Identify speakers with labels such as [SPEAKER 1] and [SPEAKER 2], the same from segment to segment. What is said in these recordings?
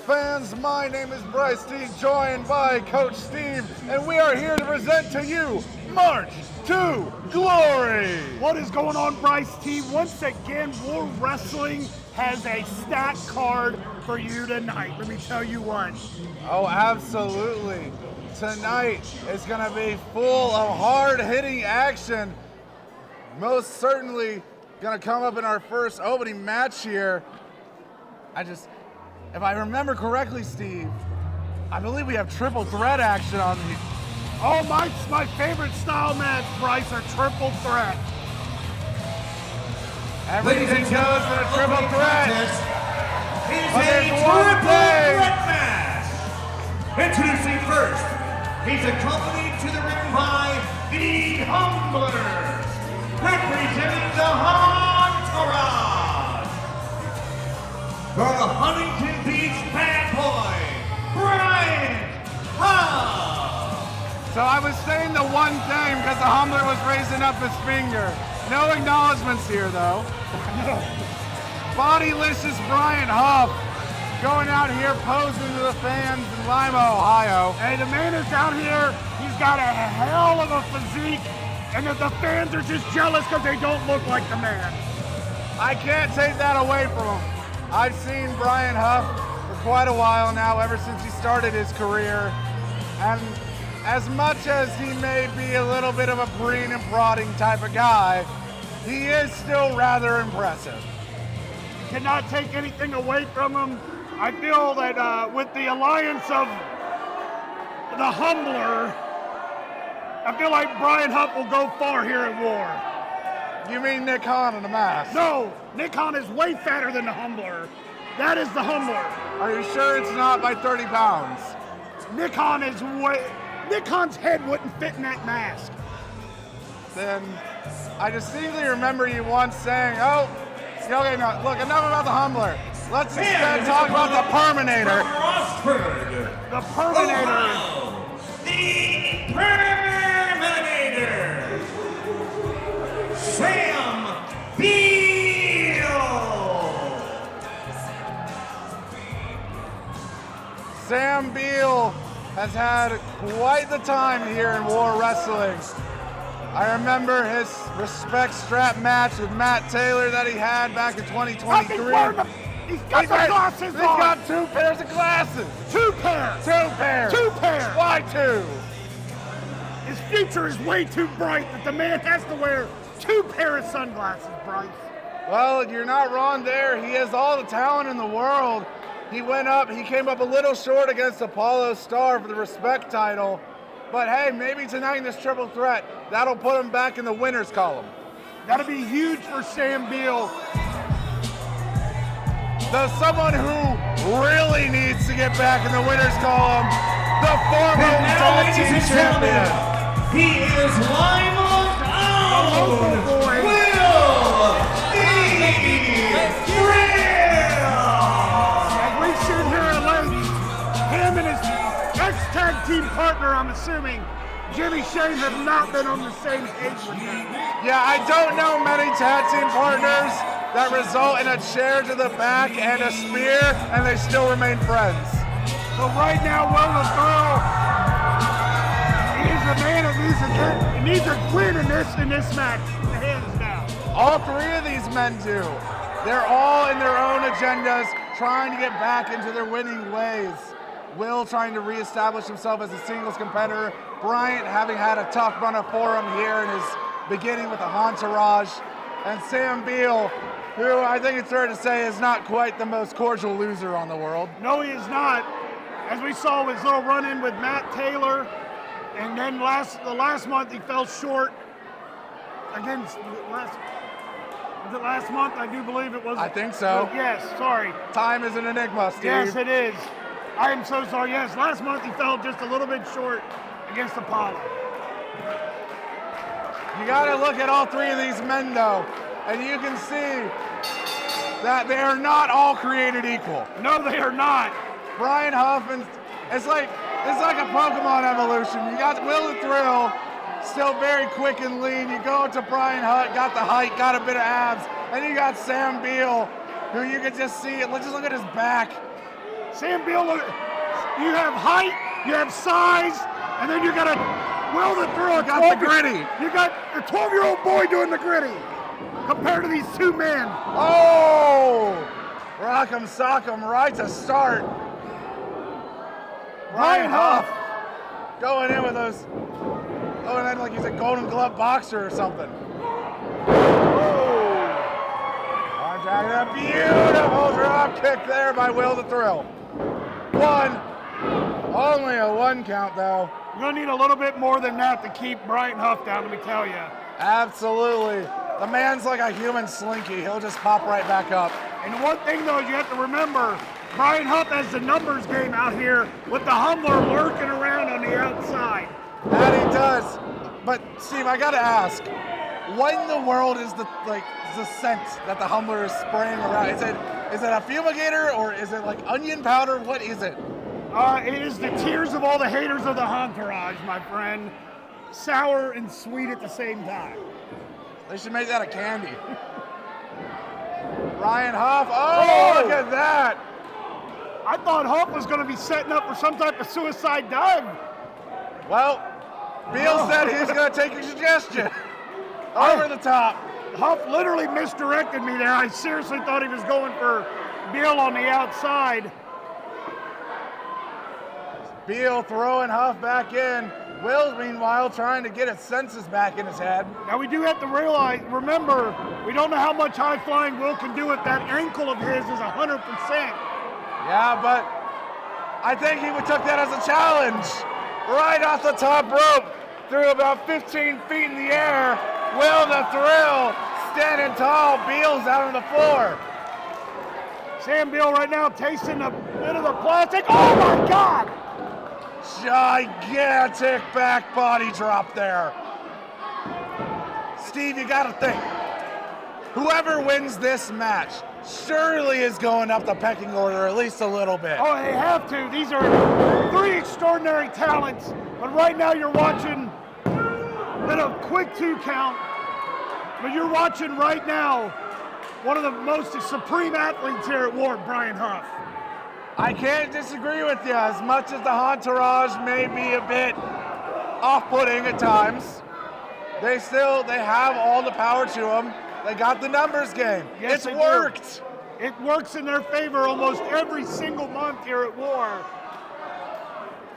[SPEAKER 1] fans, my name is Bryce D, joined by Coach Steve, and we are here to present to you March to Glory.
[SPEAKER 2] What is going on, Bryce T? Once again, War Wrestling has a stacked card for you tonight. Let me tell you what.
[SPEAKER 1] Oh, absolutely. Tonight is going to be full of hard-hitting action. Most certainly going to come up in our first opening match here. If I remember correctly, Steve, I believe we have triple threat action on the...
[SPEAKER 2] Oh, my favorite style match, Bryce, are triple threat.
[SPEAKER 1] Everything goes in a triple threat.
[SPEAKER 3] But there's one thing. Match. Introducing first, he's accompanied to the ring by the Humbler, representing the Hahntourage. For the Huntington Beach bad boy, Bryant, Huff.
[SPEAKER 1] So I was saying the one thing because the Humbler was raising up his finger. No acknowledgements here, though. Bodylicious Bryant Huff going out here posing to the fans in Lima, Ohio.
[SPEAKER 2] Hey, the man is out here. He's got a hell of a physique, and the fans are just jealous because they don't look like the man.
[SPEAKER 1] I can't take that away from him. I've seen Bryant Huff for quite a while now, ever since he started his career. And as much as he may be a little bit of a preen and prodding type of guy, he is still rather impressive.
[SPEAKER 2] Cannot take anything away from him. I feel that with the alliance of the Humbler, I feel like Bryant Huff will go far here at War.
[SPEAKER 1] You mean Nick Hahn in a mask?
[SPEAKER 2] No, Nick Hahn is way fatter than the Humbler. That is the Humbler.
[SPEAKER 1] Are you sure it's not by 30 pounds?
[SPEAKER 2] Nick Hahn's head wouldn't fit in that mask.
[SPEAKER 1] Then I distinctly remember you once saying, okay, no, look, enough about the Humbler. Let's instead talk about the Perminator.
[SPEAKER 2] The Perminator.
[SPEAKER 3] The Perminator. Sam Beale.
[SPEAKER 1] Sam Beale has had quite the time here in War Wrestling. I remember his respect strap match with Matt Taylor that he had back in 2023.
[SPEAKER 2] He's got the glasses on.
[SPEAKER 1] He's got 2 pairs of glasses.
[SPEAKER 2] 2 pairs.
[SPEAKER 1] 2 pairs.
[SPEAKER 2] 2 pairs.
[SPEAKER 1] Why 2?
[SPEAKER 2] His future is way too bright that the man has to wear 2 pairs of sunglasses, Bryce.
[SPEAKER 1] Well, you're not wrong there. He has all the talent in the world. He came up a little short against Appollo Starr for the respect title. But hey, maybe tonight in this triple threat, that'll put him back in the winner's column.
[SPEAKER 2] That'll be huge for Sam Beale.
[SPEAKER 1] Someone who really needs to get back in the winner's column, the former tag team champion.
[SPEAKER 3] He is Lima's own
[SPEAKER 2] boy. As we sit here at length, him and his ex-tag team partner, I'm assuming, Jimmy Shane, have not been on the same page with him.
[SPEAKER 1] Yeah, I don't know many tag team partners that result in a chair to the back and a spear, and they still remain friends.
[SPEAKER 2] So right now, Will LaGirl is the man that needs a win in this match, hands down.
[SPEAKER 1] All 3 of these men do. They're all in their own agendas, trying to get back into their winning ways. Will trying to reestablish himself as a singles competitor. Bryant having had a tough run for him here in his beginning with the Hahntourage. And Sam Beale, who I think it's fair to say is not quite the most cordial loser on the world.
[SPEAKER 2] No, he is not. As we saw his little run-in with Matt Taylor, and then the last month he fell short against last month, I do believe it was.
[SPEAKER 1] I think so.
[SPEAKER 2] Yes, sorry.
[SPEAKER 1] Time is an enigma, Steve.
[SPEAKER 2] Yes, it is. I am so sorry. Yes, last month he fell just a little bit short against Appollo.
[SPEAKER 1] You got to look at all 3 of these men, though, and you can see that they are not all created equal.
[SPEAKER 2] No, they are not.
[SPEAKER 1] Bryant Huff, and it's like a Pokemon evolution. You got Will the Thrill, still very quick and lean. You go to Bryant Huff, got the height, got a bit of abs, and you got Sam Beale, who you can just see, just look at his back.
[SPEAKER 2] Sam Beale, you have height, you have size, and then you got a Will the throw.
[SPEAKER 1] You got the gritty.
[SPEAKER 2] You got a 12-year-old boy doing the gritty compared to these two men.
[SPEAKER 1] Oh! Rock'em sock'em right to start. Bryant Huff going in with those, going in like he's a Golden Glove boxer or something. Contact, a beautiful drop kick there by Will the Thrill. One, only a 1 count though.
[SPEAKER 2] You're gonna need a little bit more than that to keep Bryant Huff down, let me tell you.
[SPEAKER 1] Absolutely. The man's like a human slinky. He'll just pop right back up.
[SPEAKER 2] And one thing though, is you have to remember, Bryant Huff has the numbers game out here with the Humbler lurking around on the outside.
[SPEAKER 1] That he does. But Steve, I gotta ask, what in the world is the scent that the Humbler is spraying around? Is it a fumigator or is it like onion powder? What is it?
[SPEAKER 2] It is the tears of all the haters of the Hahntourage, my friend. Sour and sweet at the same time.
[SPEAKER 1] They should make that a candy. Bryant Huff, oh, look at that.
[SPEAKER 2] I thought Huff was going to be setting up for some type of suicide dive.
[SPEAKER 1] Well, Beale said he's going to take your suggestion. Over the top.
[SPEAKER 2] Huff literally misdirected me there. I seriously thought he was going for Beale on the outside.
[SPEAKER 1] Beale throwing Huff back in. Will, meanwhile, trying to get his senses back in his head.
[SPEAKER 2] Now we do have to realize, remember, we don't know how much high flying Will can do if that ankle of his is 100%.
[SPEAKER 1] Yeah, but I think he would took that as a challenge. Right off the top rope, through about 15 feet in the air. Will the Thrill standing tall. Beale's out on the floor.
[SPEAKER 2] Sam Beale right now tasting a bit of the plastic. Oh my God!
[SPEAKER 1] Gigantic back body drop there. Steve, you gotta think. Whoever wins this match surely is going up the pecking order at least a little bit.
[SPEAKER 2] Oh, they have to. These are 3 extraordinary talents. But right now you're watching at a quick 2 count. But you're watching right now one of the most supreme athletes here at War, Bryant Huff.
[SPEAKER 1] I can't disagree with you. As much as the Hahntourage may be a bit off-putting at times, they have all the power to them. They got the numbers game.
[SPEAKER 2] Yes,
[SPEAKER 1] it's worked.
[SPEAKER 2] It works in their favor almost every single month here at War.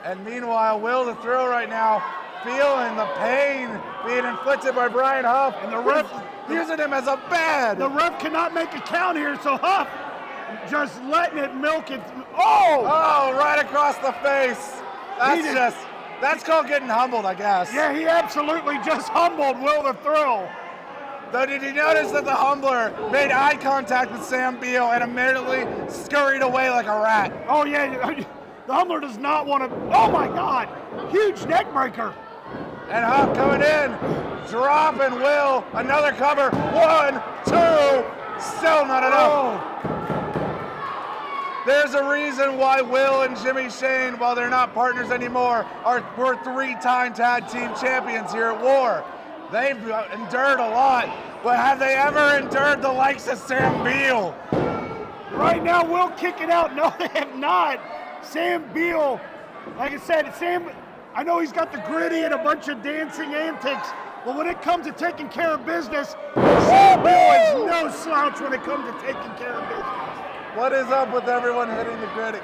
[SPEAKER 1] And meanwhile, Will the Thrill right now feeling the pain being inflicted by Bryant Huff.
[SPEAKER 2] And the ref
[SPEAKER 1] using him as a bed.
[SPEAKER 2] The ref cannot make a count here, so Huff just letting it milk it.
[SPEAKER 1] Oh, right across the face. That's called getting humbled, I guess.
[SPEAKER 2] Yeah, he absolutely just humbled Will the Thrill.
[SPEAKER 1] Though, did you notice that the Humbler made eye contact with Sam Beale and immediately scurried away like a rat?
[SPEAKER 2] Oh, yeah. The Humbler does not want to. Oh, my God. Huge neck breaker.
[SPEAKER 1] And Huff coming in, dropping Will. Another cover. 1, 2. Still not enough. There's a reason why Will and Jimmy Shane, while they're not partners anymore, were 3-time tag team champions here at War. They've endured a lot, but have they ever endured the likes of Sam Beale?
[SPEAKER 2] Right now, Will kicking out. No, they have not. Sam Beale, like I said, I know he's got the gritty and a bunch of dancing antics, but when it comes to taking care of business, Sam Beale is no slouch when it comes to taking care of business.
[SPEAKER 1] What is up with everyone hitting the gritty?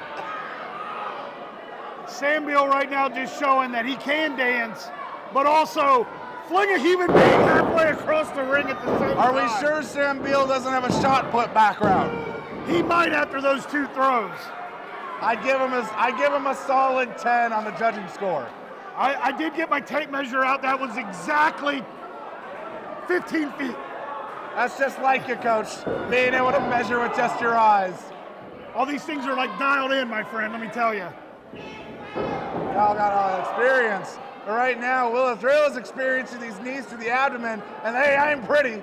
[SPEAKER 2] Sam Beale right now just showing that he can dance, but also fling a human being halfway across the ring at the same time.
[SPEAKER 1] Are we sure Sam Beale doesn't have a shot put background?
[SPEAKER 2] He might after those 2 throws.
[SPEAKER 1] I give him a solid 10 on the judging score.
[SPEAKER 2] I did get my tape measure out. That was exactly 15 feet.
[SPEAKER 1] That's just like you, Coach, being able to measure with just your eyes.
[SPEAKER 2] All these things are like dialed in, my friend, let me tell you.
[SPEAKER 1] Y'all got all the experience. But right now, Will the Thrill is experiencing these knees to the abdomen, and they ain't pretty.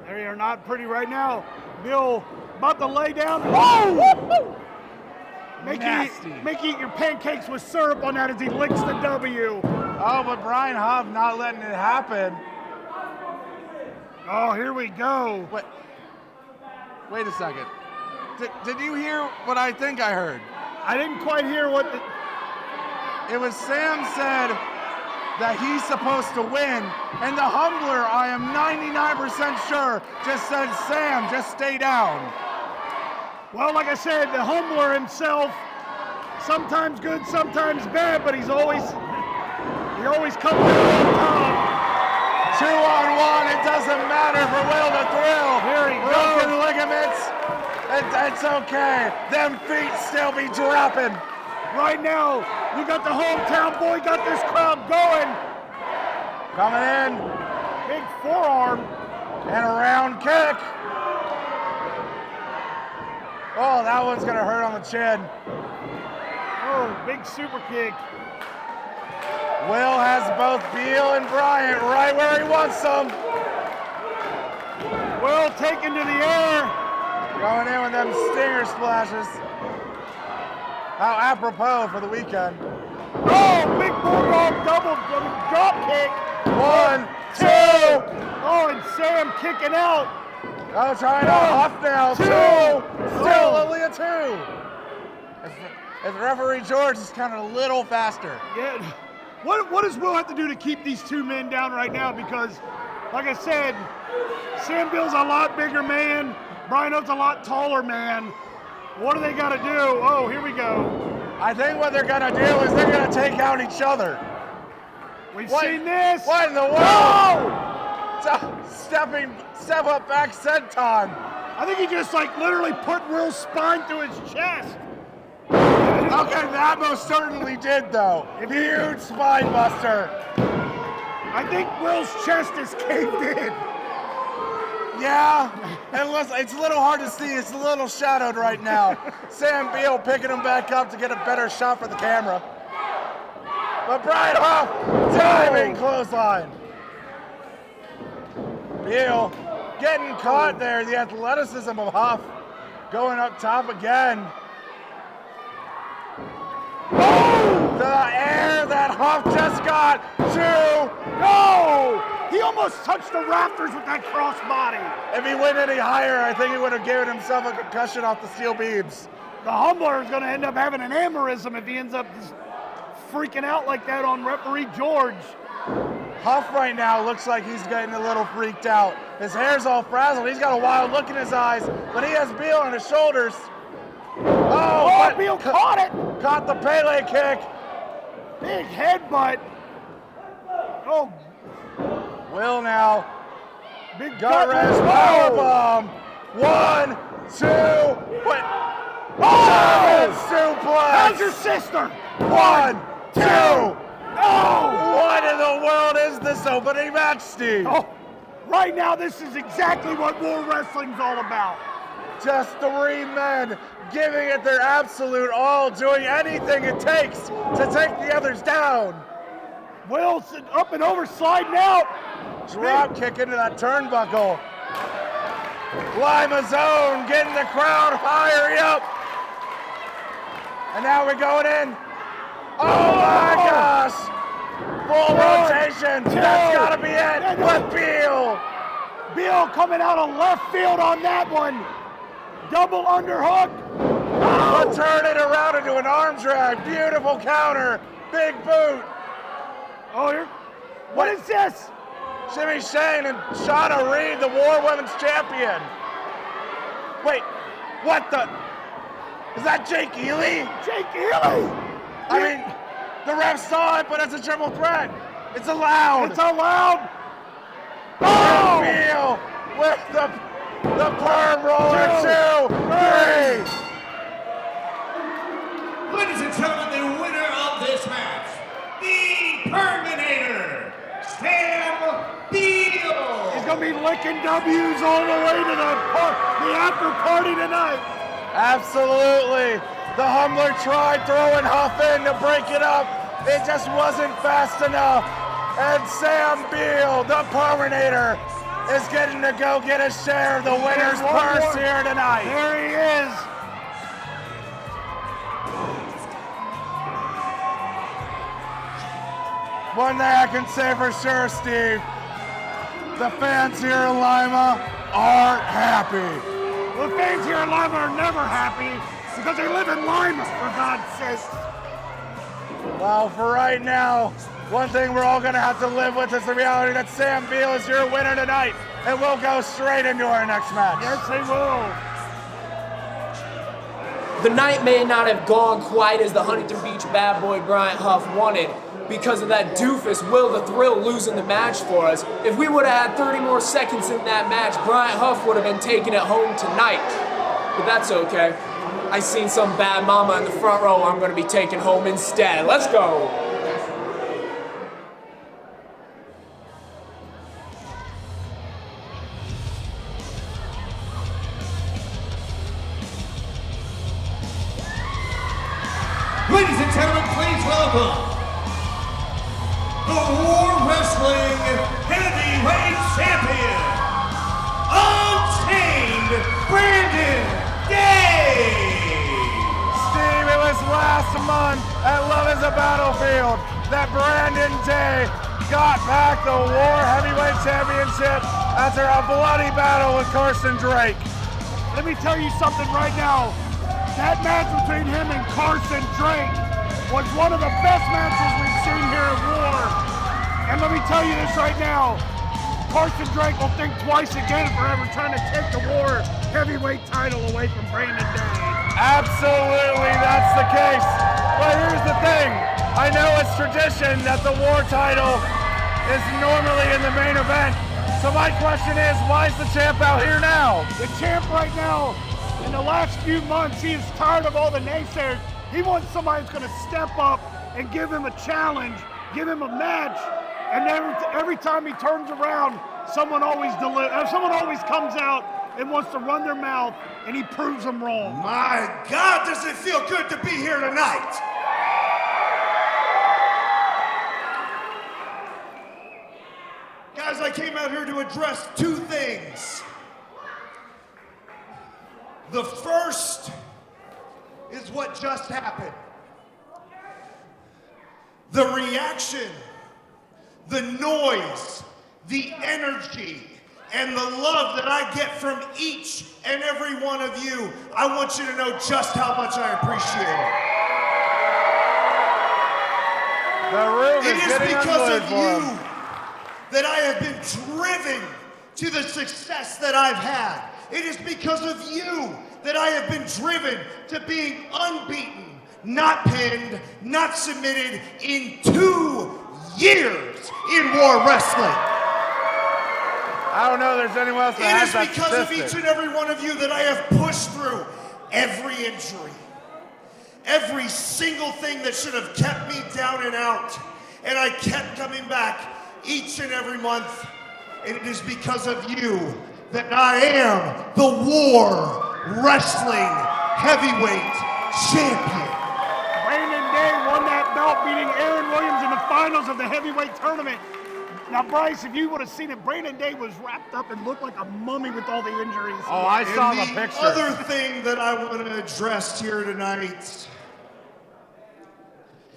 [SPEAKER 2] They are not pretty right now. Bill about to lay down. Oh! Make you eat your pancakes with syrup on that as he licks the W.
[SPEAKER 1] Oh, but Bryant Huff not letting it happen.
[SPEAKER 2] Oh, here we go.
[SPEAKER 1] Wait a second. Did you hear what I think I heard?
[SPEAKER 2] I didn't quite hear what the...
[SPEAKER 1] It was Sam said that he's supposed to win, and the Humbler, I am 99% sure, just said, Sam, just stay down.
[SPEAKER 2] Well, like I said, the Humbler himself, sometimes good, sometimes bad, but he always comes out on top.
[SPEAKER 1] 2-on-1, it doesn't matter for Will the Thrill.
[SPEAKER 2] Here he
[SPEAKER 1] Broken
[SPEAKER 2] goes.
[SPEAKER 1] ligaments, it's okay. Them feet still be dropping.
[SPEAKER 2] Right now, you got the hometown boy, got this crowd going.
[SPEAKER 1] Coming in,
[SPEAKER 2] Big forearm.
[SPEAKER 1] and a round kick. Oh, that one's gonna hurt on the chin.
[SPEAKER 2] Oh, big super kick.
[SPEAKER 1] Will has both Beale and Bryant right where he wants them.
[SPEAKER 2] Will taken to the air.
[SPEAKER 1] Going in with them stinger splashes. How apropos for the weekend.
[SPEAKER 2] Oh, big bulldog double drop kick.
[SPEAKER 1] 1, 2.
[SPEAKER 2] Oh, and Sam kicking out.
[SPEAKER 1] Oh, trying to Huff now. 2. Still only a 2. As referee George is kind of a little faster.
[SPEAKER 2] Yeah. What does Will have to do to keep these two men down right now? Because, like I said, Sam Beale's a lot bigger man. Brian Oates a lot taller man. What do they got to do? Oh, here we go.
[SPEAKER 1] I think what they're gonna do is they're gonna take out each other.
[SPEAKER 2] We've seen this.
[SPEAKER 1] What in the world?
[SPEAKER 2] Oh!
[SPEAKER 1] Step up back senton.
[SPEAKER 2] I think he just literally put Will's spine through his chest.
[SPEAKER 1] Okay, that most certainly did though. Huge spine buster.
[SPEAKER 2] I think Will's chest is caved in.
[SPEAKER 1] Yeah, unless it's a little hard to see. It's a little shadowed right now. Sam Beale picking him back up to get a better shot for the camera. But Bryant Huff, diving clothesline. Beale getting caught there. The athleticism of Huff going up top again. Oh, the air that Huff just got. 2.
[SPEAKER 2] No! He almost touched the rafters with that crossbody.
[SPEAKER 1] If he went any higher, I think he would have given himself a concussion off the steel beams.
[SPEAKER 2] The Humbler is going to end up having an aneurysm if he ends up just freaking out like that on referee George.
[SPEAKER 1] Huff right now looks like he's getting a little freaked out. His hair's all frazzled. He's got a wild look in his eyes, but he has Beale on his shoulders.
[SPEAKER 2] Oh, Beale caught it.
[SPEAKER 1] Caught the Pele kick.
[SPEAKER 2] Big headbutt. Oh,
[SPEAKER 1] Will now.
[SPEAKER 2] big
[SPEAKER 1] Gut wrench powerbomb. 1, 2. What?
[SPEAKER 2] Oh!
[SPEAKER 1] Suplex.
[SPEAKER 2] How's your sister?
[SPEAKER 1] 1, 2.
[SPEAKER 2] Oh!
[SPEAKER 1] What in the world is this opening match, Steve?
[SPEAKER 2] Oh, right now, this is exactly what War Wrestling's all about.
[SPEAKER 1] Just 3 men giving it their absolute all, doing anything it takes to take the others down.
[SPEAKER 2] Will's up and over, sliding out.
[SPEAKER 1] Drop kick into that turnbuckle. Lima zone, getting the crowd higher up. And now we're going in. Oh my gosh! Full rotation. That's gotta be it with Beale.
[SPEAKER 2] Beale coming out of left field on that one. Double underhook.
[SPEAKER 1] But turn it around into an arm drag. Beautiful counter. Big boot.
[SPEAKER 2] Oh, here. What is this?
[SPEAKER 1] Jimmy Shane and Shawna Reed, the War Women's Champion. Wait, what the? Is that Jake Ely?
[SPEAKER 2] Jake Ely.
[SPEAKER 1] I mean, the ref saw it, but it's a triple threat. It's allowed.
[SPEAKER 2] It's allowed.
[SPEAKER 1] Oh! Beale with the perm roller. 2, 3.
[SPEAKER 3] Ladies and gentlemen, the winner of this match, the Terminator, Sam Beale.
[SPEAKER 2] He's gonna be licking W's all the way to the after party tonight.
[SPEAKER 1] Absolutely. The Humbler tried throwing Huff in to break it up. It just wasn't fast enough. And Sam Beale, the Terminator, is getting to go get a share of the winner's purse here tonight.
[SPEAKER 2] There he is.
[SPEAKER 1] One thing I can say for sure, Steve, the fans here in Lima aren't happy.
[SPEAKER 2] The fans here in Lima are never happy. Because they live in Lima, for God's sake.
[SPEAKER 1] Well, for right now, one thing we're all gonna have to live with is the reality that Sam Beale is your winner tonight, and we'll go straight into our next match.
[SPEAKER 2] Yes, they will.
[SPEAKER 4] The night may not have gone quite as the Huntington Beach bad boy Bryant Huff wanted because of that doofus Will the Thrill losing the match for us. If we would have had 30 more seconds in that match, Bryant Huff would have been taking it home tonight. But that's okay. I seen some bad mama in the front row I'm gonna be taking home instead. Let's go.
[SPEAKER 3] Ladies and gentlemen, please welcome the War Wrestling Heavyweight Champion, Unchained Brandon Day!
[SPEAKER 1] Steve, it was last month at Love is a Battlefield that Brandon Day got back the War Heavyweight Championship after a bloody battle with Carson Drake.
[SPEAKER 2] Let me tell you something right now. That match between him and Carson Drake was one of the best matches we've seen here at War. And let me tell you this right now, Carson Drake will think twice again for ever trying to take the War Heavyweight title away from Brandon Day.
[SPEAKER 1] Absolutely, that's the case. But here's the thing. I know it's tradition that the War title is normally in the main event. So my question is, why is the champ out here now?
[SPEAKER 2] The champ right now, in the last few months, he is tired of all the naysayers. He wants somebody who's going to step up and give him a challenge, give him a match, and every time he turns around, someone always comes out and wants to run their mouth, and he proves them wrong.
[SPEAKER 3] My God, does it feel good to be here tonight? Guys, I came out here to address two things. The first is what just happened. The reaction, the noise, the energy, and the love that I get from each and every one of you. I want you to know just how much I appreciate it.
[SPEAKER 1] The room
[SPEAKER 3] It
[SPEAKER 1] is
[SPEAKER 3] is
[SPEAKER 1] getting
[SPEAKER 3] because
[SPEAKER 1] unglued
[SPEAKER 3] of
[SPEAKER 1] for
[SPEAKER 3] you
[SPEAKER 1] him.
[SPEAKER 3] that I have been driven to the success that I've had. It is because of you that I have been driven to being unbeaten, not pinned, not submitted in 2 years in War Wrestling.
[SPEAKER 1] I don't know if there's anyone else that
[SPEAKER 3] It
[SPEAKER 1] has
[SPEAKER 3] is
[SPEAKER 1] that
[SPEAKER 3] because of
[SPEAKER 1] statistic.
[SPEAKER 3] each and every one of you that I have pushed through every injury, every single thing that should have kept me down and out, and I kept coming back each and every month. And it is because of you that I am the War Wrestling Heavyweight Champion.
[SPEAKER 2] Brandon Day won that belt, beating Aaron Williams in the finals of the heavyweight tournament. Now, Bryce, if you would have seen it, Brandon Day was wrapped up and looked like a mummy with all the injuries.
[SPEAKER 1] Oh, I saw
[SPEAKER 3] And
[SPEAKER 1] the
[SPEAKER 3] the
[SPEAKER 1] picture.
[SPEAKER 3] other thing that I want to address here tonight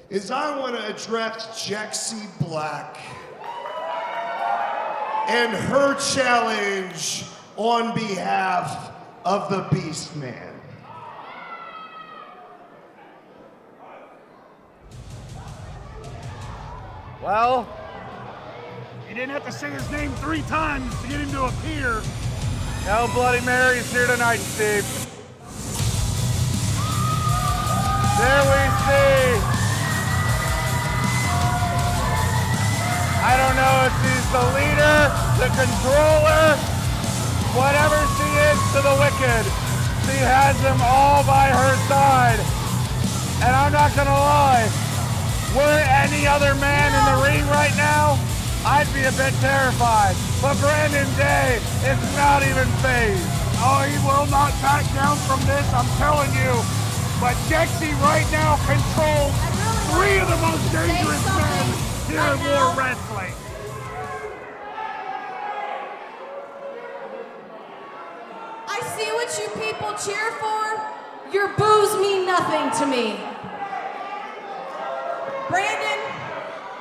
[SPEAKER 3] is I want to address Jexie Black and her challenge on behalf of the Beast Man.
[SPEAKER 1] Well,
[SPEAKER 2] You didn't have to say his name 3 times to get him to appear.
[SPEAKER 1] no Bloody Marys here tonight, Steve. There we see. I don't know if she's the leader, the controller, whatever she is to the Wicked. She has them all by her side. And I'm not gonna lie, were any other man in the ring right now, I'd be a bit terrified. But Brandon Day is not even phased.
[SPEAKER 2] Oh, he will not back down from this, I'm telling you. But Jexie right now controls 3 of the most dangerous men here in War Wrestling.
[SPEAKER 5] I see what you people cheer for. Your boos mean nothing to me. Brandon,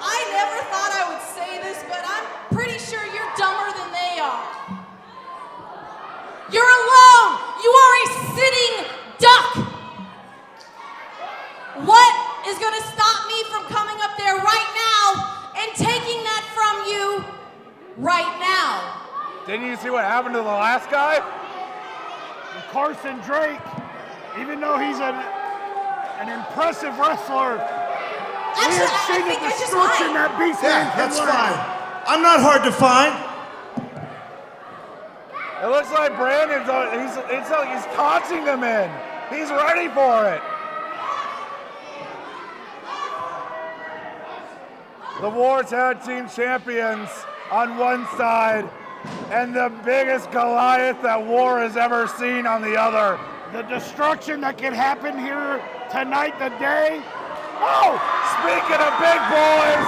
[SPEAKER 5] I never thought I would say this, but I'm pretty sure you're dumber than they are. You're alone. You are a sitting duck.
[SPEAKER 1] see what happened to the last guy?
[SPEAKER 2] And Carson Drake, even though he's an impressive wrestler, we have seen the destruction that Beastman
[SPEAKER 3] Yeah,
[SPEAKER 2] can
[SPEAKER 3] that's
[SPEAKER 2] learn.
[SPEAKER 3] fine. I'm not hard to find.
[SPEAKER 1] It looks like Brandon's, it's like he's tossing them in. He's ready for it. The War Tag Team Champions on one side, and the biggest Goliath that War has ever seen on the other.
[SPEAKER 2] The destruction that can happen here tonight, the day. Oh!
[SPEAKER 1] Speaking of big boys,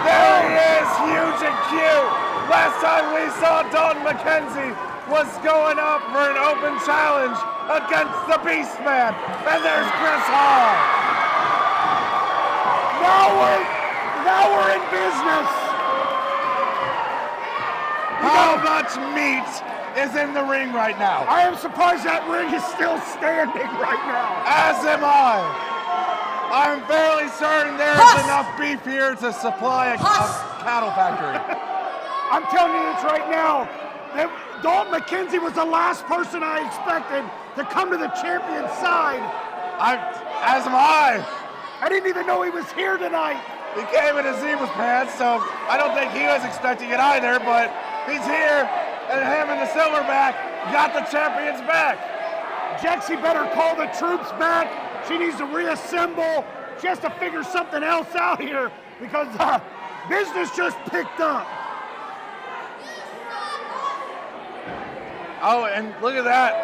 [SPEAKER 1] there he is, huge and cute. Last time we saw Dalton McKenzie was going up for an open challenge against the Beastman. And there's Chris Hall.
[SPEAKER 2] Now we're in business.
[SPEAKER 1] How much meat is in the ring right now?
[SPEAKER 2] I am surprised that ring is still standing right now.
[SPEAKER 1] As am I. I'm fairly certain there is enough beef here to supply a cattle factory.
[SPEAKER 2] I'm telling you this right now. Dalton McKenzie was the last person I expected to come to the champion's side.
[SPEAKER 1] As am I.
[SPEAKER 2] I didn't even know he was here tonight.
[SPEAKER 1] He came in his zebra pants, so I don't think he was expecting it either, but he's here, and him and the Silverback got the champions back.
[SPEAKER 2] Jexy better call the troops back. She needs to reassemble. She has to figure something else out here because business just picked up.
[SPEAKER 1] Oh, and look at that.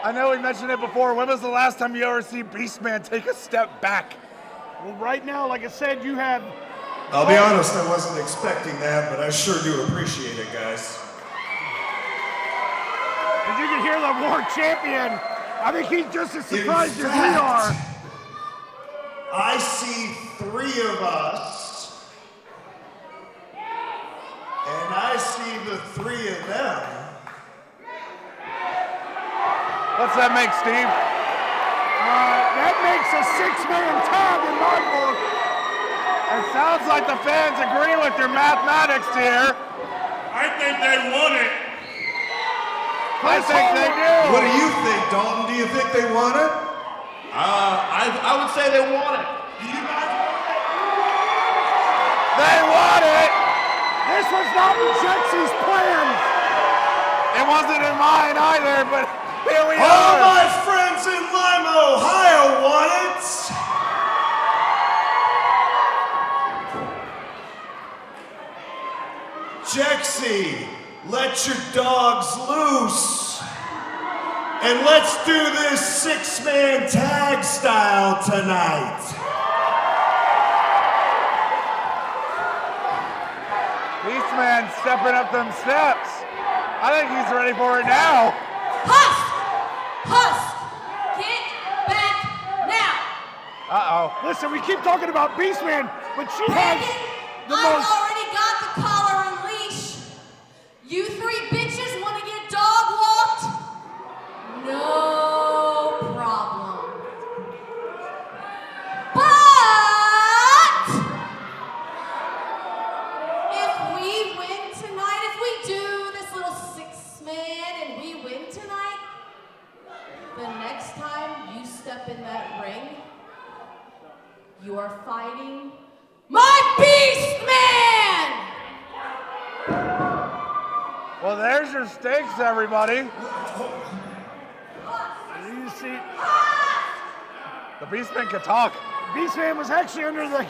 [SPEAKER 1] I know we mentioned it before. When was the last time you ever see Beastman take a step back?
[SPEAKER 2] Well, right now, like I said, you have...
[SPEAKER 3] I'll be honest, I wasn't expecting that, but I sure do appreciate it, guys.
[SPEAKER 2] As you can hear the War Champion, I think he's just as surprised as we are.
[SPEAKER 3] I see 3 of us, and I see the 3 of them.
[SPEAKER 1] What's that make, Steve?
[SPEAKER 2] That makes a 6-man tag in my book.
[SPEAKER 1] It sounds like the fans agree with your mathematics here.
[SPEAKER 6] I think they won it.
[SPEAKER 1] I think they do.
[SPEAKER 3] What do you think, Dalton? Do you think they won it?
[SPEAKER 6] I would say they won it. Do you guys want it?
[SPEAKER 1] They won it.
[SPEAKER 2] This was not in Jexy's plans.
[SPEAKER 1] It wasn't in mine either, but here we
[SPEAKER 3] All
[SPEAKER 1] are.
[SPEAKER 3] my friends in Lima, Ohio want it. Jexy, let your dogs loose. And let's do this 6-man tag style tonight.
[SPEAKER 1] Beastman stepping up them steps. I think he's ready for it now.
[SPEAKER 5] Husk, get back now.
[SPEAKER 1] Uh-oh.
[SPEAKER 2] Listen, we keep talking about Beastman, but she has the
[SPEAKER 5] I've
[SPEAKER 2] most...
[SPEAKER 5] already got the collar and leash. You 3 bitches want to get dog walked? No problem. But if we win tonight, if we do this little 6-man and we win tonight, the next time you step in that ring, you are fighting my Beast Man!
[SPEAKER 1] Well, there's your stakes, everybody.
[SPEAKER 2] You see,
[SPEAKER 1] The Beastman can talk.
[SPEAKER 2] Beastman was actually under the...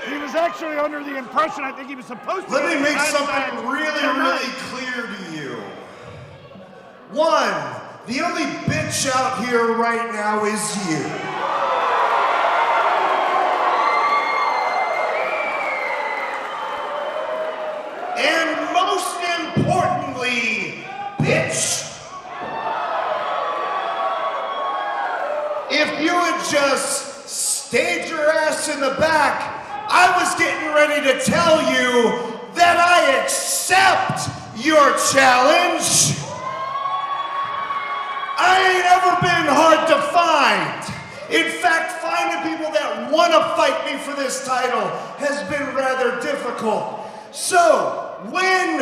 [SPEAKER 2] He was actually under the impression I think he was supposed to...
[SPEAKER 3] Let me make
[SPEAKER 2] be
[SPEAKER 3] something really clear to you. 1, the only bitch out here right now is you. And most importantly, bitch, if you had just stayed your ass in the back, I was getting ready to tell you that I accept your challenge. I ain't ever been hard to find. In fact, finding people that want to fight me for this title has been rather difficult. So, win,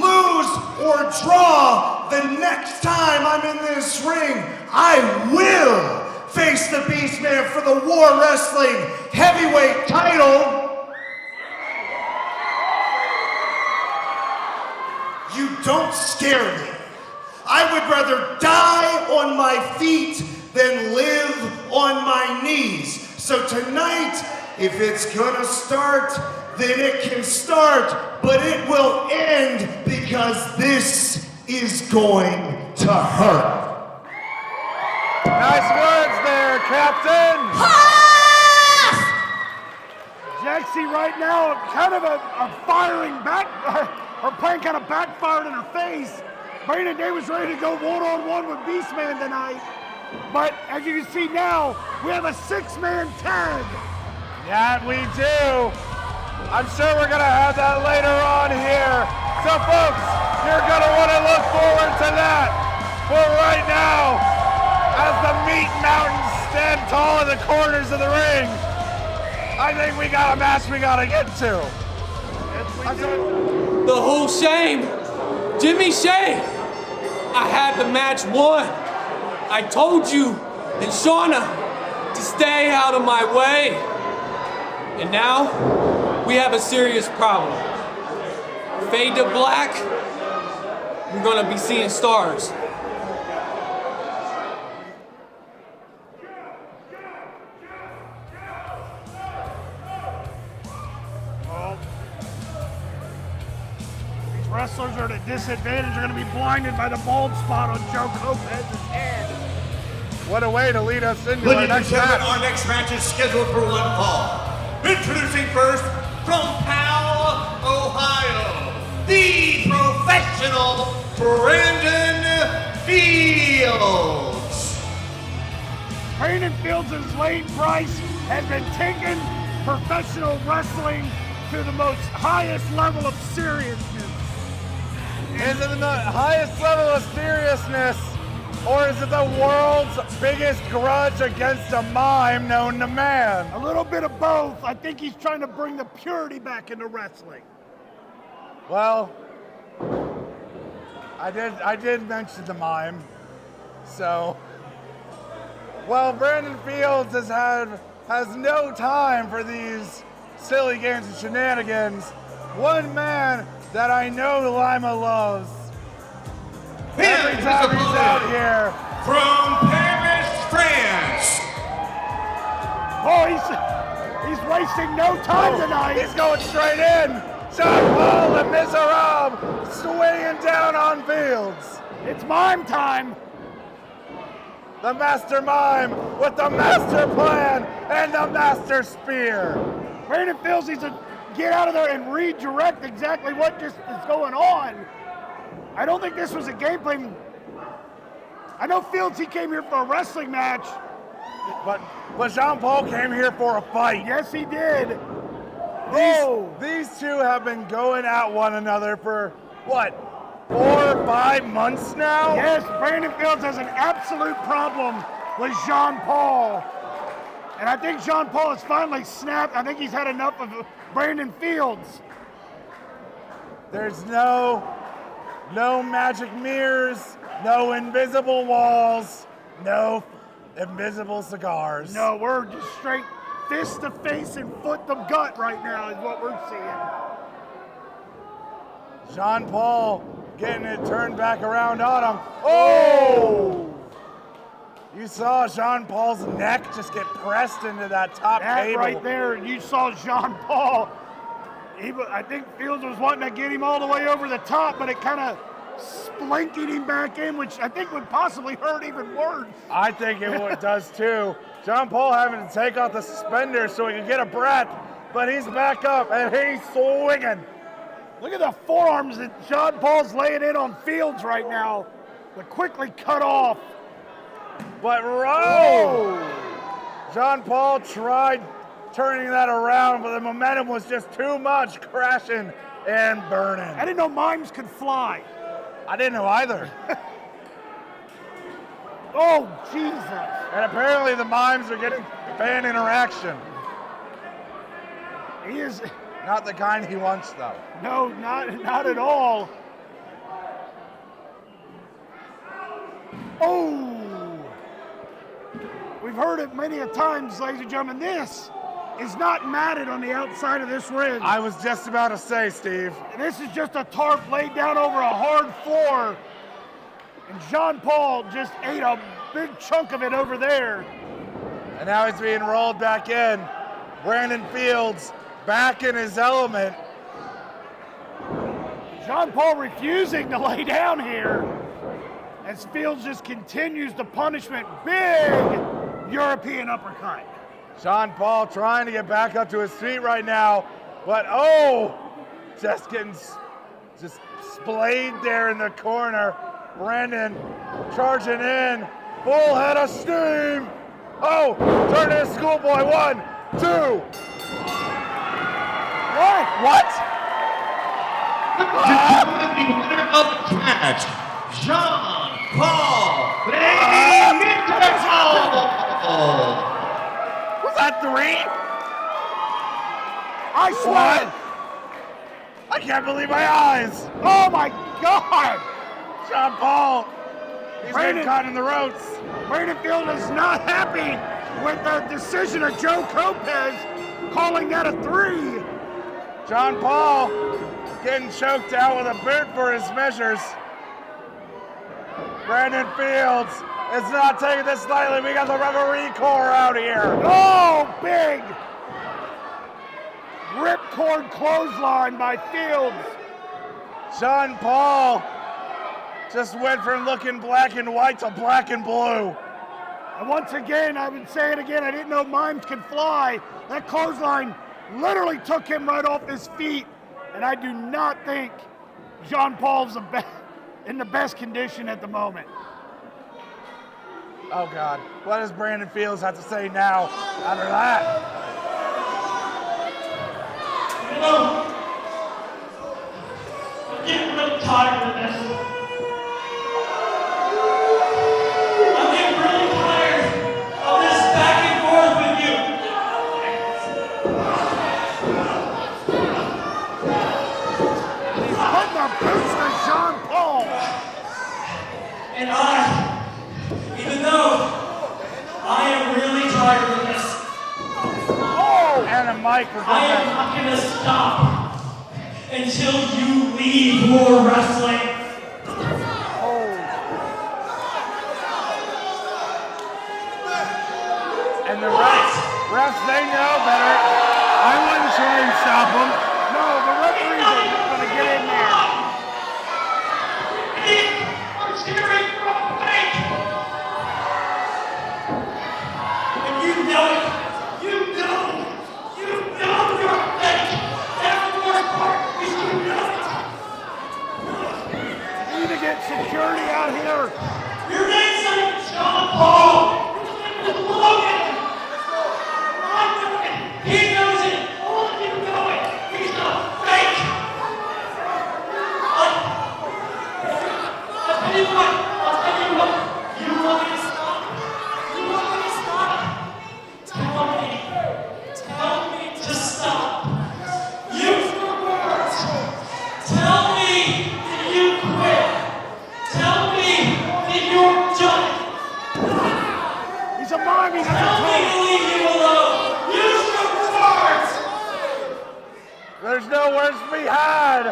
[SPEAKER 3] lose, or draw, the next time I'm in this ring, I will face the Beastman for the War Wrestling Heavyweight title. You don't scare me. I would rather die on my feet than live on my knees. So tonight, if it's gonna start, then it can start, but it will end because this is going to hurt.
[SPEAKER 1] Nice words there, Captain.
[SPEAKER 2] Jaxie right now, kind of a firing back, her plan kind of backfired in her face. Brandon Day was ready to go one-on-one with Beastman tonight. But as you can see now, we have a 6-man tag.
[SPEAKER 1] Yeah, we do. I'm sure we're gonna have that later on here. So folks, you're gonna wanna look forward to that. But right now, as the meat mountains stand tall in the corners of the ring, I think we got a match we gotta get to.
[SPEAKER 4] The whole shame. Jimmy Shea. I had the match won. I told you and Shawna to stay out of my way. And now we have a serious problem. Fade to black, we're gonna be seeing stars.
[SPEAKER 2] Wrestlers are at a disadvantage. They're going to be blinded by the bald spot on Joe Lopez's head.
[SPEAKER 1] What a way to lead us into our
[SPEAKER 6] Ladies and
[SPEAKER 1] next
[SPEAKER 6] gentlemen,
[SPEAKER 1] match.
[SPEAKER 6] our next match is scheduled for one fall. Introducing first, from Powell, Ohio, the professional Brandon Fields.
[SPEAKER 2] Brandon Fields' late price has been taking professional wrestling to the most highest level of seriousness.
[SPEAKER 1] Is it the highest level of seriousness, or is it the world's biggest grudge against a mime known to man?
[SPEAKER 2] A little bit of both. I think he's trying to bring the purity back into wrestling.
[SPEAKER 1] Well, I did mention the mime, so. Well, Brandon Fields has no time for these silly games and shenanigans. One man that I know Lima loves. Every time he's out here.
[SPEAKER 6] From Paris, France.
[SPEAKER 2] Oh, he's wasting no time tonight.
[SPEAKER 1] He's going straight in. John Paul and Miserable swinging down on Fields.
[SPEAKER 2] It's mime time.
[SPEAKER 1] The master mime with the master plan and the master spear.
[SPEAKER 2] Brandon Fields needs to get out of there and redirect exactly what just is going on. I don't think this was a game plan. I know Fields, he came here for a wrestling match.
[SPEAKER 1] But Jean Paul came here for a fight.
[SPEAKER 2] Yes, he did.
[SPEAKER 1] These two have been going at one another for, what, 4 or 5 months now?
[SPEAKER 2] Yes, Brandon Fields has an absolute problem with Jean Paul. And I think Jean Paul has finally snapped. I think he's had enough of Brandon Fields.
[SPEAKER 1] There's no magic mirrors, no invisible walls, no invisible cigars.
[SPEAKER 2] No, we're just straight fist to face and foot to gut right now is what we're seeing.
[SPEAKER 1] Jean Paul getting it turned back around on him. Oh! You saw Jean Paul's neck just get pressed into that top table.
[SPEAKER 2] Right there, and you saw Jean Paul. I think Fields was wanting to get him all the way over the top, but it kind of splinking him back in, which I think would possibly hurt even worse.
[SPEAKER 1] I think it does too. Jean Paul having to take off the suspenders so he can get a breath, but he's back up and he's swinging.
[SPEAKER 2] Look at the forearms that Jean Paul's laying in on Fields right now. They're quickly cut off.
[SPEAKER 1] But Jean Paul tried turning that around, but the momentum was just too much, crashing and burning.
[SPEAKER 2] I didn't know mimes could fly.
[SPEAKER 1] I didn't know either.
[SPEAKER 2] Oh, Jesus.
[SPEAKER 1] And apparently the mimes are getting fan interaction. Not the kind he wants, though.
[SPEAKER 2] No, not at all. Oh! We've heard it many a times, ladies and gentlemen. This is not matted on the outside of this ring.
[SPEAKER 1] I was just about to say, Steve.
[SPEAKER 2] This is just a tarp laid down over a hard floor. And Jean Paul just ate a big chunk of it over there.
[SPEAKER 1] And now he's being rolled back in. Brandon Fields back in his element.
[SPEAKER 2] Jean Paul refusing to lay down here as Fields just continues the punishment. Big European uppercut.
[SPEAKER 1] Jean Paul trying to get back up to his feet right now, but just getting just splayed there in the corner. Brandon charging in, full head of steam. Oh, turn to schoolboy, 1, 2. What?
[SPEAKER 6] The winner of the match, Jean Paul.
[SPEAKER 1] Was that 3?
[SPEAKER 2] I swear.
[SPEAKER 1] I can't believe my eyes.
[SPEAKER 2] Oh my God.
[SPEAKER 1] Jean Paul, he's
[SPEAKER 2] Brandon-
[SPEAKER 1] getting caught in the ropes.
[SPEAKER 2] Brandon Field is not happy with the decision of Joe Lopez calling that a 3.
[SPEAKER 1] Jean Paul getting choked out with a boot for his measures. Brandon Fields is not taking this lightly. We got the referee corps out here.
[SPEAKER 2] Oh, big ripcord clothesline by Fields.
[SPEAKER 1] Jean Paul just went from looking black and white to black and blue.
[SPEAKER 2] And once again, I would say it again, I didn't know mimes could fly. That clothesline literally took him right off his feet. And I do not think Jean Paul's in the best condition at the moment.
[SPEAKER 1] Oh God, what does Brandon Fields have to say now after that?
[SPEAKER 7] You know, I'm getting really tired of this. I'm getting really tired of this back and forth with you.
[SPEAKER 2] He's putting the boots to Jean Paul.
[SPEAKER 7] And even though I am really tired of this,
[SPEAKER 1] And a microphone.
[SPEAKER 7] I am not going to stop until you leave more wrestling.
[SPEAKER 1] And the refs, they know better. I wouldn't try and stop him.
[SPEAKER 2] No, the referees are going to get in there.
[SPEAKER 7] I'm cheering for a fake. And you know it. You know you're fake. That's the worst part is you know it.
[SPEAKER 2] You need to get security out here.
[SPEAKER 7] Your name's not even Jean Paul. Your name is Logan. I know it. He knows it. All of you know it. He's not fake. I'll tell you what. You want me to stop? You want me to stop? Tell me to stop. Use your words. Tell me that you quit. Tell me that you're done.
[SPEAKER 2] He's a mime. He
[SPEAKER 7] Tell
[SPEAKER 2] doesn't
[SPEAKER 7] me
[SPEAKER 2] talk.
[SPEAKER 7] to leave you alone. Use your words.
[SPEAKER 1] There's no words to be had.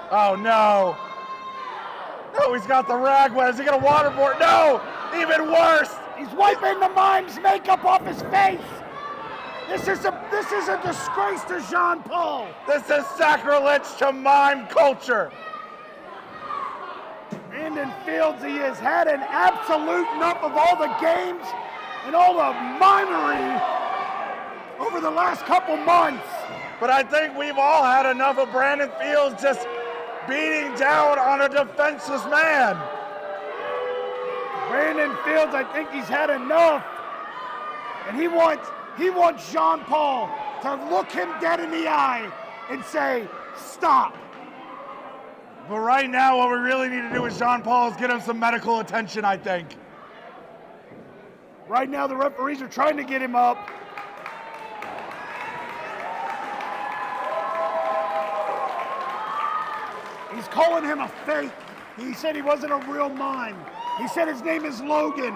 [SPEAKER 1] Oh no. No, he's got the rag wet. Is he gonna waterboard? No, even worse.
[SPEAKER 2] He's wiping the mime's makeup off his face. This is a disgrace to Jean Paul.
[SPEAKER 1] This is sacrilege to mime culture.
[SPEAKER 2] Brandon Fields, he has had an absolute enough of all the games and all the mimery over the last couple months.
[SPEAKER 1] But I think we've all had enough of Brandon Fields just beating down on a defenseless man.
[SPEAKER 2] Brandon Fields, I think he's had enough. And he wants Jean Paul to look him dead in the eye and say, stop.
[SPEAKER 1] But right now, what we really need to do with Jean Paul is get him some medical attention, I think.
[SPEAKER 2] Right now, the referees are trying to get him up. He's calling him a fake. He said he wasn't a real mime. He said his name is Logan.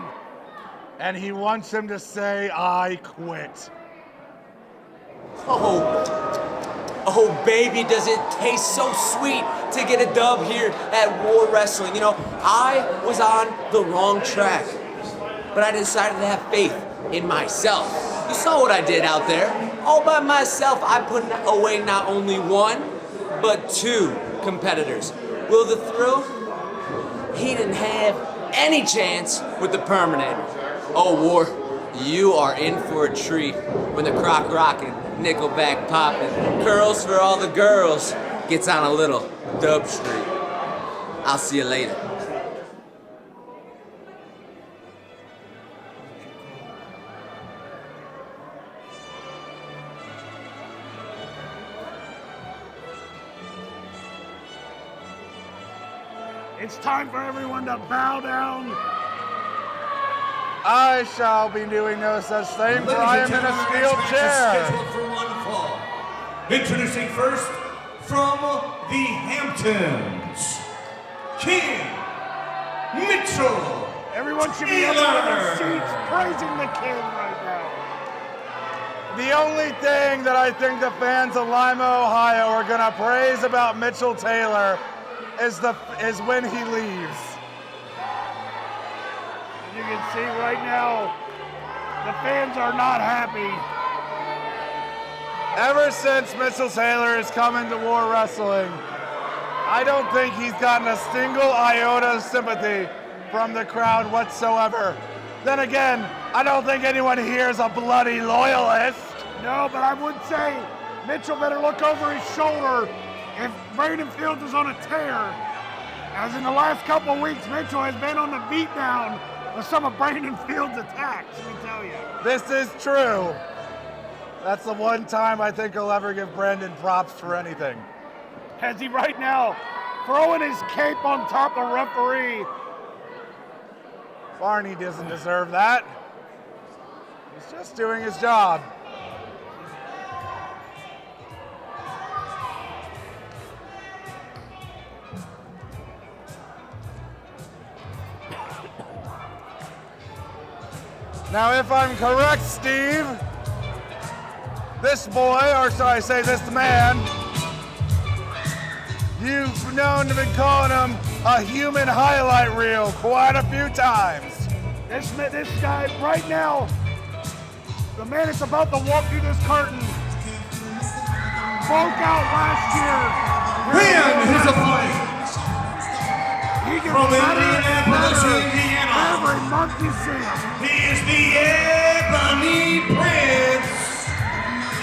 [SPEAKER 1] And he wants him to say, I quit.
[SPEAKER 8] Oh, baby, does it taste so sweet to get a dub here at War Wrestling. You know, I was on the wrong track, but I decided to have faith in myself. You saw what I did out there. All by myself, I put away not only one, but two competitors. Will the Thrill? He didn't have any chance with the Perminator. Oh, War, you are in for a treat when the crock rockin', Nickelback poppin', curls for all the girls gets on a little dub street. I'll see you later.
[SPEAKER 2] It's time for everyone to bow down.
[SPEAKER 1] I shall be doing no such thing, for I am in a steel chair.
[SPEAKER 6] Scheduled for one fall. Introducing first from the Hamptons, King Mitchell.
[SPEAKER 2] Everyone should be up out of their seats praising the king right now.
[SPEAKER 1] The only thing that I think the fans of Lima, Ohio are gonna praise about Mitchell Taylor is when he leaves.
[SPEAKER 2] You can see right now, the fans are not happy.
[SPEAKER 1] Ever since Mitchell Taylor has come into War Wrestling, I don't think he's gotten a single iota of sympathy from the crowd whatsoever. Then again, I don't think anyone here is a bloody loyalist.
[SPEAKER 2] No, but I would say Mitchell better look over his shoulder if Bradfield is on a tear. As in the last couple of weeks, Mitchell has been on the beatdown of some of Bradfield's attacks, let me tell you.
[SPEAKER 1] This is true. That's the one time I think he'll ever give Brandon props for anything.
[SPEAKER 2] As he right now throwing his cape on top of referee.
[SPEAKER 1] Barney doesn't deserve that. He's just doing his job. Now, if I'm correct, Steve, this boy, or shall I say this man, you've known to be calling him a human highlight reel quite a few times.
[SPEAKER 2] This guy right now, the man that's about to walk through this curtain, broke out last year.
[SPEAKER 6] And his opponent
[SPEAKER 2] He gets
[SPEAKER 6] from
[SPEAKER 2] better and
[SPEAKER 6] Indianapolis,
[SPEAKER 2] better
[SPEAKER 6] Indiana.
[SPEAKER 2] every month you see him.
[SPEAKER 6] He is the Ebony Prince,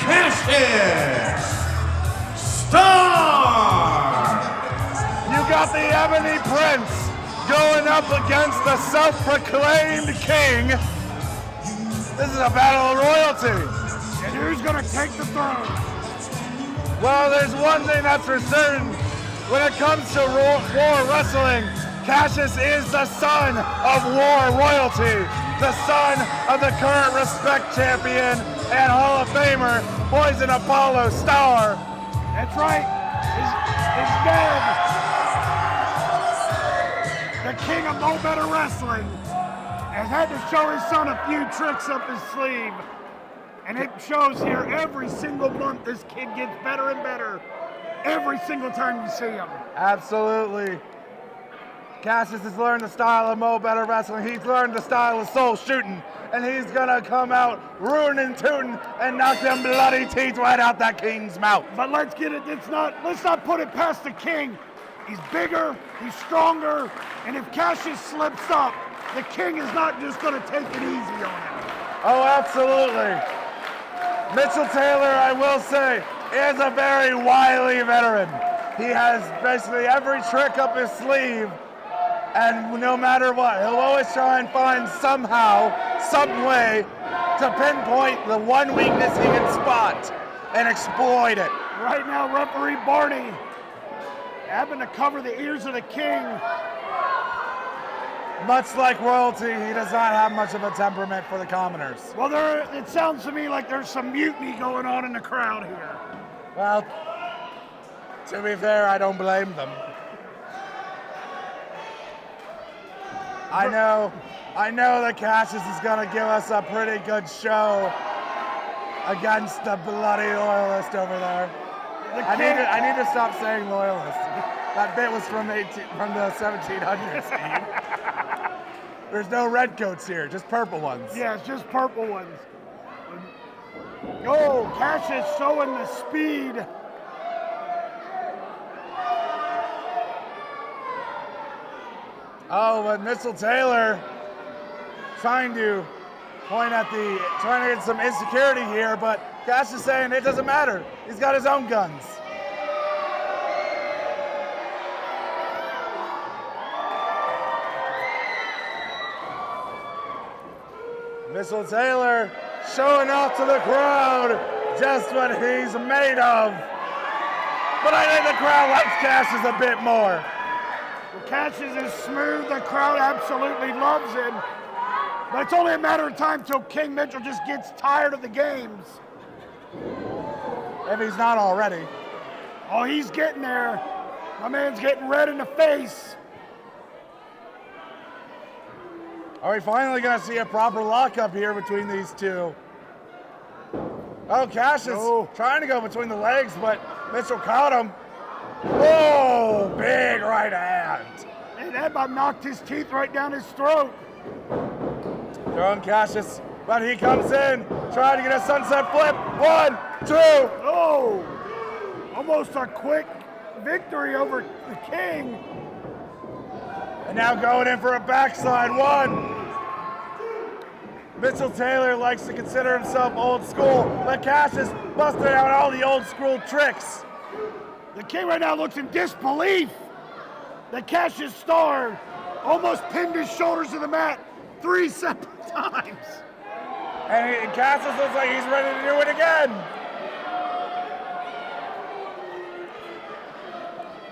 [SPEAKER 6] Qassius, Starr.
[SPEAKER 1] You got the Ebony Prince going up against the self-proclaimed king. This is a battle of royalty.
[SPEAKER 2] And who's gonna take the throne?
[SPEAKER 1] Well, there's one thing that's for certain. When it comes to war wrestling, Qassius is the son of war royalty, the son of the current Respect champion and Hall of Famer, Poison Appollo Starr.
[SPEAKER 2] That's right. His dad, the king of no better wrestling, has had to show his son a few tricks up his sleeve. And it shows here every single month this kid gets better and better every single time you see him.
[SPEAKER 1] Absolutely. Qassius has learned the style of Mo Better Wrestling. He's learned the style of soul shooting. And he's gonna come out rootin' and tootin' and knock them bloody teeth right out that king's mouth.
[SPEAKER 2] But let's not put it past the king. He's bigger, he's stronger, and if Qassius slips up, the king is not just gonna take it easy on him.
[SPEAKER 1] Oh, absolutely. Mitchell Taylor, I will say, is a very wily veteran. He has basically every trick up his sleeve, and no matter what, he'll always try and find somehow, some way to pinpoint the one weakness he can spot and exploit it.
[SPEAKER 2] Right now, referee Barney having to cover the ears of the king.
[SPEAKER 1] Much like royalty, he does not have much of a temperament for the commoners.
[SPEAKER 2] Well, it sounds to me like there's some mutiny going on in the crowd here.
[SPEAKER 1] Well, to be fair, I don't blame them. I know that Qassius is going to give us a pretty good show against the bloody loyalist over there. I need to stop saying loyalist. That bit was from the 1700s, Steve. There's no red coats here, just purple ones.
[SPEAKER 2] Yeah, it's just purple ones. Oh, Qassius showing the speed.
[SPEAKER 1] Oh, but Mitchell Taylor trying to get some insecurity here, but Qassius saying it doesn't matter. He's got his own guns. Mitchell Taylor showing off to the crowd just what he's made of. But I think the crowd likes Qassius a bit more.
[SPEAKER 2] Well, Qassius is smooth. The crowd absolutely loves him. But it's only a matter of time till King Mitchell just gets tired of the games.
[SPEAKER 1] If he's not already.
[SPEAKER 2] Oh, he's getting there. My man's getting red in the face.
[SPEAKER 1] Are we finally going to see a proper lockup here between these two? Oh, Qassius trying to go between the legs, but Mitchell caught him. Whoa, big right hand.
[SPEAKER 2] Man, that about knocked his teeth right down his throat.
[SPEAKER 1] Throwing Qassius, but he comes in, trying to get a sunset flip. 1, 2.
[SPEAKER 2] Oh, almost a quick victory over the King.
[SPEAKER 1] And now going in for a backslide. 1. Mitchell Taylor likes to consider himself old school, but Qassius busted out all the old school tricks.
[SPEAKER 2] The King right now looks in disbelief that Qassius Starr almost pinned his shoulders to the mat 3 separate times.
[SPEAKER 1] And Qassius looks like he's ready to do it again.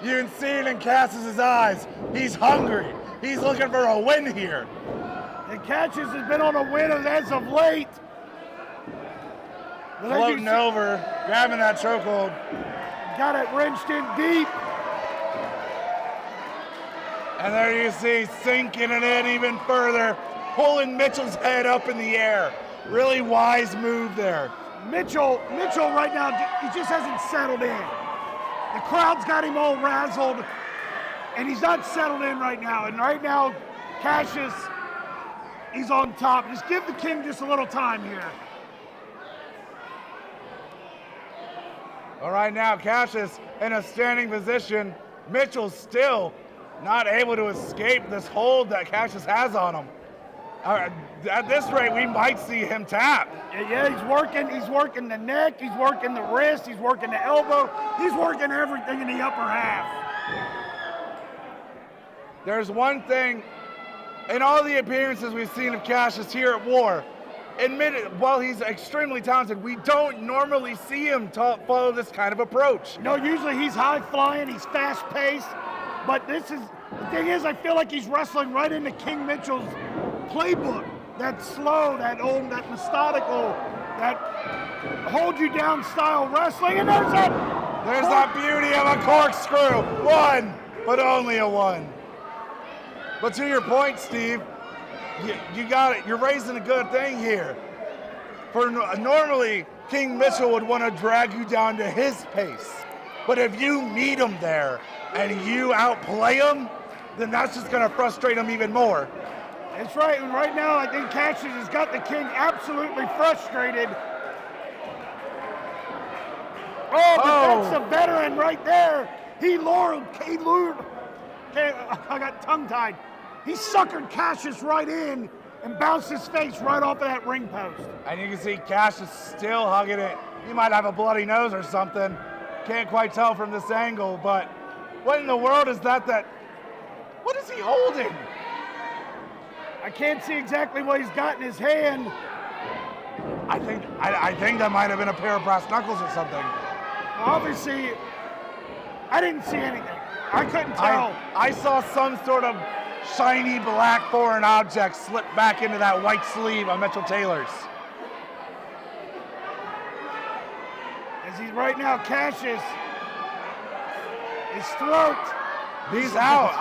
[SPEAKER 1] You can see it in Qassius' eyes. He's hungry. He's looking for a win here.
[SPEAKER 2] And Qassius has been on a win as of late.
[SPEAKER 1] Floating over, grabbing that chokehold.
[SPEAKER 2] Got it wrenched in deep.
[SPEAKER 1] And there you see, sinking it in even further, pulling Mitchell's head up in the air. Really wise move there.
[SPEAKER 2] Mitchell right now, he just hasn't settled in. The crowd's got him all razzled, and he's not settled in right now. And right now, Qassius, he's on top. Just give the King just a little time here.
[SPEAKER 1] All right, now Qassius in a standing position. Mitchell's still not able to escape this hold that Qassius has on him. At this rate, we might see him tap.
[SPEAKER 2] Yeah, he's working the neck, he's working the wrist, he's working the elbow, he's working everything in the upper half.
[SPEAKER 1] There's one thing, in all the appearances we've seen of Qassius here at War, while he's extremely talented, we don't normally see him follow this kind of approach.
[SPEAKER 2] No, usually he's high flying, he's fast paced, but the thing is, I feel like he's wrestling right into King Mitchell's playbook. That slow, that methodical, that hold you down style wrestling, and there's that
[SPEAKER 1] beauty of a corkscrew. 1, but only a 1. But to your point, Steve, you got it. You're raising a good thing here. Normally, King Mitchell would want to drag you down to his pace. But if you meet him there and you outplay him, then that's just going to frustrate him even more.
[SPEAKER 2] That's right, and right now I think Qassius has got the King absolutely frustrated. Oh, but that's a veteran right there. He lured, I got tongue-tied. He suckered Qassius right in and bounced his face right off of that ring post.
[SPEAKER 1] And you can see Qassius still hugging it. He might have a bloody nose or something. Can't quite tell from this angle, but what in the world is that? What is he holding?
[SPEAKER 2] I can't see exactly what he's got in his hand.
[SPEAKER 1] I think that might have been a pair of brass knuckles or something.
[SPEAKER 2] Obviously, I didn't see anything. I couldn't tell.
[SPEAKER 1] I saw some sort of shiny black foreign object slip back into that white sleeve on Mitchell Taylor's.
[SPEAKER 2] As he's right now, Qassius, his throat.
[SPEAKER 1] He's out.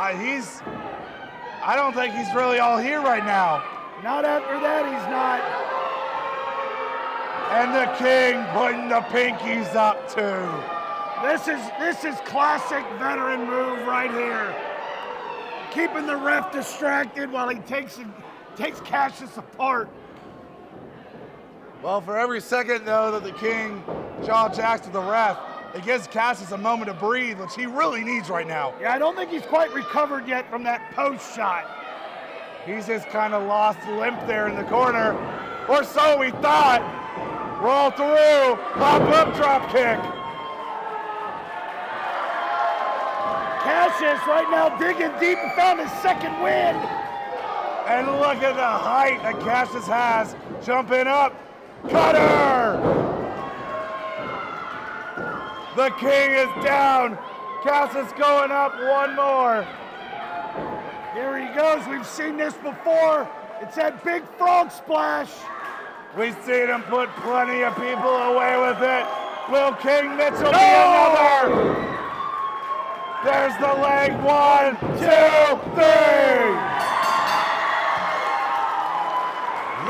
[SPEAKER 1] I don't think he's really all here right now.
[SPEAKER 2] Not after that, he's not.
[SPEAKER 1] And the king putting the pinkies up too.
[SPEAKER 2] This is classic veteran move right here. Keeping the ref distracted while he takes Qassius apart.
[SPEAKER 1] Well, for every second though that the king jaw jacks to the ref, it gives Qassius a moment to breathe, which he really needs right now.
[SPEAKER 2] Yeah, I don't think he's quite recovered yet from that post shot.
[SPEAKER 1] He's just kind of lost limp there in the corner, or so we thought. Roll through, pop-up drop kick.
[SPEAKER 2] Qassius right now digging deep and found his second win.
[SPEAKER 1] And look at the height that Qassius has, jumping up. Cutter! The king is down. Qassius going up one more.
[SPEAKER 2] Here he goes. We've seen this before. It's that big frog splash.
[SPEAKER 1] We've seen him put plenty of people away with it. Will King Mitchell be another? There's the leg. 1, 2, 3.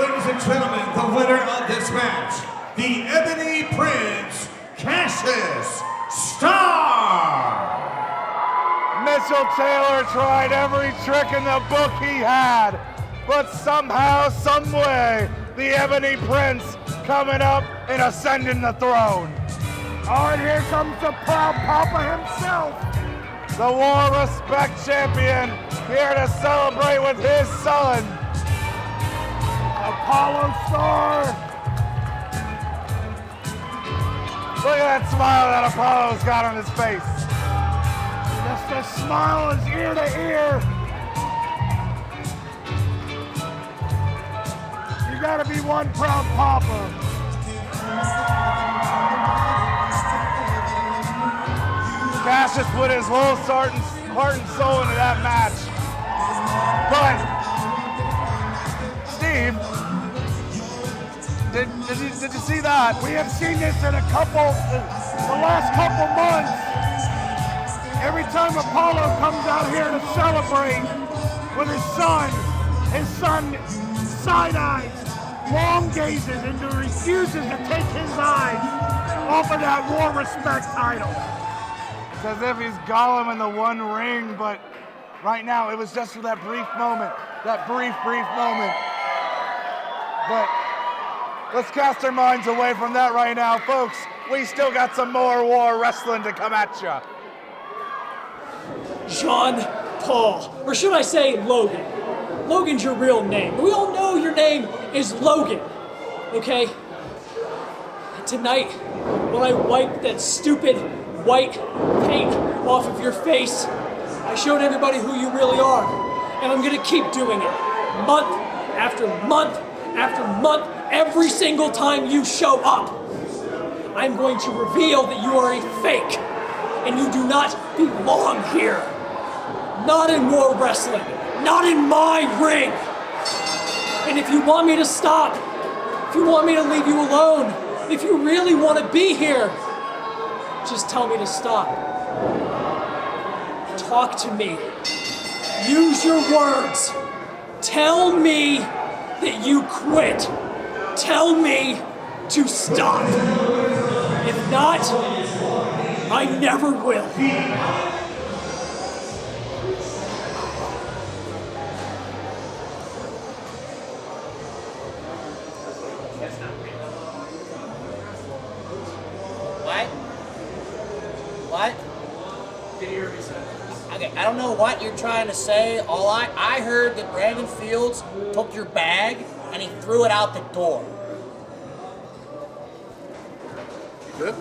[SPEAKER 6] Ladies and gentlemen, the winner of this match, the Ebony Prince, Qassius Starr.
[SPEAKER 1] Mitchell Taylor tried every trick in the book he had, but somehow, some way, the Ebony Prince coming up and ascending the throne.
[SPEAKER 2] Oh, and here comes the proud Papa himself.
[SPEAKER 1] The War Respect Champion here to celebrate with his son.
[SPEAKER 2] Apollo Starr.
[SPEAKER 1] Look at that smile that Apollo's got on his face.
[SPEAKER 2] Just a smile is ear to ear. You gotta be one proud papa.
[SPEAKER 1] Qassius put his whole heart and soul into that match. But, Steve, did you see that?
[SPEAKER 2] We have seen this in the last couple months. Every time Apollo comes out here to celebrate with his son side-eyes, long gazes, and refuses to take his eyes off of that War Respect title.
[SPEAKER 1] It's as if he's Gollum in the One Ring, but right now it was just for that brief moment, that brief moment. But let's cast our minds away from that right now, folks. We still got some more war wrestling to come at you.
[SPEAKER 7] John Paul, or should I say Logan? Logan's your real name. We all know your name is Logan, okay? Tonight, when I wiped that stupid white paint off of your face, I showed everybody who you really are, and I'm gonna keep doing it. Month after month after month, every single time you show up, I'm going to reveal that you are a fake, and you do not belong here. Not in war wrestling, not in my ring. And if you want me to stop, if you want me to leave you alone, if you really want to be here, just tell me to stop. Talk to me. Use your words. Tell me that you quit. Tell me to stop. If not, I never will.
[SPEAKER 9] What? Okay, I don't know what you're trying to say. I heard that Brandon Fields took your bag and he threw it out the door.
[SPEAKER 1] Good.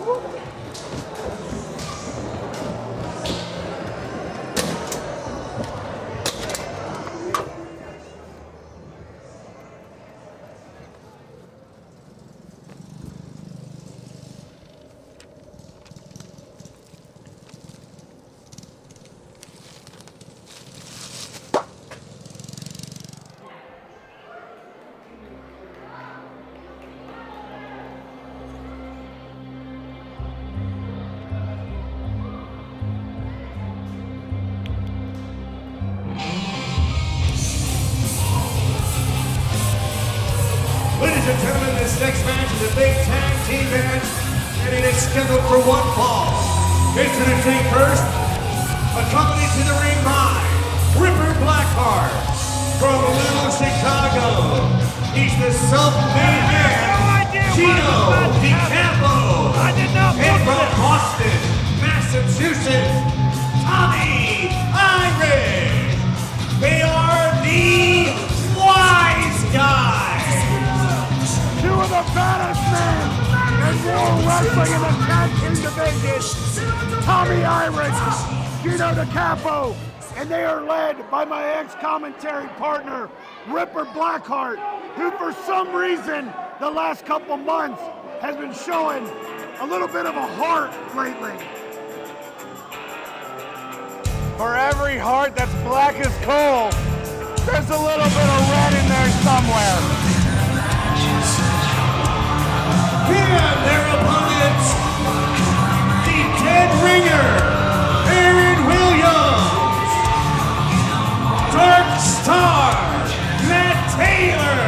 [SPEAKER 6] scheduled for one fall. Introducing first, accompanied to the ring by Ripper Blackhart from Little Chicago. He's the self-made man, Gino DiCampo. And from Boston, Massachusetts, Tommy Irish. They are the Wise Guys.
[SPEAKER 2] Two of the baddest men in world wrestling in the tag team division. Tommy Irish, Gino DiCampo, and they are led by my ex-commentary partner, Ripper Blackhart, who for some reason the last couple months has been showing a little bit of a heart lately.
[SPEAKER 1] For every heart that's black as coal, there's a little bit of red in there somewhere.
[SPEAKER 6] And their opponents, the Dead Ringer, Aaron Williams, Dark Starr, Matt Taylor.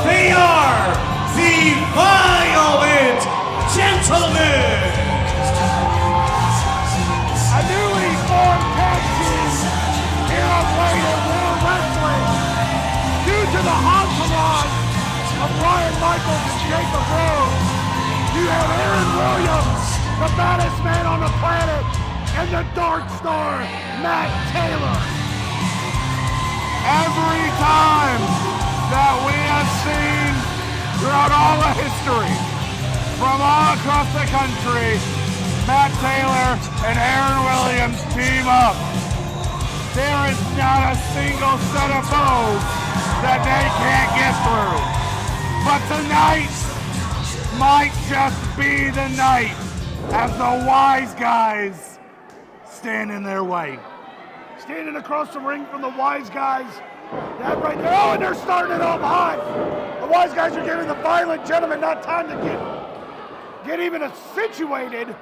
[SPEAKER 6] They are the Violent Gentlemen.
[SPEAKER 2] A newly formed tag team here on Wicked World Wrestling. Due to the Hahntourage of Brian Michaels and Jacob Rose, you have Aaron Williams, the baddest man on the planet, and the Dark Star, Matt Taylor.
[SPEAKER 1] Every time that we have seen throughout all the history, from all across the country, Matt Taylor and Aaron Williams team up. There is not a single set of foes that they can't get through. But tonight might just be the night as the Wise Guys stand in their way.
[SPEAKER 2] Standing across the ring from the Wise Guys, that right there. Oh, and they're starting it off hot. The Wise Guys are giving the Violent Gentlemen not time to get even situated.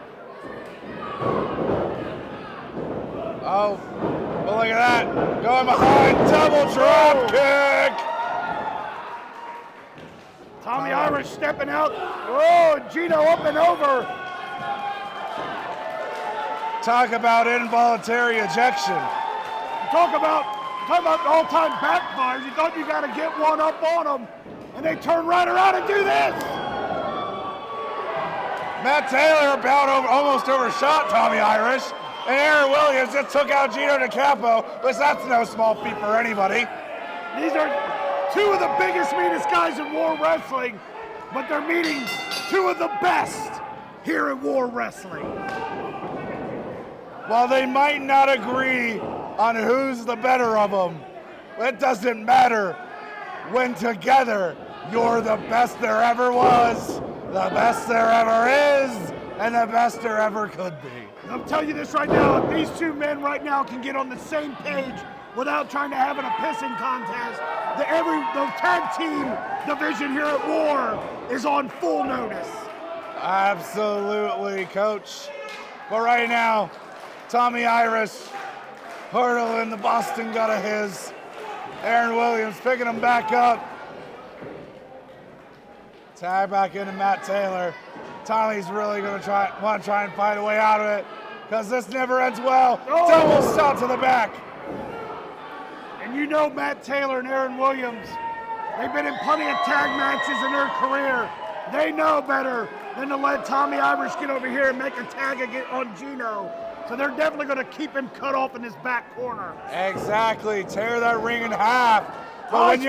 [SPEAKER 1] Oh, well, look at that. Going behind, double drop kick.
[SPEAKER 2] Tommy Irish stepping out. Oh, Gino up and over.
[SPEAKER 1] Talk about involuntary ejection.
[SPEAKER 2] Talk about all-time backfires. You thought you got to get one up on them, and they turn right around and do this.
[SPEAKER 1] Matt Taylor about almost overshot Tommy Irish, and Aaron Williams just took out Gino DiCampo, which that's no small feat for anybody.
[SPEAKER 2] These are two of the biggest, meanest guys in War Wrestling, but they're meeting two of the best here at War Wrestling.
[SPEAKER 1] While they might not agree on who's the better of them, it doesn't matter. When together, you're the best there ever was, the best there ever is, and the best there ever could be.
[SPEAKER 2] I'll tell you this right now, if these two men right now can get on the same page without trying to have a pissing contest, the tag team division here at War is on full notice.
[SPEAKER 1] Absolutely, Coach. But right now, Tommy Irish hurdling the Boston gut of his. Aaron Williams picking him back up. Tag back into Matt Taylor. Tommy's really going to want to try and fight a way out of it because this never ends well.
[SPEAKER 2] Oh.
[SPEAKER 1] Double stop to the back.
[SPEAKER 2] And you know Matt Taylor and Aaron Williams, they've been in plenty of tag matches in their career. They know better than to let Tommy Irish get over here and make a tag on Gino. So they're definitely going to keep him cut off in his back corner.
[SPEAKER 1] Exactly. Tear that ring in half. But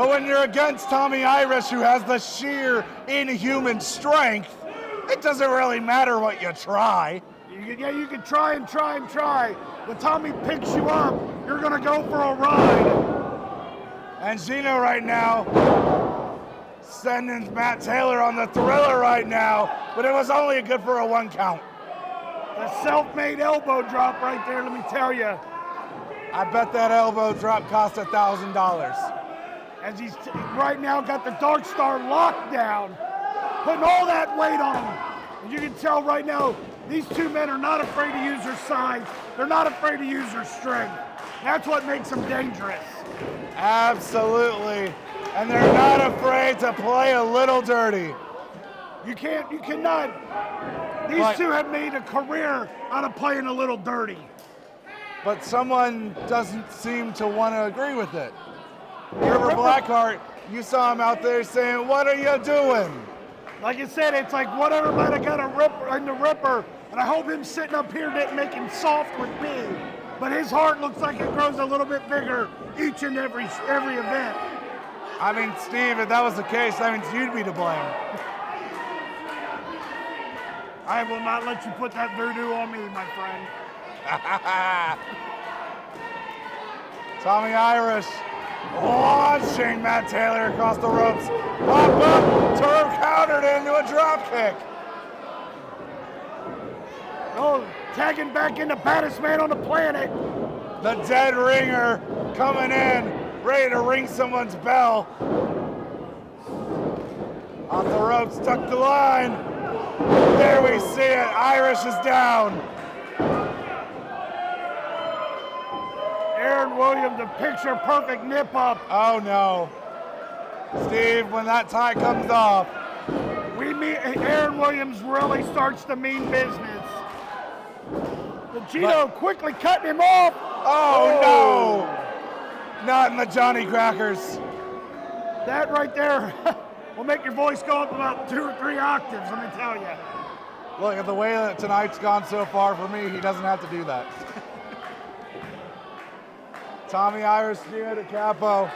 [SPEAKER 1] when you're against Tommy Irish, who has the sheer inhuman strength, it doesn't really matter what you try.
[SPEAKER 2] You can try and try and try. When Tommy picks you up, you're going to go for a ride.
[SPEAKER 1] And Gino right now sending Matt Taylor on the thriller right now, but it was only good for a 1 count.
[SPEAKER 2] The self-made elbow drop right there, let me tell you.
[SPEAKER 1] I bet that elbow drop cost $1,000.
[SPEAKER 2] As he's right now got the Dark Star locked down, putting all that weight on him. And you can tell right now, these two men are not afraid to use their size. They're not afraid to use their strength. That's what makes them dangerous.
[SPEAKER 1] Absolutely. And they're not afraid to play a little dirty.
[SPEAKER 2] You cannot. These two have made a career out of playing a little dirty.
[SPEAKER 1] But someone doesn't seem to want to agree with it. Ripper Blackhart, you saw him out there saying, "What are you doing?"
[SPEAKER 2] Like I said, it's like whatever might have got a Ripper in the Ripper, and I hope him sitting up here didn't make him soft with me. But his heart looks like it grows a little bit bigger each and every event.
[SPEAKER 1] I mean, Steve, if that was the case, that means you'd be to blame.
[SPEAKER 2] I will not let you put that voodoo on me, my friend.
[SPEAKER 1] Tommy Irish launching Matt Taylor across the ropes. Pop up, Turb countered into a drop kick.
[SPEAKER 2] Oh, tagging back in the baddest man on the planet.
[SPEAKER 1] The dead ringer coming in, ready to ring someone's bell. Off the ropes, tuck the line. There we see it, Irish is down.
[SPEAKER 2] Aaron Williams, a picture-perfect nip-up.
[SPEAKER 1] Oh no. Steve, when that tie comes off.
[SPEAKER 2] Aaron Williams really starts to mean business. But Gino quickly cutting him off.
[SPEAKER 1] Oh no. Not in the Johnny Crackers.
[SPEAKER 2] That right there will make your voice go up about 2 or 3 octaves, let me tell you.
[SPEAKER 1] Look, at the way that tonight's gone so far for me, he doesn't have to do that. Tommy Irish, Gino DiCapo,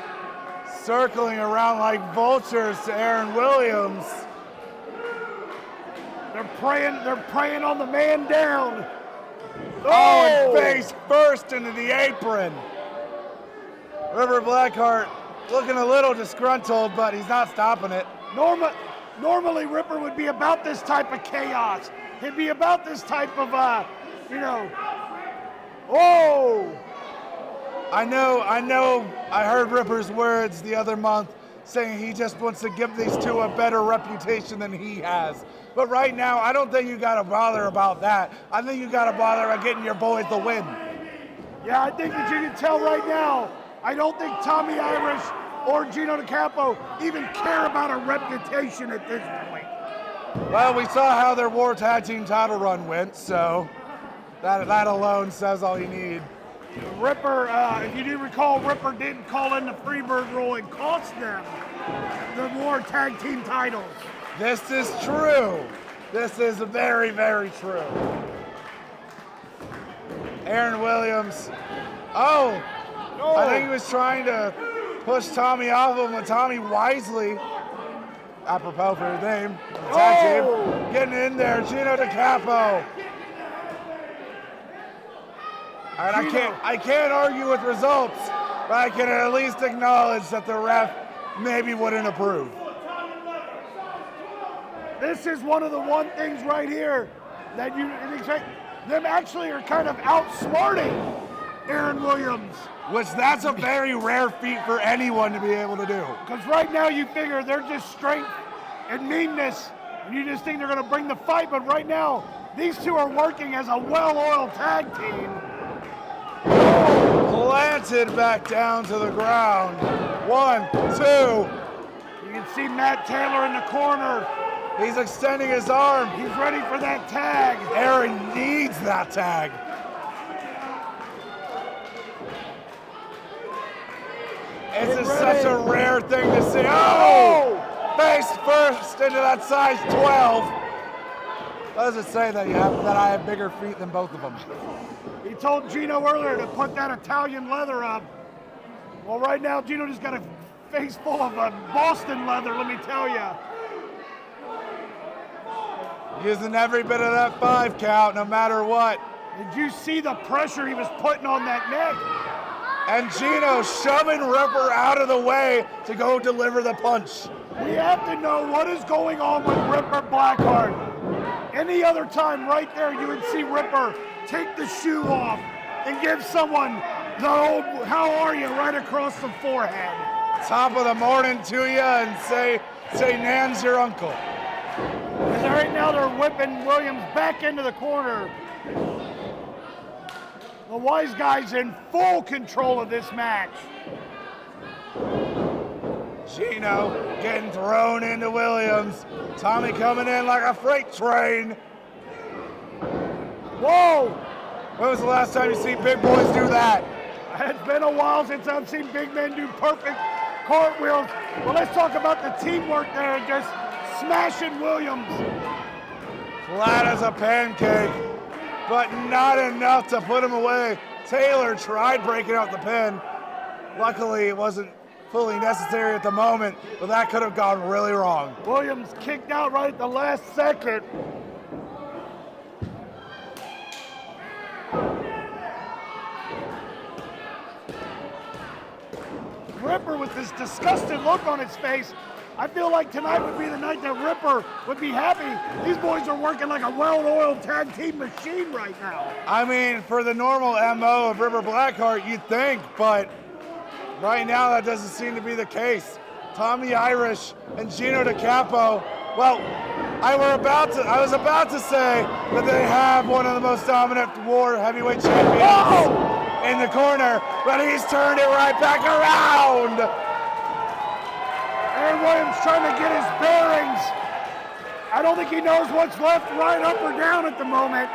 [SPEAKER 1] circling around like vultures to Aaron Williams.
[SPEAKER 2] They're praying on the man down.
[SPEAKER 1] Oh, and face first into the apron. Ripper Blackheart looking a little disgruntled, but he's not stopping it.
[SPEAKER 2] Normally Ripper would be about this type of chaos. He'd be about this type of, oh!
[SPEAKER 1] I know, I heard Ripper's words the other month saying he just wants to give these two a better reputation than he has. But right now, I don't think you gotta bother about that. I think you gotta bother about getting your boys the win.
[SPEAKER 2] Yeah, I think that you can tell right now, I don't think Tommy Irish or Gino DiCapo even care about a reputation at this point.
[SPEAKER 1] Well, we saw how their War Tag Team title run went, so that alone says all you need.
[SPEAKER 2] Ripper, if you do recall, Ripper didn't call in the Freebird rule and cost them the War Tag Team titles.
[SPEAKER 1] This is true. This is very, very true. Aaron Williams. Oh, I think he was trying to push Tommy off of him, and Tommy wisely, apropos for his name, tag team, getting in there. Gino DiCapo. And I can't argue with results, but I can at least acknowledge that the ref maybe wouldn't approve.
[SPEAKER 2] This is one of the things right here that you expect. Them actually are kind of outsmarting Aaron Williams.
[SPEAKER 1] Which that's a very rare feat for anyone to be able to do.
[SPEAKER 2] Because right now you figure they're just strength and meanness, and you just think they're going to bring the fight, but right now these two are working as a well-oiled tag team.
[SPEAKER 1] Planted back down to the ground. 1, 2.
[SPEAKER 2] You can see Matt Taylor in the corner.
[SPEAKER 1] He's extending his arm.
[SPEAKER 2] He's ready for that tag.
[SPEAKER 1] Aaron needs that tag. This is such a rare thing to see. Oh! Face first into that size 12. Does it say that I have bigger feet than both of them?
[SPEAKER 2] He told Gino earlier to put that Italian leather up. Well, right now Gino just got a face full of Boston leather, let me tell you.
[SPEAKER 1] Using every bit of that 5 count, no matter what.
[SPEAKER 2] Did you see the pressure he was putting on that neck?
[SPEAKER 1] And Gino shoving Ripper out of the way to go deliver the punch.
[SPEAKER 2] We have to know what is going on with Ripper Blackheart. Any other time right there you would see Ripper take the shoe off and give someone the old "how are you" right across the forehead.
[SPEAKER 1] Top of the morning to you and say Nan's your uncle.
[SPEAKER 2] And right now they're whipping Williams back into the corner. The Wise Guy's in full control of this match.
[SPEAKER 1] Gino getting thrown into Williams. Tommy coming in like a freight train.
[SPEAKER 2] Whoa!
[SPEAKER 1] When was the last time you seen big boys do that?
[SPEAKER 2] It's been a while since I've seen big men do perfect cartwheels. Well, let's talk about the teamwork there, just smashing Williams.
[SPEAKER 1] Flat as a pancake, but not enough to put him away. Taylor tried breaking out the pin. Luckily, it wasn't fully necessary at the moment, but that could have gone really wrong.
[SPEAKER 2] Williams kicked out right at the last second. Ripper with this disgusted look on his face. I feel like tonight would be the night that Ripper would be happy. These boys are working like a well-oiled tag team machine right now.
[SPEAKER 1] I mean, for the normal MO of Ripper Blackhart, you'd think, but right now that doesn't seem to be the case. Tommy Irish and Gino DiCapo, well, I was about to say that they have one of the most dominant War Heavyweight champions in the corner, but he's turned it right back around.
[SPEAKER 2] Aaron Williams trying to get his bearings. I don't think he knows what's left, right, up, or down at the moment.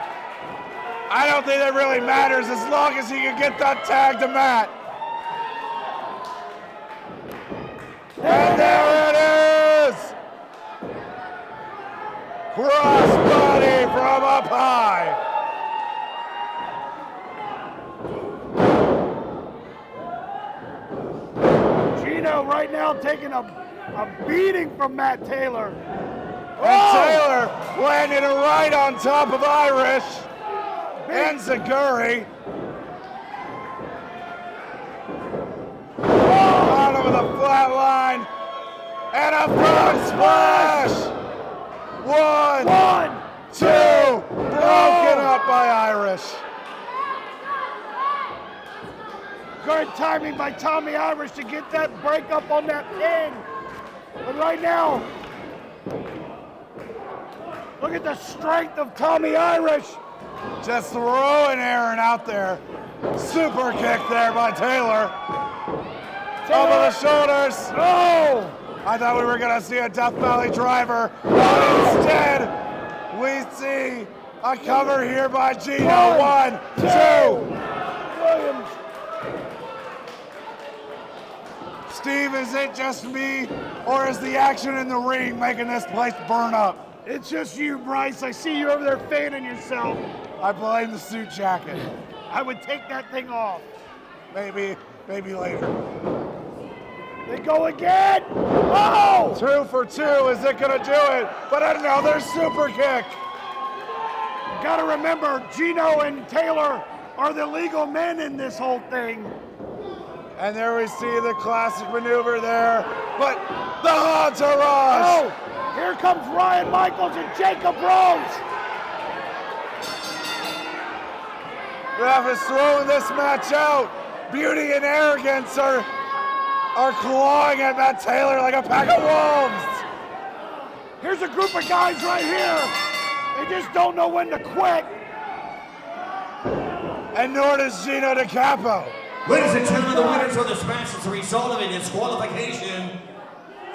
[SPEAKER 1] I don't think that really matters as long as he can get that tag to Matt. And there it is! Crossbody from up high.
[SPEAKER 2] Gino right now taking a beating from Matt Taylor.
[SPEAKER 1] And Taylor landed it right on top of Irish and Zaguri. On with a flat line and a frog splash. One, two, broken up by Irish.
[SPEAKER 2] Good timing by Tommy Irish to get that break up on that pin. But right now, look at the strength of Tommy Irish.
[SPEAKER 1] Just throwing Aaron out there. Super kick there by Taylor. Over the shoulders.
[SPEAKER 2] Oh!
[SPEAKER 1] I thought we were going to see a Death Valley driver, but instead, we see a cover here by Gino. One, two.
[SPEAKER 2] Williams.
[SPEAKER 1] Steve, is it just me, or is the action in the ring making this place burn up?
[SPEAKER 2] It's just you, Bryce. I see you over there fanning yourself.
[SPEAKER 1] I blame the suit jacket.
[SPEAKER 2] I would take that thing off.
[SPEAKER 1] Maybe later.
[SPEAKER 2] They go again. Oh!
[SPEAKER 1] 2 for 2. Is it going to do it? But another super kick.
[SPEAKER 2] You got to remember, Gino and Taylor are the legal men in this whole thing.
[SPEAKER 1] And there we see the classic maneuver there. But the Hahntourage.
[SPEAKER 2] Oh! Here comes Ryan Michaels and Jacob Rose.
[SPEAKER 1] Ref is throwing this match out. Beauty and arrogance are clawing at Matt Taylor like a pack of wolves.
[SPEAKER 2] Here's a group of guys right here. They just don't know when to quit.
[SPEAKER 1] And nor does Gino DiCapo.
[SPEAKER 6] Ladies and gentlemen, the winners of this match as a result of a disqualification,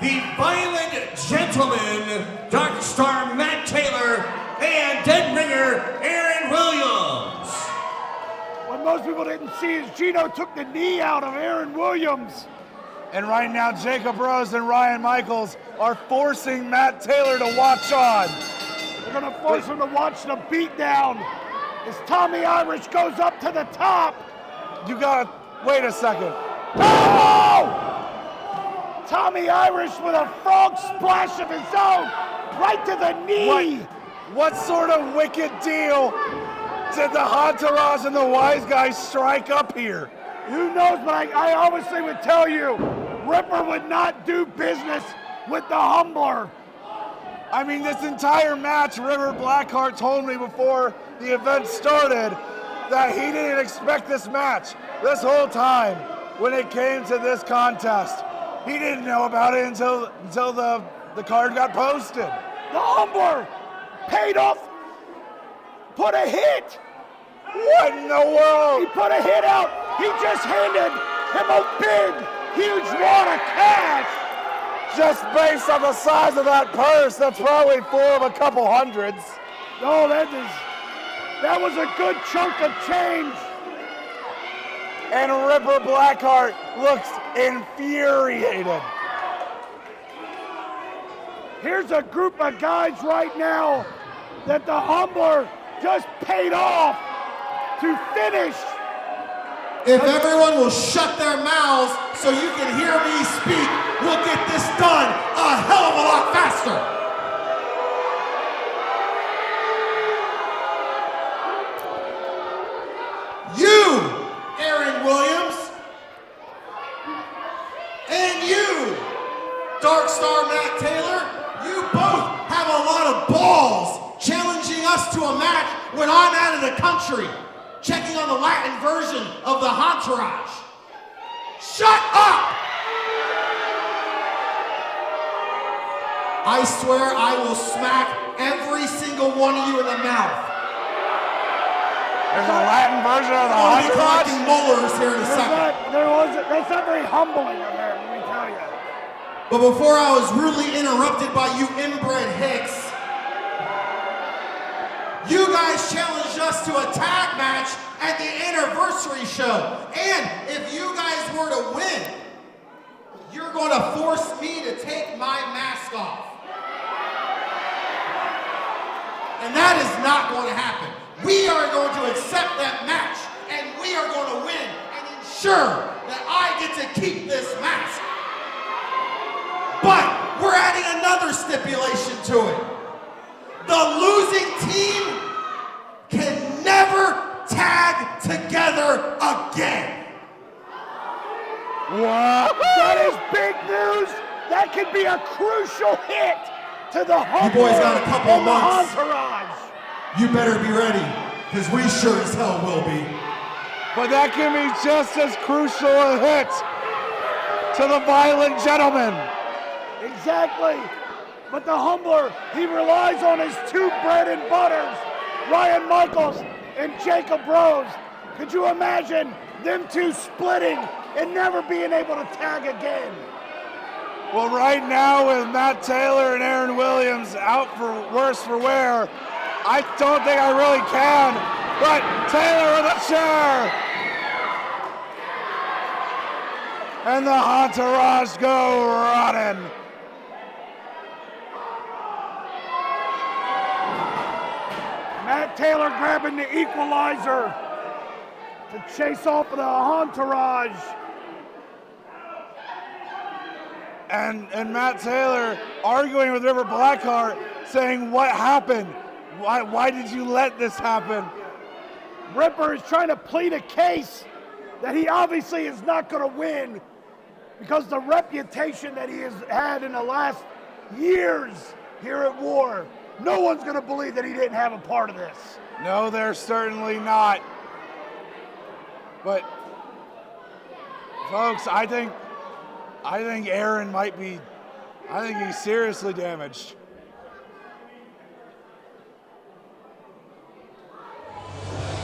[SPEAKER 6] the Violent Gentleman, Dark Star Matt Taylor, and Dead Ringer Aaron Williams.
[SPEAKER 2] What most people didn't see is Gino took the knee out of Aaron Williams.
[SPEAKER 1] And right now, Jacob Rose and Ryan Michaels are forcing Matt Taylor to watch on.
[SPEAKER 2] They're gonna force him to watch the beatdown as Tommy Irish goes up to the top.
[SPEAKER 1] You gotta, wait a second.
[SPEAKER 2] Oh! Tommy Irish with a frog splash of his own, right to the knee.
[SPEAKER 1] What sort of wicked deal did the Hahntourage and the Wise Guys strike up here?
[SPEAKER 2] Who knows, but I obviously would tell you, Ripper would not do business with the Humbler.
[SPEAKER 1] I mean, this entire match, Ripper Blackhart told me before the event started that he didn't expect this match. This whole time, when it came to this contest, he didn't know about it until the card got posted.
[SPEAKER 2] The Humbler paid off, put a hit.
[SPEAKER 1] What in the world?
[SPEAKER 2] He put a hit out. He just handed him a big, huge wad of cash.
[SPEAKER 1] Just based on the size of that purse, that's probably full of a couple hundreds.
[SPEAKER 2] Oh, that was a good chunk of change.
[SPEAKER 1] And Ripper Blackheart looks infuriated.
[SPEAKER 2] Here's a group of guys right now that the Humbler just paid off to finish.
[SPEAKER 3] If everyone will shut their mouths so you can hear me speak, we'll get this done a hell of a lot faster. You, Aaron Williams, and you, Dark Star Matt Taylor, you both have a lot of balls challenging us to a match when I'm out of the country, checking on the Latin version of the Hahntourage. Shut up! I swear I will smack every single one of you in the mouth.
[SPEAKER 1] There's a Latin version of the
[SPEAKER 3] I'll be
[SPEAKER 1] Hahntourage?
[SPEAKER 3] collecting molars here in a second.
[SPEAKER 2] That's not very humbling of him, let me tell you.
[SPEAKER 3] But before I was rudely interrupted by you inbred hicks, you guys challenged us to a tag match at the anniversary show. And if you guys were to win, you're going to force me to take my mask off. And that is not going to happen. We are going to accept that match, and we are going to win and ensure that I get to keep this mask. But we're adding another stipulation to it. The losing team can never tag together again.
[SPEAKER 2] What? That is big news. That could be a crucial hit to the Humbler.
[SPEAKER 3] You boys got a couple of months.
[SPEAKER 2] Hahntourage.
[SPEAKER 3] You better be ready, because we sure as hell will be.
[SPEAKER 1] But that can be just as crucial a hit to the Violent Gentleman.
[SPEAKER 2] Exactly. But the Humbler, he relies on his two bread and butters, Ryan Michaels and Jacob Rose. Could you imagine them two splitting and never being able to tag again?
[SPEAKER 1] Well, right now with Matt Taylor and Aaron Williams out for worse for wear, I don't think I really can. But Taylor with a chair. And the Hahntourage go running.
[SPEAKER 2] Matt Taylor grabbing the equalizer to chase off the Hahntourage.
[SPEAKER 1] And Matt Taylor arguing with Ripper Blackheart, saying, what happened? Why did you let this happen?
[SPEAKER 2] Ripper is trying to plead a case that he obviously is not going to win because the reputation that he has had in the last years here at War, no one's going to believe that he didn't have a part of this.
[SPEAKER 1] No, they're certainly not. But, folks, I think Aaron might be, I think he's seriously damaged.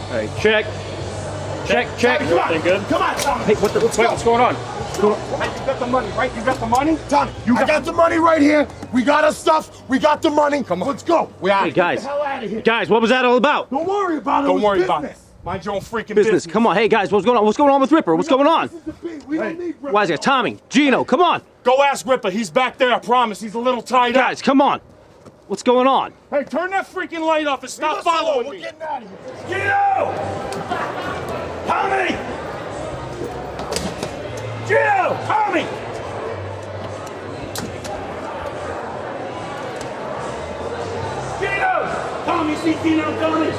[SPEAKER 10] All right, check. Check. Everything good?
[SPEAKER 2] Come on, Tommy.
[SPEAKER 10] Hey, what's going on?
[SPEAKER 2] Hey, you got the money, right? You got the money?
[SPEAKER 11] Tommy, I got the money right here. We got our stuff. We got the money. Come on. Let's go.
[SPEAKER 10] We out. Hey, guys.
[SPEAKER 2] Get the hell out of here.
[SPEAKER 10] Guys, what was that all about?
[SPEAKER 2] Don't worry about it.
[SPEAKER 11] Don't worry
[SPEAKER 2] business.
[SPEAKER 11] about it. Mind your own freaking
[SPEAKER 10] Business. Come on. Hey, guys, what's going on? What's going on with Ripper? What's going on?
[SPEAKER 11] This is the beat. We don't need Ripper.
[SPEAKER 10] Why is it? Tommy, Gino, come on.
[SPEAKER 11] Go ask Ripper. He's back there. I promise. He's a little tied up.
[SPEAKER 10] Guys, come on. What's going on?
[SPEAKER 11] Hey, turn that freaking light off and stop following me.
[SPEAKER 2] We're getting out of here.
[SPEAKER 11] Gino! Tommy! Gino! Tommy! Gino! Tommy, see Gino coming!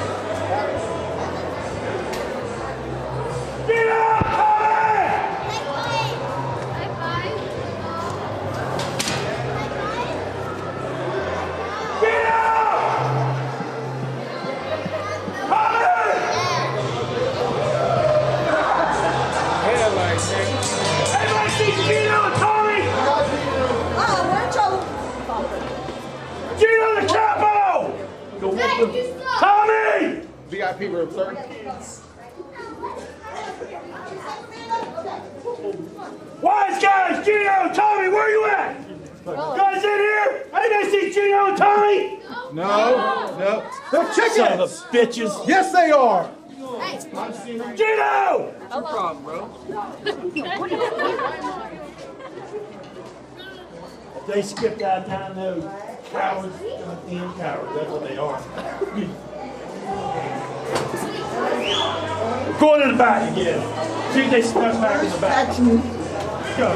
[SPEAKER 11] Gino! Tommy! Gino the Capo! Tommy!
[SPEAKER 12] VIP room, sir.
[SPEAKER 11] Wise guys, Gino, Tommy, where you at? No. They're chickens.
[SPEAKER 10] Son of a bitches.
[SPEAKER 11] Yes, they are.
[SPEAKER 2] Gino!
[SPEAKER 4] No problem, bro.
[SPEAKER 2] They skipped out of town, those cowards, goddamn cowards. That's what they are. Go into the back again. See if they snuck back in the back. Go.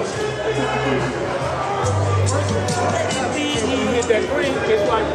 [SPEAKER 12] Hit that green, it's like.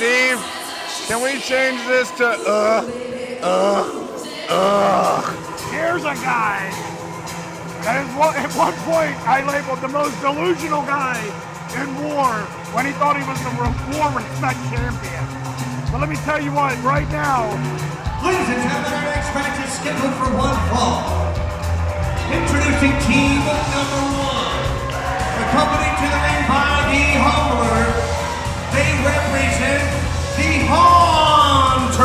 [SPEAKER 1] Steve, can we change this to
[SPEAKER 2] Here's a guy that at one point I labeled the most delusional guy in war when he thought he was the war respect champion. But let me tell you what, right now.
[SPEAKER 6] Ladies and gentlemen, our next match is scheduled for one fall. Introducing team number 1. Accompanied to the ring by the Humbler, they represent the Hahntourage.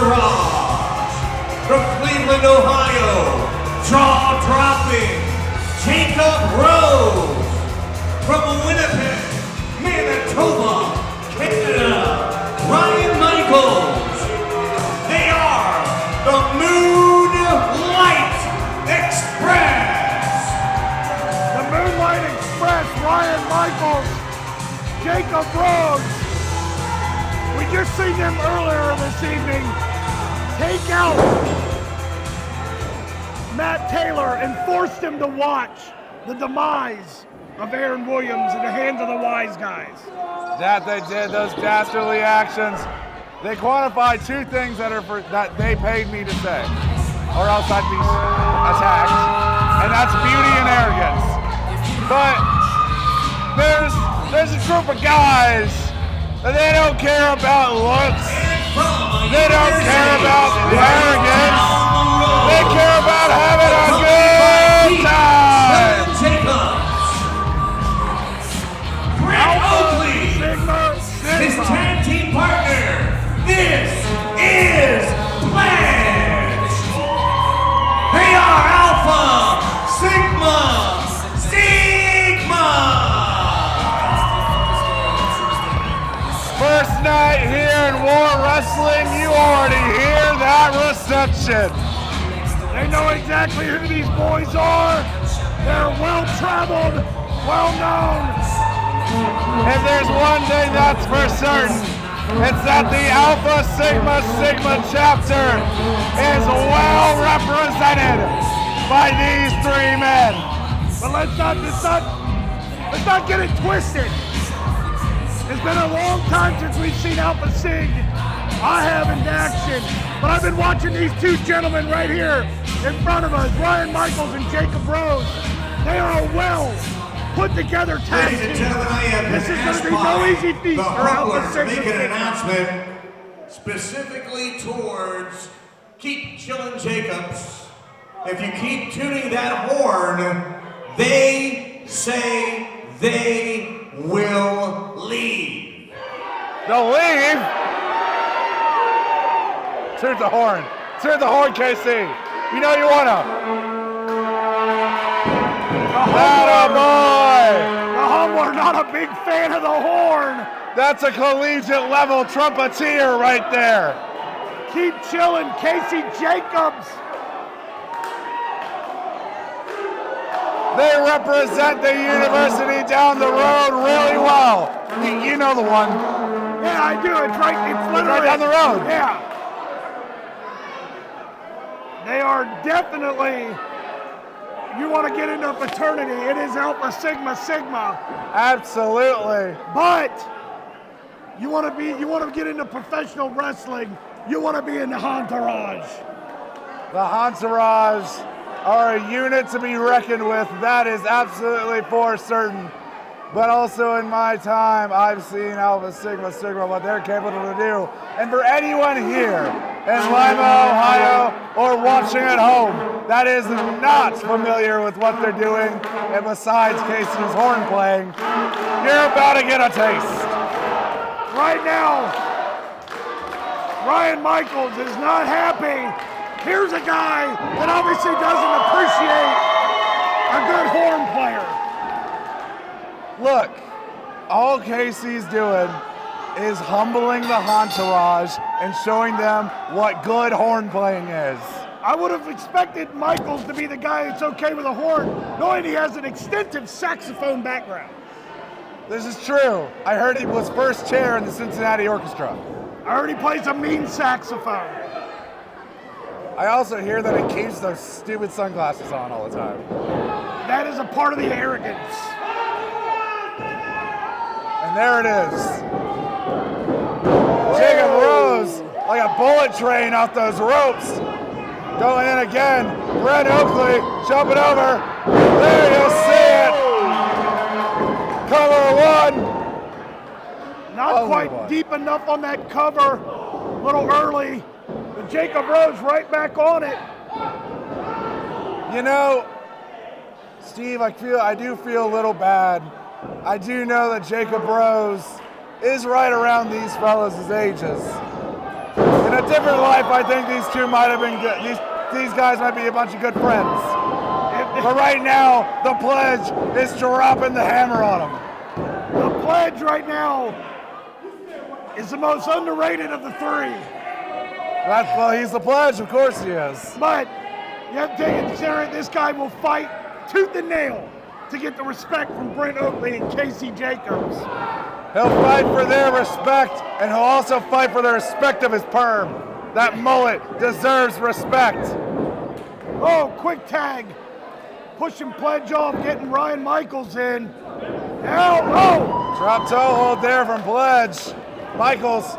[SPEAKER 6] From Cleveland, Ohio, jaw-dropping Jacob Rose. From Winnipeg, Manitoba, Canada, Ryan Michaels. They are the Moonlight Express.
[SPEAKER 2] The Moonlight Express, Ryan Michaels, Jacob Rose. We just seen them earlier this evening take out Matt Taylor and forced him to watch the demise of Aaron Williams in the hands of the wise guys.
[SPEAKER 1] that they did, those dastardly actions. They quantify two things that they paid me to say, or else I'd be attacked, and that's beauty and arrogance. But there's a group of guys that they don't care about looks, they don't care about arrogance, they care about having a good time.
[SPEAKER 6] His tag team partner, this is Pledge. They are Alpha Sigma Sigma.
[SPEAKER 1] First night here in War Wrestling, you already hear that reception.
[SPEAKER 2] They know exactly who these boys are. They're well-traveled, well-known.
[SPEAKER 1] If there's one thing that's for certain, it's that the Alpha Sigma Sigma chapter is well represented by these three men.
[SPEAKER 2] But let's not get it twisted. It's been a long time since we've seen Alpha Sig. I haven't in action, but I've been watching these two gentlemen right here in front of us, Ryan Michaels and Jacob Rose. They are a put together tag team.
[SPEAKER 6] Ladies and gentlemen, I have
[SPEAKER 2] This
[SPEAKER 6] been
[SPEAKER 2] is going
[SPEAKER 6] asked
[SPEAKER 2] to be no
[SPEAKER 6] by
[SPEAKER 2] easy feat
[SPEAKER 6] the
[SPEAKER 2] for Alpha
[SPEAKER 6] Humblers to
[SPEAKER 2] Sigma.
[SPEAKER 6] make an announcement specifically towards Keep Chillin' Jacobs. If you keep tuning that horn, they say they will leave.
[SPEAKER 1] They'll leave? Tune the horn. Tune the horn, KC. You know you wanna. Atta boy!
[SPEAKER 2] The Humbler not a big fan of the horn.
[SPEAKER 1] That's a collegiate level trumpeteer right there.
[SPEAKER 2] Keep chilling, Casey Jacobs.
[SPEAKER 1] They represent the university down the road really well. You know the one.
[SPEAKER 2] Yeah, I do. It's literally
[SPEAKER 1] right down the road.
[SPEAKER 2] Yeah. They are definitely. You want to get into a fraternity, it is Alpha Sigma Sigma.
[SPEAKER 1] Absolutely.
[SPEAKER 2] But you want to get into professional wrestling, you want to be in the Hahntourage.
[SPEAKER 1] The Hahntourage are a unit to be reckoned with. That is absolutely for certain. but also in my time, I've seen Alpha Sigma Sigma, what they're capable to do. And for anyone here in Lima, Ohio, or watching at home that is not familiar with what they're doing, and besides Casey's horn playing, you're about to get a taste.
[SPEAKER 2] Right now, Ryan Michaels is not happy. Here's a guy that obviously doesn't appreciate a good horn player.
[SPEAKER 1] Look, all Casey's doing is humbling the Hahntourage and showing them what good horn playing is.
[SPEAKER 2] I would have expected Michaels to be the guy that's okay with a horn, knowing he has an extensive saxophone background.
[SPEAKER 1] This is true. I heard he was first chair in the Cincinnati Orchestra.
[SPEAKER 2] I heard he plays a mean saxophone.
[SPEAKER 1] I also hear that he keeps those stupid sunglasses on all the time.
[SPEAKER 2] That is a part of the arrogance.
[SPEAKER 1] And there it is. Jacob Rose, like a bullet train off those ropes. Going in again. Brent Oakley jumping over. There you see it. Cover one.
[SPEAKER 2] Not quite deep enough on that cover. A little early. But Jacob Rose right back on it.
[SPEAKER 1] You know, Steve, I do feel a little bad. I do know that Jacob Rose is right around these fellas' ages. In a different life, I think these two might have been good. These guys might be a bunch of good friends. But right now, the Pledge is dropping the hammer on them.
[SPEAKER 2] The Pledge right now is the most underrated of the three.
[SPEAKER 1] Well, he's the Pledge, of course he is.
[SPEAKER 2] But you have to take into consideration this guy will fight tooth and nail to get the respect from Brent Oakley and Casey Jacobs.
[SPEAKER 1] He'll fight for their respect, and he'll also fight for the respect of his perm. That mullet deserves respect.
[SPEAKER 2] Oh, quick tag. Pushing Pledge off, getting Ryan Michaels in. Now, oh!
[SPEAKER 1] Drop toe hold there from Pledge. Michaels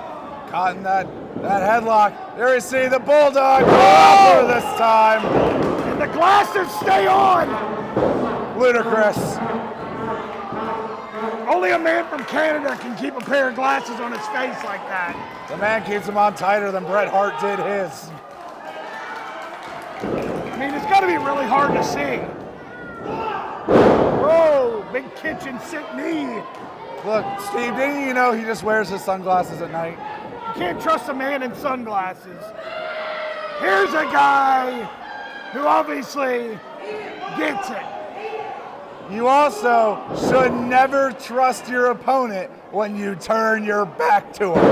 [SPEAKER 1] caught in that headlock. There we see the Bulldog for this time.
[SPEAKER 2] And the glasses stay on.
[SPEAKER 1] Ludicrous.
[SPEAKER 2] Only a man from Canada can keep a pair of glasses on his face like that.
[SPEAKER 1] The man keeps them on tighter than Bret Hart did his.
[SPEAKER 2] I mean, it's got to be really hard to see. Whoa, big kitchen sick knee.
[SPEAKER 1] Look, Steve, didn't you know he just wears his sunglasses at night?
[SPEAKER 2] You can't trust a man in sunglasses. Here's a guy who obviously gets it.
[SPEAKER 1] You also should never trust your opponent when you turn your back to him.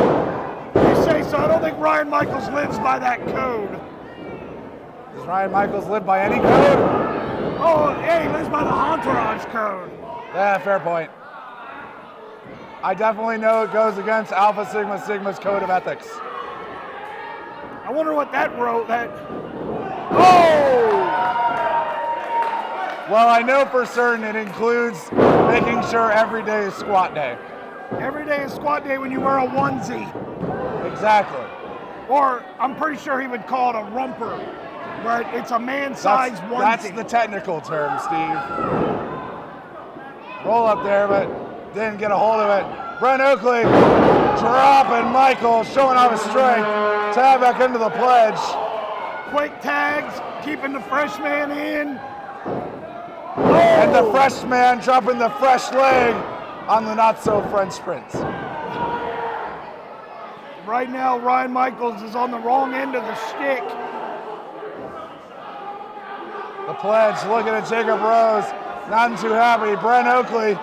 [SPEAKER 2] You say so. I don't think Ryan Michaels lives by that code.
[SPEAKER 1] Does Ryan Michaels live by any code?
[SPEAKER 2] Oh, yeah, he lives by the Hahntourage code.
[SPEAKER 1] Yeah, fair point. I definitely know it goes against Alpha Sigma Sigma's code of ethics.
[SPEAKER 2] I wonder what that wrote. Oh!
[SPEAKER 1] Well, I know for certain it includes making sure every day is squat day.
[SPEAKER 2] Every day is squat day when you wear a onesie.
[SPEAKER 1] Exactly.
[SPEAKER 2] Or I'm pretty sure he would call it a rumper, but it's a man-sized onesie.
[SPEAKER 1] That's the technical term, Steve. Roll up there, but didn't get a hold of it. Brent Oakley dropping Michael, showing off his strength. Tag back into the Pledge.
[SPEAKER 2] Quick tags, keeping the fresh man in.
[SPEAKER 1] And the fresh man dropping the fresh leg on the not-so-French Prince.
[SPEAKER 2] Right now, Ryan Michaels is on the wrong end of the stick.
[SPEAKER 1] The Pledge looking at Jacob Rose, not too happy. Brent Oakley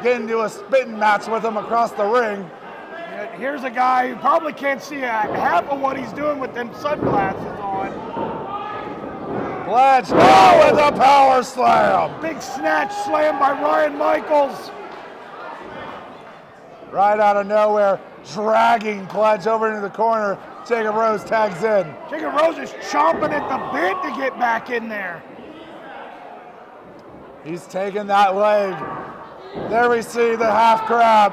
[SPEAKER 1] getting into a spitting match with him across the ring.
[SPEAKER 2] And here's a guy who probably can't see half of what he's doing with them sunglasses on.
[SPEAKER 1] Pledge, oh, with a power slam.
[SPEAKER 2] Big snatch slam by Ryan Michaels.
[SPEAKER 1] Right out of nowhere, dragging Pledge over into the corner. Jacob Rose tags in.
[SPEAKER 2] Jacob Rose is chomping at the bit to get back in there.
[SPEAKER 1] He's taking that leg. There we see the half crab.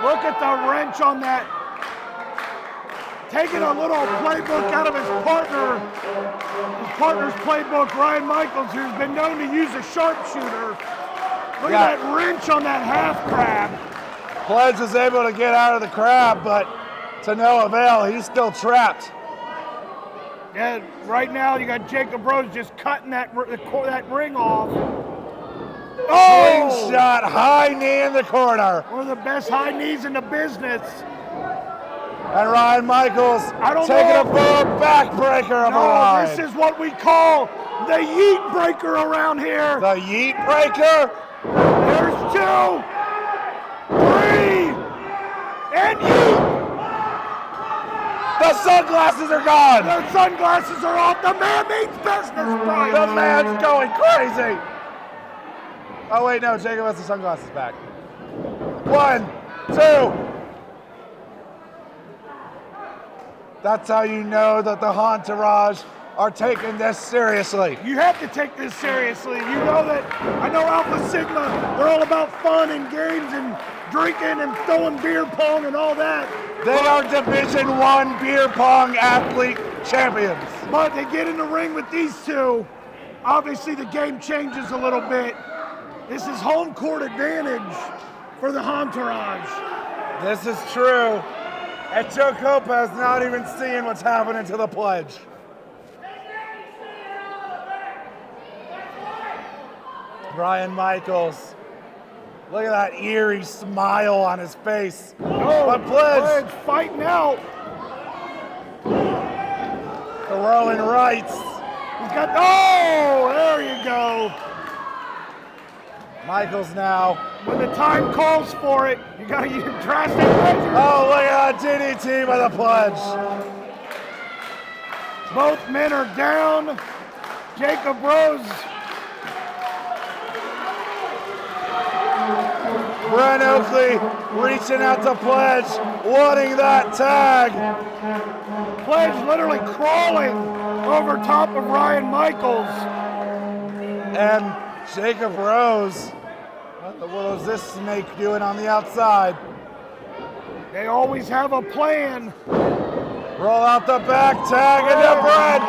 [SPEAKER 2] Look at the wrench on that. Taking a little playbook out of his partner's playbook, Ryan Michaels, who's been known to use a sharpshooter. Look at that wrench on that half crab.
[SPEAKER 1] Pledge is able to get out of the crab, but to no avail. He's still trapped.
[SPEAKER 2] Yeah, right now you got Jacob Rose just cutting that ring off. Oh!
[SPEAKER 1] Slingshot, high knee in the corner.
[SPEAKER 2] One of the best high knees in the business.
[SPEAKER 1] And Ryan Michaels taking a full backbreaker of a ride.
[SPEAKER 2] This is what we call the yeet breaker around here.
[SPEAKER 1] The yeet breaker?
[SPEAKER 2] There's 2, 3, and yeet.
[SPEAKER 1] The sunglasses are gone.
[SPEAKER 2] The sunglasses are off. The man means business, Bryant.
[SPEAKER 1] The man's going crazy. Oh wait, no, Jacob has the sunglasses back. 1, 2. That's how you know that the Hahntourage are taking this seriously.
[SPEAKER 2] You have to take this seriously. You know that, I know Alpha Sigma, they're all about fun and games and drinking and throwing beer pong and all that.
[SPEAKER 1] They are Division I beer pong athlete champions.
[SPEAKER 2] But they get in the ring with these two. Obviously the game changes a little bit. This is home court advantage for the Hahntourage.
[SPEAKER 1] This is true. And Joe Copa's not even seeing what's happening to the pledge. Ryan Michaels. Look at that eerie smile on his face.
[SPEAKER 2] Oh,
[SPEAKER 1] but Pledge
[SPEAKER 2] fighting out.
[SPEAKER 1] Throwing rights.
[SPEAKER 2] He's got, oh, there you go.
[SPEAKER 1] Michaels now.
[SPEAKER 2] When the time calls for it, you gotta use drastic measures.
[SPEAKER 1] Oh, look at that DDT by the Pledge.
[SPEAKER 2] Both men are down. Jacob Rose.
[SPEAKER 1] Brent Oakley reaching out to Pledge, wanting that tag.
[SPEAKER 2] Pledge literally crawling over top of Ryan Michaels.
[SPEAKER 1] And Jacob Rose, what the world is this snake doing on the outside?
[SPEAKER 2] They always have a plan.
[SPEAKER 1] Roll out the back tag into Brent.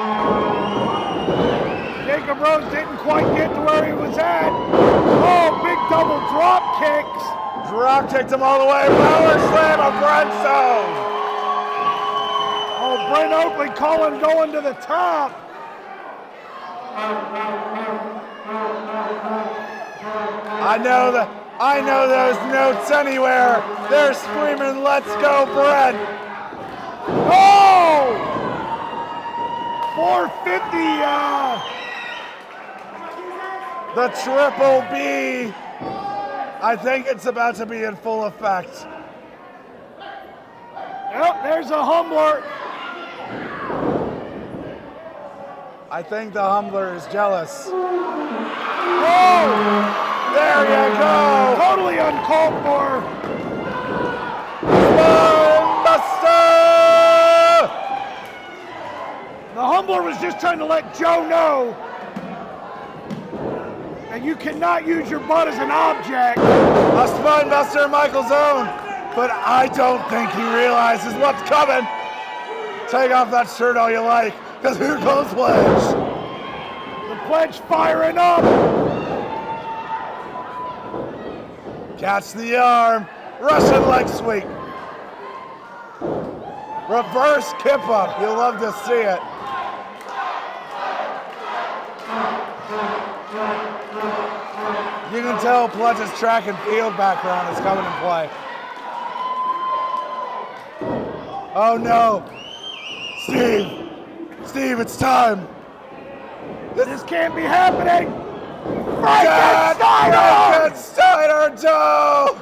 [SPEAKER 2] Jacob Rose didn't quite get to where he was at. Oh, big double drop kicks.
[SPEAKER 1] Drop kicked him all the way. Power slam of Bradfield.
[SPEAKER 2] Oh, Brent Oakley calling going to the top.
[SPEAKER 1] I know those notes anywhere. They're screaming, "Let's go, Brent!"
[SPEAKER 2] Oh! 450.
[SPEAKER 1] The triple B. I think it's about to be in full effect.
[SPEAKER 2] Yep, there's a humbler.
[SPEAKER 1] I think the humbler is jealous.
[SPEAKER 2] Oh!
[SPEAKER 1] There you go!
[SPEAKER 2] Totally uncalled for.
[SPEAKER 1] Buster!
[SPEAKER 2] The humbler was just trying to let Joe know that you cannot use your butt as an object.
[SPEAKER 1] A spine buster in Michael's own, but I don't think he realizes what's coming. Take off that shirt all you like, because here goes Pledge.
[SPEAKER 2] The Pledge firing up.
[SPEAKER 1] Catch the arm, Russian leg sweep. Reverse kip up, you'll love to see it. You can tell Pledge's track and field background is coming in play. Oh no. Steve, it's time.
[SPEAKER 2] This can't be happening.
[SPEAKER 1] Frankensteiner Joe!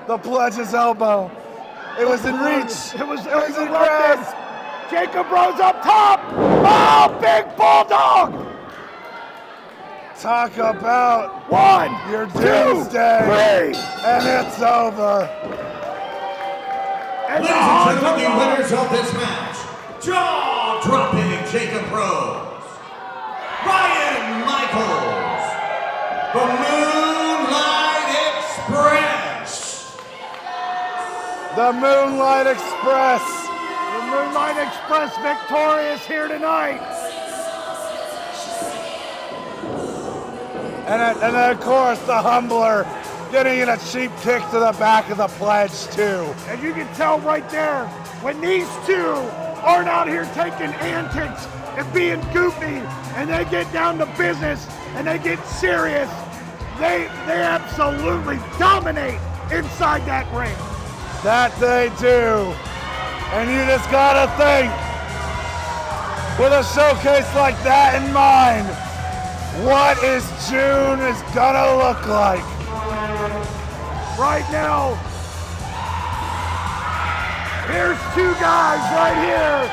[SPEAKER 1] The Pledge's elbow. It was in reach.
[SPEAKER 2] It was
[SPEAKER 1] in grasp.
[SPEAKER 2] Jacob Rose up top. Oh, big bulldog.
[SPEAKER 1] Talk about your
[SPEAKER 2] 2,
[SPEAKER 1] doomsday.
[SPEAKER 2] 3.
[SPEAKER 1] And it's over.
[SPEAKER 6] Ladies and gentlemen, the winners of this match, jaw-dropping Jacob Rose, Ryan Michaels, the Moonlight Express.
[SPEAKER 1] The Moonlight Express.
[SPEAKER 2] The Moonlight Express victorious here tonight.
[SPEAKER 1] And then, of course, the Humbler getting in a cheap kick to the back of the pledge, too.
[SPEAKER 2] And you can tell right there, when these two aren't out here taking antics and being goofy, and they get down to business, and they get serious, they absolutely dominate inside that ring.
[SPEAKER 1] That they do. And you just gotta think, with a showcase like that in mind, what is June is gonna look like?
[SPEAKER 2] Right now, here's two guys right here.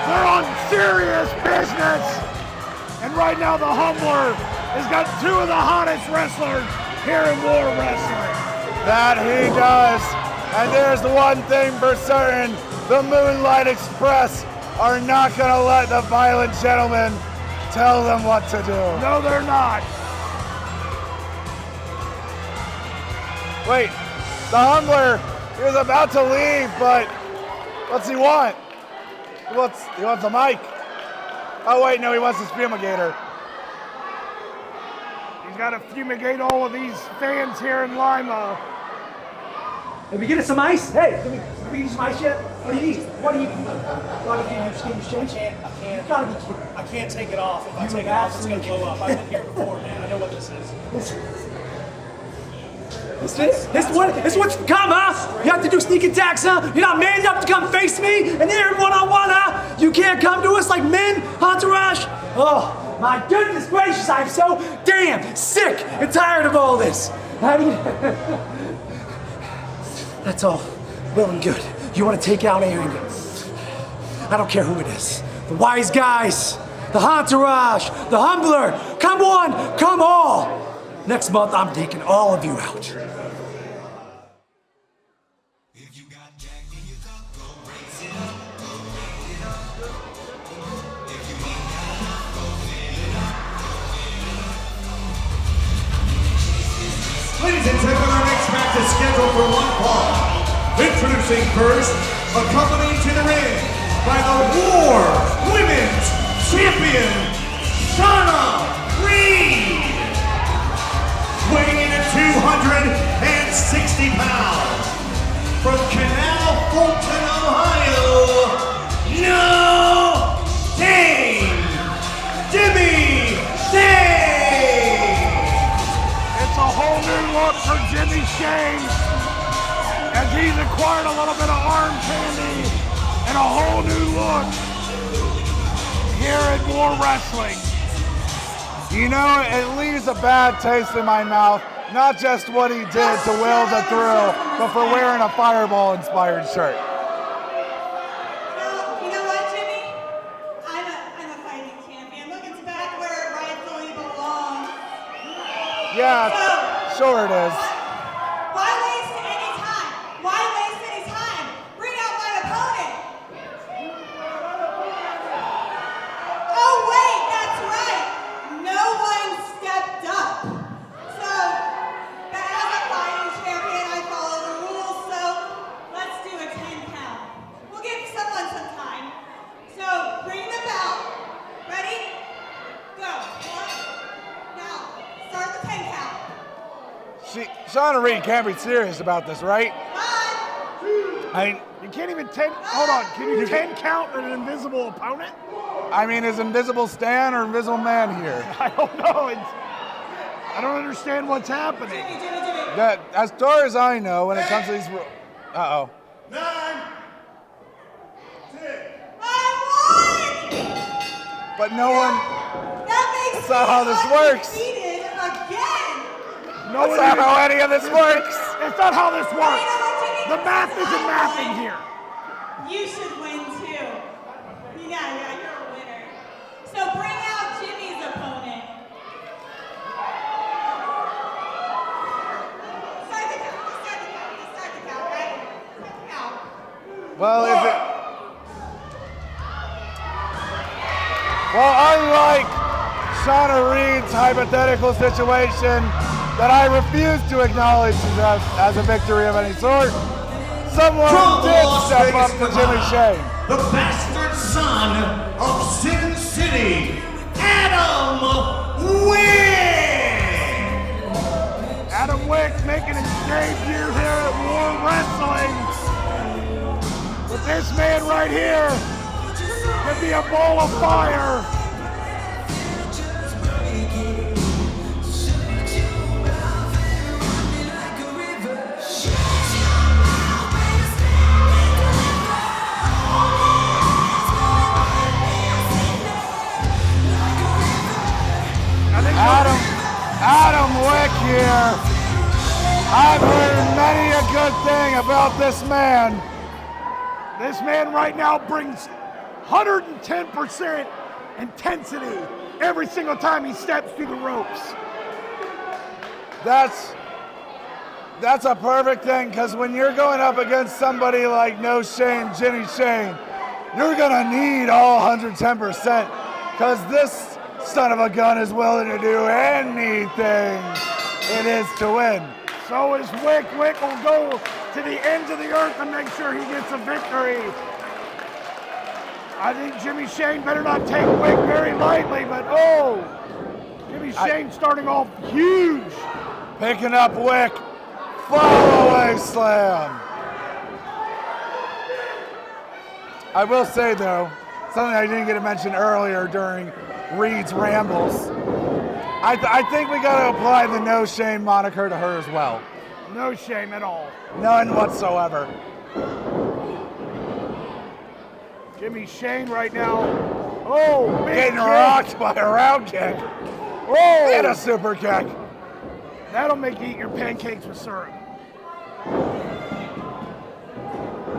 [SPEAKER 2] They're on serious business. And right now the Humbler has got two of the hottest wrestlers here in War Wrestling.
[SPEAKER 1] That he does. And there's the one thing for certain, the Moonlight Express are not gonna let the Violent Gentlemen tell them what to do.
[SPEAKER 2] No, they're not.
[SPEAKER 1] Wait, the Humbler, he was about to leave, but what's he want? He wants a mic. Oh wait, no, he wants the fumigator.
[SPEAKER 2] He's got to fumigate all of these fans here in Lima.
[SPEAKER 12] Have we get some ice? Hey, did we get some ice yet? What do you need? What do you need?
[SPEAKER 7] I can't take it off. If I take it off, it's gonna blow up. I've been here before, man. I know what this is. This what's come, huh? You have to do sneak attacks, huh? You're not man enough to come face me, and then one-on-one, huh? You can't come to us like men, Hahntourage? Oh, my goodness gracious, I'm so damn sick and tired of all this. I mean, that's all well and good. You want to take out Aaron? I don't care who it is. The wise guys, the Hahntourage, the Humbler. Come on, come all. Next month, I'm taking all of you out.
[SPEAKER 6] Ladies and gentlemen, our next match is scheduled for one fall. Introducing first, accompanied to the ring by the War Women's Champion, Shawna Reed. Weighing in at 260 pounds. From Canal Fulton, Ohio, no Dame Jimmy Shane.
[SPEAKER 2] It's a whole new look for Jimmy Shane as he's acquired a little bit of arm candy and a whole new look here at War Wrestling.
[SPEAKER 1] You know, it leaves a bad taste in my mouth, not just what he did to Will the Thrill, but for wearing a Fireball-inspired shirt.
[SPEAKER 13] You know what, Jimmy? I'm a fighting champion. Look, it's back where it rightfully belongs.
[SPEAKER 1] Yeah, sure it is.
[SPEAKER 13] Why waste any time? Why waste any time? Bring out my opponent. Oh, wait, that's right. No one stepped up. So, but as a fighting champion, I follow the rules, so let's do a 10 count. We'll give someone some time. So, bring the bell. Ready? Go. One. Now, start the 10 count.
[SPEAKER 1] Shawna Reed can't be serious about this, right?
[SPEAKER 2] You can't even 10, hold on, can you 10 count an invisible opponent?
[SPEAKER 1] I mean, is Invisible Stan or Invisible Man here?
[SPEAKER 2] I don't know, I don't understand what's happening.
[SPEAKER 1] That, as far as I know, when it comes to these rules,
[SPEAKER 3] 9, 10.
[SPEAKER 1] But no one,
[SPEAKER 13] That's
[SPEAKER 1] not how this works.
[SPEAKER 13] Defeated again.
[SPEAKER 1] That's not how any of this works.
[SPEAKER 2] It's not how this works. The math isn't mathing here.
[SPEAKER 13] You should win too. Yeah, you're a winner. So bring out Jimmy's opponent. Start the count, right? Count.
[SPEAKER 1] Well, unlike Shawna Reed's hypothetical situation that I refuse to acknowledge as a victory of any sort, someone did step up to Jimmy Shane.
[SPEAKER 6] The bastard son of Sin City, Adam Wick.
[SPEAKER 2] man right here could be a ball of fire.
[SPEAKER 1] Adam Wick here. I've heard many a good thing about this man.
[SPEAKER 2] This man right now brings 110% intensity every single time he steps through the ropes.
[SPEAKER 1] That's a perfect thing, because when you're going up against somebody like No Shame, Jimmy Shane, you're gonna need all 110%, because this son of a gun is willing to do anything it is to win.
[SPEAKER 2] So is Wick. Wick will go to the ends of the earth to make sure he gets a victory. I think Jimmy Shane better not take Wick very lightly, but Jimmy Shane starting off huge.
[SPEAKER 1] Picking up Wick, fall away slam. I will say though, something I didn't get to mention earlier during Reed's rambles. I think we got to apply the No Shame moniker to her as well.
[SPEAKER 2] No shame at all.
[SPEAKER 1] None whatsoever.
[SPEAKER 2] Jimmy Shane right now. Big
[SPEAKER 1] Getting
[SPEAKER 2] kick.
[SPEAKER 1] rocked by a round kick. And a super kick.
[SPEAKER 2] That'll make you eat your pancakes with syrup.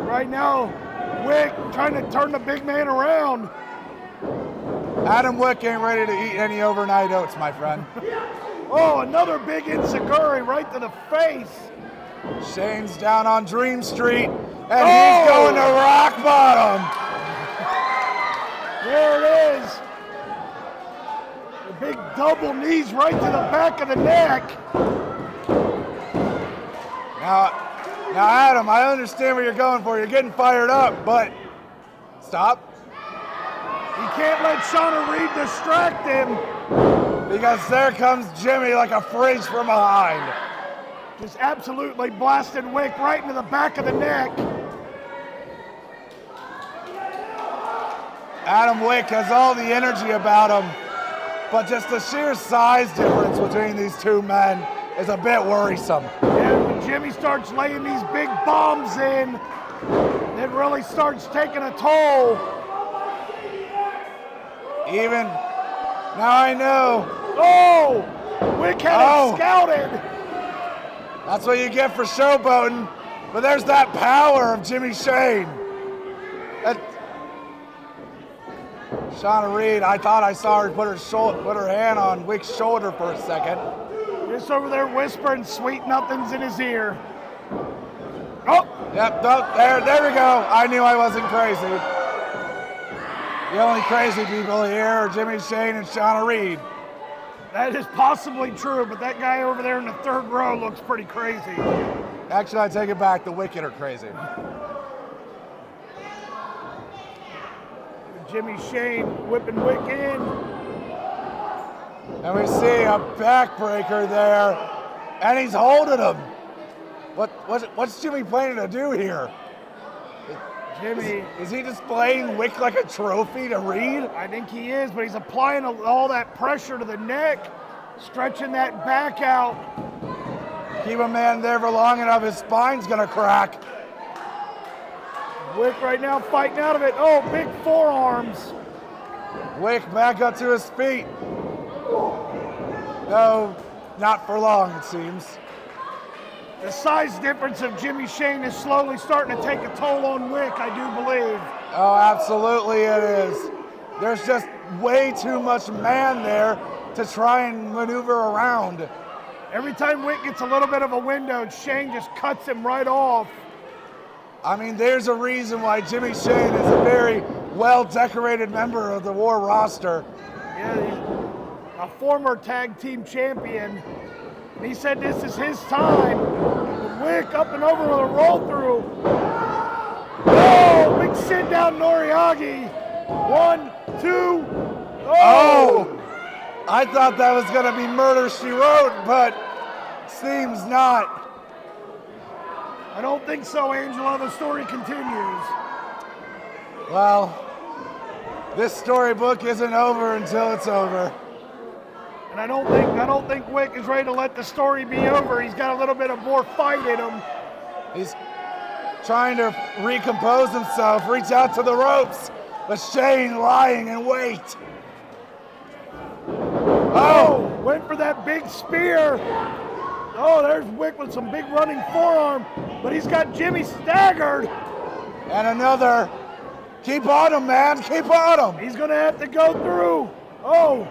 [SPEAKER 2] Right now, Wick trying to turn the big man around.
[SPEAKER 1] Adam Wick ain't ready to eat any overnight oats, my friend.
[SPEAKER 2] Another big enziguri right to the face.
[SPEAKER 1] Shane's down on Dream Street, and he's going to rock bottom.
[SPEAKER 2] There it is. The big double knees right to the back of the neck.
[SPEAKER 1] Now, Adam, I understand what you're going for. You're getting fired up, but stop.
[SPEAKER 2] He can't let Shawna Reed distract him.
[SPEAKER 1] Because there comes Jimmy like a fridge from behind.
[SPEAKER 2] Just absolutely blasted Wick right into the back of the neck.
[SPEAKER 1] Adam Wick has all the energy about him, but just the sheer size difference between these two men is a bit worrisome.
[SPEAKER 2] And when Jimmy starts laying these big bombs in, it really starts taking a toll.
[SPEAKER 1] Even now I know.
[SPEAKER 2] Wick had it scouted.
[SPEAKER 1] That's what you get for showboating. But there's that power of Jimmy Shane. Shawna Reed, I thought I saw her put her hand on Wick's shoulder for a second.
[SPEAKER 2] Just over there whispering sweet nothings in his ear.
[SPEAKER 1] Yep, there we go. I knew I wasn't crazy. The only crazy people here are Jimmy Shane and Shawna Reed.
[SPEAKER 2] That is possibly true, but that guy over there in the third row looks pretty crazy.
[SPEAKER 1] Actually, I take it back. The Wicked are crazy.
[SPEAKER 2] Jimmy Shane whipping Wick in.
[SPEAKER 1] And we see a backbreaker there, and he's holding him. What's Jimmy planning to do here?
[SPEAKER 2] Jimmy.
[SPEAKER 1] Is he displaying Wick like a trophy to Reed?
[SPEAKER 2] I think he is, but he's applying all that pressure to the neck, stretching that back out.
[SPEAKER 1] Keep a man there for long enough, his spine's gonna crack.
[SPEAKER 2] Wick right now fighting out of it. Big forearms.
[SPEAKER 1] Wick back up to his feet. No, not for long, it seems.
[SPEAKER 2] The size difference of Jimmy Shane is slowly starting to take a toll on Wick, I do believe.
[SPEAKER 1] Oh, absolutely it is. There's just way too much man there to try and maneuver around.
[SPEAKER 2] Every time Wick gets a little bit of a window, Shane just cuts him right off.
[SPEAKER 1] I mean, there's a reason why Jimmy Shane is a very well-decorated member of the War roster.
[SPEAKER 2] Yeah, he's a former tag team champion. And he said this is his time. Wick up and over with a roll through. Big sit down Noriagi. 1, 2.
[SPEAKER 1] I thought that was gonna be Murder, She Wrote, but seems not.
[SPEAKER 2] I don't think so, Angela. The story continues.
[SPEAKER 1] Well, this storybook isn't over until it's over.
[SPEAKER 2] And I don't think Wick is ready to let the story be over. He's got a little bit of more fight in him.
[SPEAKER 1] He's trying to recompose himself, reach out to the ropes, but Shane lying in wait.
[SPEAKER 2] Oh, went for that big spear. Oh, there's Wick with some big running forearm, but he's got Jimmy staggered.
[SPEAKER 1] And another. Keep on him, man, keep on him.
[SPEAKER 2] He's gonna have to go through. Oh.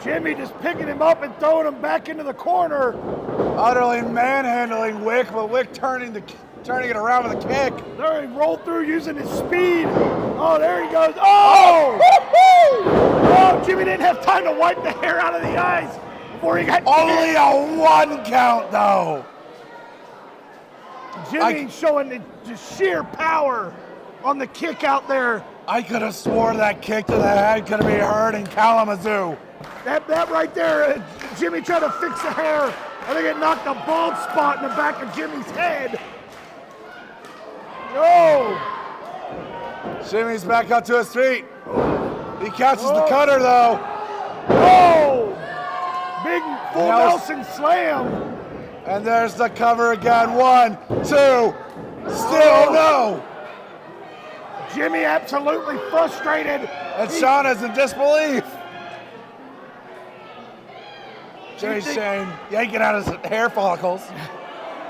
[SPEAKER 2] Jimmy just picking him up and throwing him back into the corner.
[SPEAKER 1] Utterly manhandling Wick, but Wick turning it around with a kick.
[SPEAKER 2] There he rolled through using his speed. Oh, there he goes. Oh! Oh, Jimmy didn't have time to wipe the hair out of the eyes before he got
[SPEAKER 1] only a 1 count, though.
[SPEAKER 2] Jimmy showing just sheer power on the kick out there.
[SPEAKER 1] I could have sworn that kick to the head could have been heard in Kalamazoo.
[SPEAKER 2] That right there, Jimmy tried to fix the hair. I think it knocked a bald spot in the back of Jimmy's head. No!
[SPEAKER 1] Jimmy's back up to his feet. He catches the cutter, though.
[SPEAKER 2] Oh! Big full Nelson slam.
[SPEAKER 1] And there's the cover again. 1, 2. Still no.
[SPEAKER 2] Jimmy absolutely frustrated.
[SPEAKER 1] And Shawna's in disbelief. Jimmy Shane yanking out his hair follicles.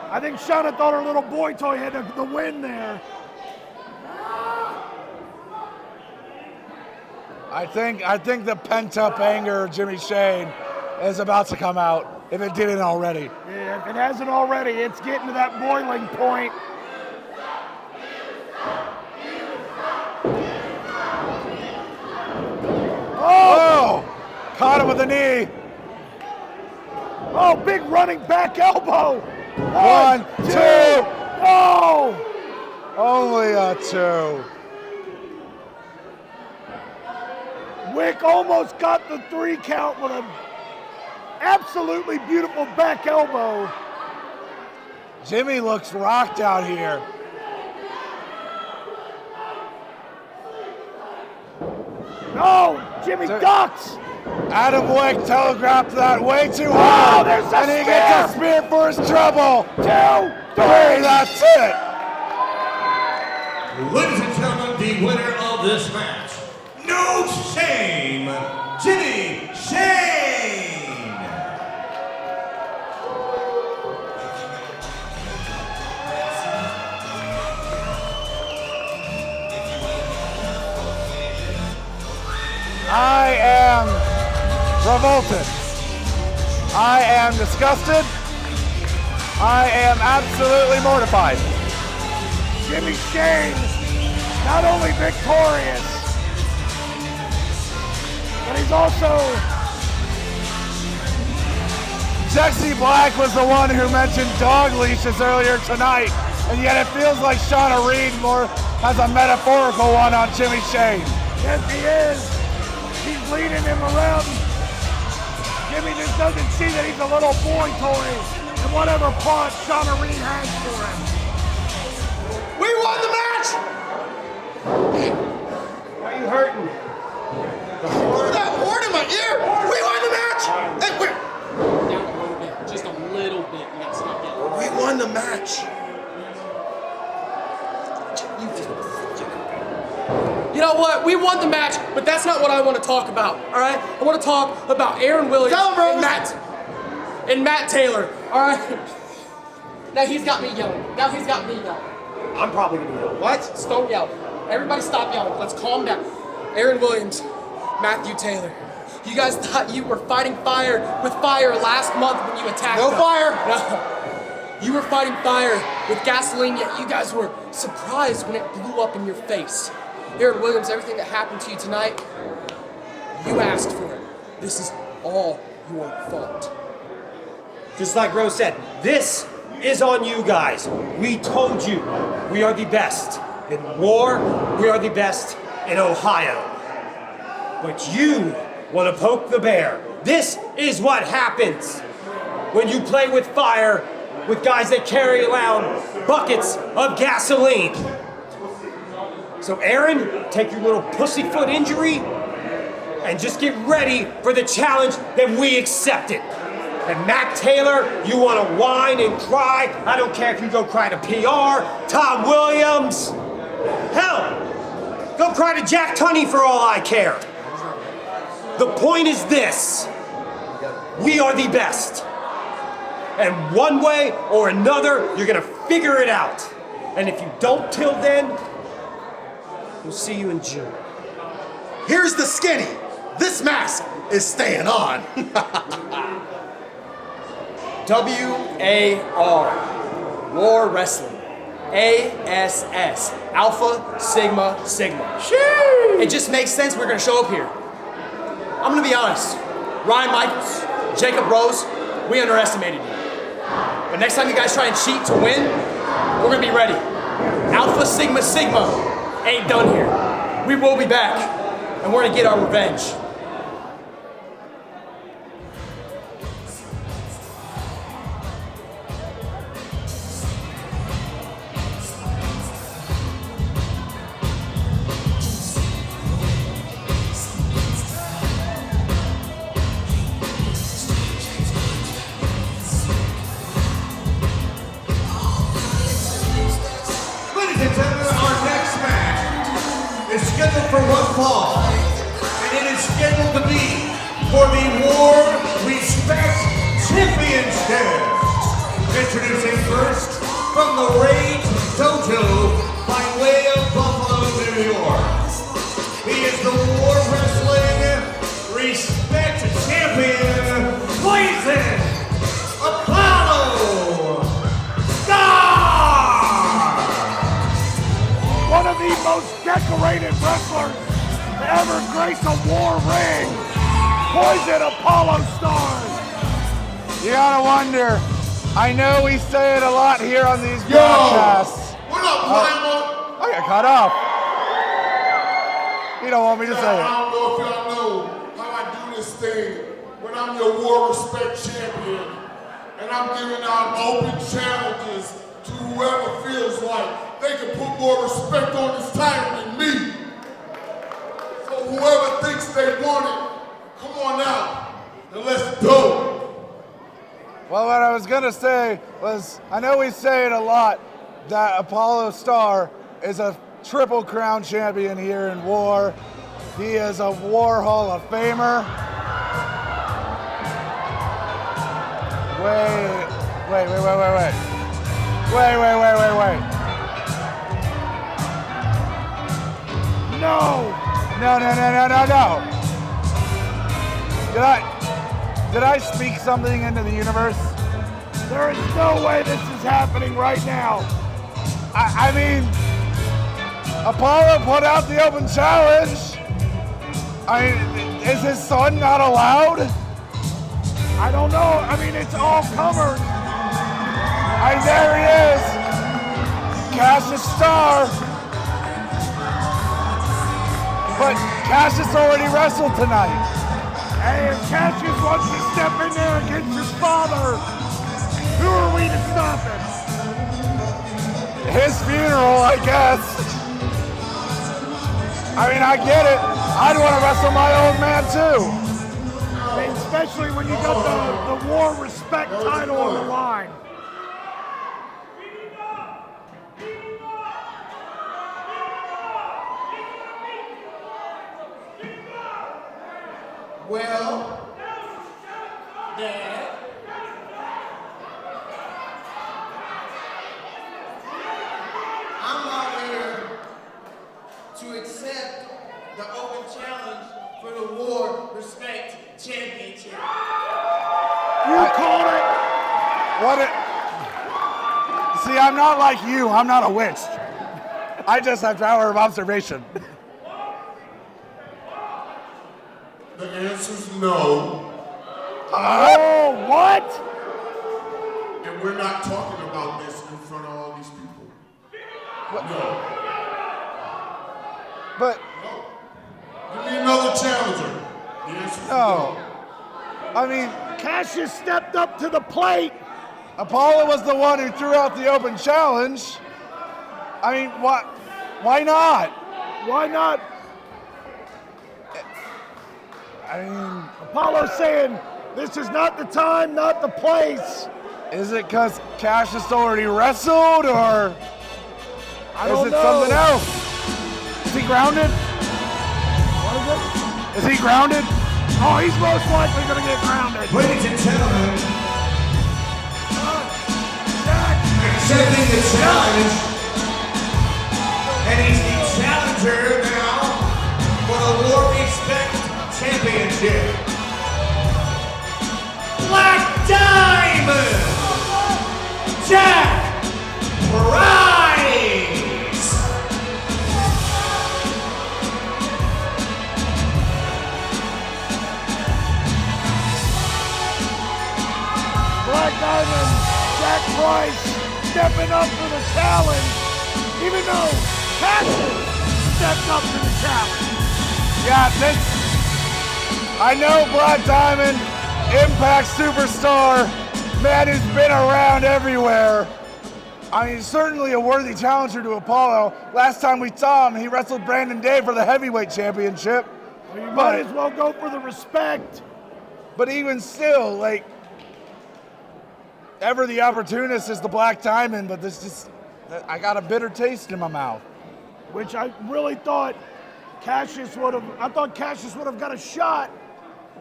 [SPEAKER 2] I think Shawna thought her little boy toy had the win there.
[SPEAKER 1] I think the pent-up anger of Jimmy Shane is about to come out, if it didn't already.
[SPEAKER 2] Yeah, if it hasn't already, it's getting to that boiling point.
[SPEAKER 1] Oh! Caught him with the knee.
[SPEAKER 2] Oh, big running back elbow.
[SPEAKER 1] 1, 2.
[SPEAKER 2] Oh!
[SPEAKER 1] Only a 2.
[SPEAKER 2] Wick almost got the 3 count with an absolutely beautiful back elbow.
[SPEAKER 1] Jimmy looks rocked out here.
[SPEAKER 2] No, Jimmy ducks.
[SPEAKER 1] Adam Wick telegraphed that way too hard.
[SPEAKER 2] Oh, there's a
[SPEAKER 1] and he gets a spear for his trouble.
[SPEAKER 2] 2, 3.
[SPEAKER 1] That's it.
[SPEAKER 6] Ladies and gentlemen, the winner of this match, no shame, Jimmy Shane.
[SPEAKER 1] I am revolted. I am disgusted. I am absolutely mortified.
[SPEAKER 2] Jimmy Shane, not only victorious, but he's also...
[SPEAKER 1] Jesse Black was the one who mentioned dog leashes earlier tonight, and yet it feels like Shawna Reed more has a metaphorical one on Jimmy Shane.
[SPEAKER 2] Yes, he is. He's leading him around. Jimmy just doesn't see that he's a little boy toy and whatever part Shawna Reed has for him.
[SPEAKER 6] We won the match!
[SPEAKER 11] Why are you hurting?
[SPEAKER 6] Hear that horn in my ear? We won the match! Hey,
[SPEAKER 4] Down a little bit, just a little bit. You gotta stop getting.
[SPEAKER 6] we won the match.
[SPEAKER 4] You know what? We won the match, but that's not what I want to talk about. All right? I want to talk about Aaron Williams and Matt Taylor. All right? Now he's got me yelling.
[SPEAKER 11] I'm probably gonna yell.
[SPEAKER 4] What? Just don't yell. Everybody stop yelling. Let's calm down. Aaron Williams, Matthew Taylor. You guys thought you were fighting fire with fire last month when you attacked them.
[SPEAKER 6] fire!
[SPEAKER 4] No. You were fighting fire with gasoline, yet you guys were surprised when it blew up in your face. Aaron Williams, everything that happened to you tonight, you asked for it. This is all your fault.
[SPEAKER 12] Just like Rose said, this is on you guys. We told you we are the best in war, we are the best in Ohio. But you want to poke the bear. This is what happens when you play with fire with guys that carry around buckets of gasoline. So Aaron, take your little pussyfoot injury and just get ready for the challenge that we accepted. And Matt Taylor, you want to whine and cry? I don't care if you go cry to PR, Tom Williams. Hell, go cry to Jack Tunney for all I care. The point is this: we are the best. And one way or another, you're gonna figure it out. And if you don't till then, we'll see you in June.
[SPEAKER 11] Here's the skinny. This mask is staying on.
[SPEAKER 4] WAR, War Wrestling. ASS, Alpha Sigma Sigma. Sheesh. It just makes sense we're gonna show up here. I'm gonna be honest. Ryan Michaels, Jacob Rose, we underestimated you. But next time you guys try and cheat to win, we're gonna be ready. Alpha Sigma Sigma ain't done here. We will be back, and we're gonna get our revenge.
[SPEAKER 6] Scheduled for one fall, and it is scheduled to be for the War Respect Championship. Introducing first from the Rage Dojo by way of Buffalo, New York. He is the War Wrestling Respect Champion, Poison Appollo Starr!
[SPEAKER 2] One of the most decorated wrestlers to ever grace a war ring, Poison Appollo Starr.
[SPEAKER 1] You gotta wonder. I know we say it a lot here on these broadcasts.
[SPEAKER 11] What up, Lima?
[SPEAKER 1] I got cut off. You don't want me to say
[SPEAKER 11] I
[SPEAKER 1] it.
[SPEAKER 11] don't know if y'all know how I do this thing when I'm your War Respect Champion and I'm giving out open challenges to whoever feels like they can put more respect on this title than me. So whoever thinks they want it, come on out and let's do it.
[SPEAKER 1] Well, what I was gonna say was, I know we say it a lot that Appollo Starr is a Triple Crown champion here in War. He is a War Hall of Famer. Wait.
[SPEAKER 2] No.
[SPEAKER 1] Did I speak something into the universe?
[SPEAKER 2] There is no way this is happening right now.
[SPEAKER 1] I mean, Appollo put out the open challenge. I mean, is his son not allowed?
[SPEAKER 2] I don't know. I mean, it's all covered.
[SPEAKER 1] There he is. Qassius Starr. But Qassius already wrestled tonight.
[SPEAKER 2] Hey, if Qassius wants to step in there against his father, who are we to stop him?
[SPEAKER 1] His funeral, I guess. I mean, I get it. I'd want to wrestle my old man too.
[SPEAKER 2] I mean, especially when you got the War Respect title on the line.
[SPEAKER 9] Well, Dad, I'm out here to accept the open challenge for the War Respect Championship.
[SPEAKER 2] You called it?
[SPEAKER 1] See, I'm not like you. I'm not a witch. I just have power of observation.
[SPEAKER 11] The answer's no.
[SPEAKER 2] Oh, what?
[SPEAKER 11] And we're not talking about this in front of all these people. No.
[SPEAKER 1] But
[SPEAKER 11] Give me another challenger. The answer's
[SPEAKER 1] no. I mean,
[SPEAKER 2] Qassius stepped up to the plate
[SPEAKER 1] Appollo was the one who threw out the open challenge. I mean, what? Why not?
[SPEAKER 2] Why not?
[SPEAKER 1] I mean,
[SPEAKER 2] Apollo's saying this is not the time, not the place.
[SPEAKER 1] Is it because Qassius already wrestled, or is it something else? Is he grounded?
[SPEAKER 2] What is it?
[SPEAKER 1] Is he grounded?
[SPEAKER 2] Oh, he's most likely going to get grounded.
[SPEAKER 6] Ladies and gentlemen, accepting the challenge, and he's the challenger now for the War Respect Championship. Black Diamond, Jack Price.
[SPEAKER 2] Black Diamond, Jack Price stepping up for the challenge, even though Qassius stepped up to the challenge.
[SPEAKER 1] Yeah, I know Black Diamond, Impact superstar, man who's been around everywhere. I mean, he's certainly a worthy challenger to Appollo. Last time we saw him, he wrestled Brandon Day for the heavyweight championship.
[SPEAKER 2] Well, you might as well go for the respect.
[SPEAKER 1] But even still, like, ever the opportunist is the Black Diamond, but this just, I got a bitter taste in my mouth.
[SPEAKER 2] Which I really thought Qassius would have got a shot,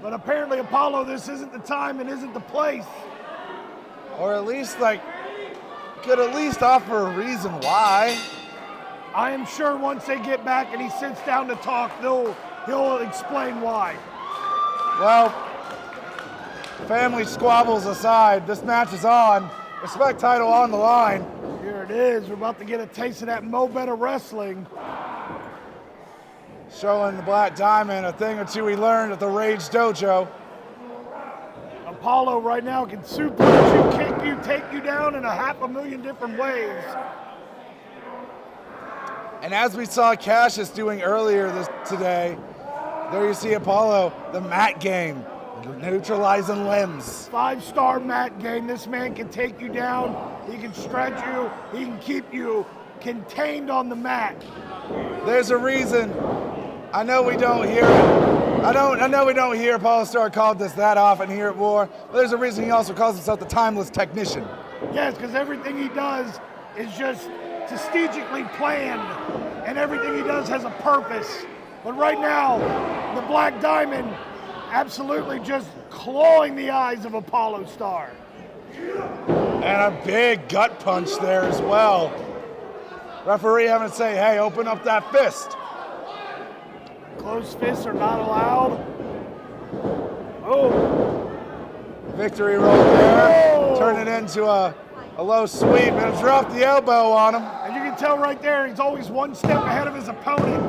[SPEAKER 2] but apparently Appollo, this isn't the time and isn't the place.
[SPEAKER 1] Or at least, like, could at least offer a reason why.
[SPEAKER 2] I am sure once they get back and he sits down to talk, he'll explain why.
[SPEAKER 1] Well, family squabbles aside, this match is on. Respect title on the line.
[SPEAKER 2] Here it is. We're about to get a taste of that Mo Better Wrestling.
[SPEAKER 1] Showing the Black Diamond a thing or two he learned at the Rage Dojo.
[SPEAKER 2] Appollo right now can suplex you, kick you, take you down in 500,000 different ways.
[SPEAKER 1] And as we saw Qassius doing earlier today, there you see Appollo, the mat game, neutralizing limbs.
[SPEAKER 2] 5-star mat game. This man can take you down. He can stretch you. He can keep you contained on the mat.
[SPEAKER 1] There's a reason. I know we don't hear it. I know we don't hear Apollo Starr called this that often here at War, but there's a reason he also calls himself the Timeless Technician.
[SPEAKER 2] Yes, because everything he does is just strategically planned, and everything he does has a purpose. But right now, the Black Diamond absolutely just clawing the eyes of Apollo Starr.
[SPEAKER 1] And a big gut punch there as well. Referee having to say, hey, open up that fist.
[SPEAKER 2] Closed fists are not allowed. Oh.
[SPEAKER 1] Victory roll there. Oh. Turn it into a low sweep and drop the elbow on him.
[SPEAKER 2] And you can tell right there, he's always one step ahead of his opponent.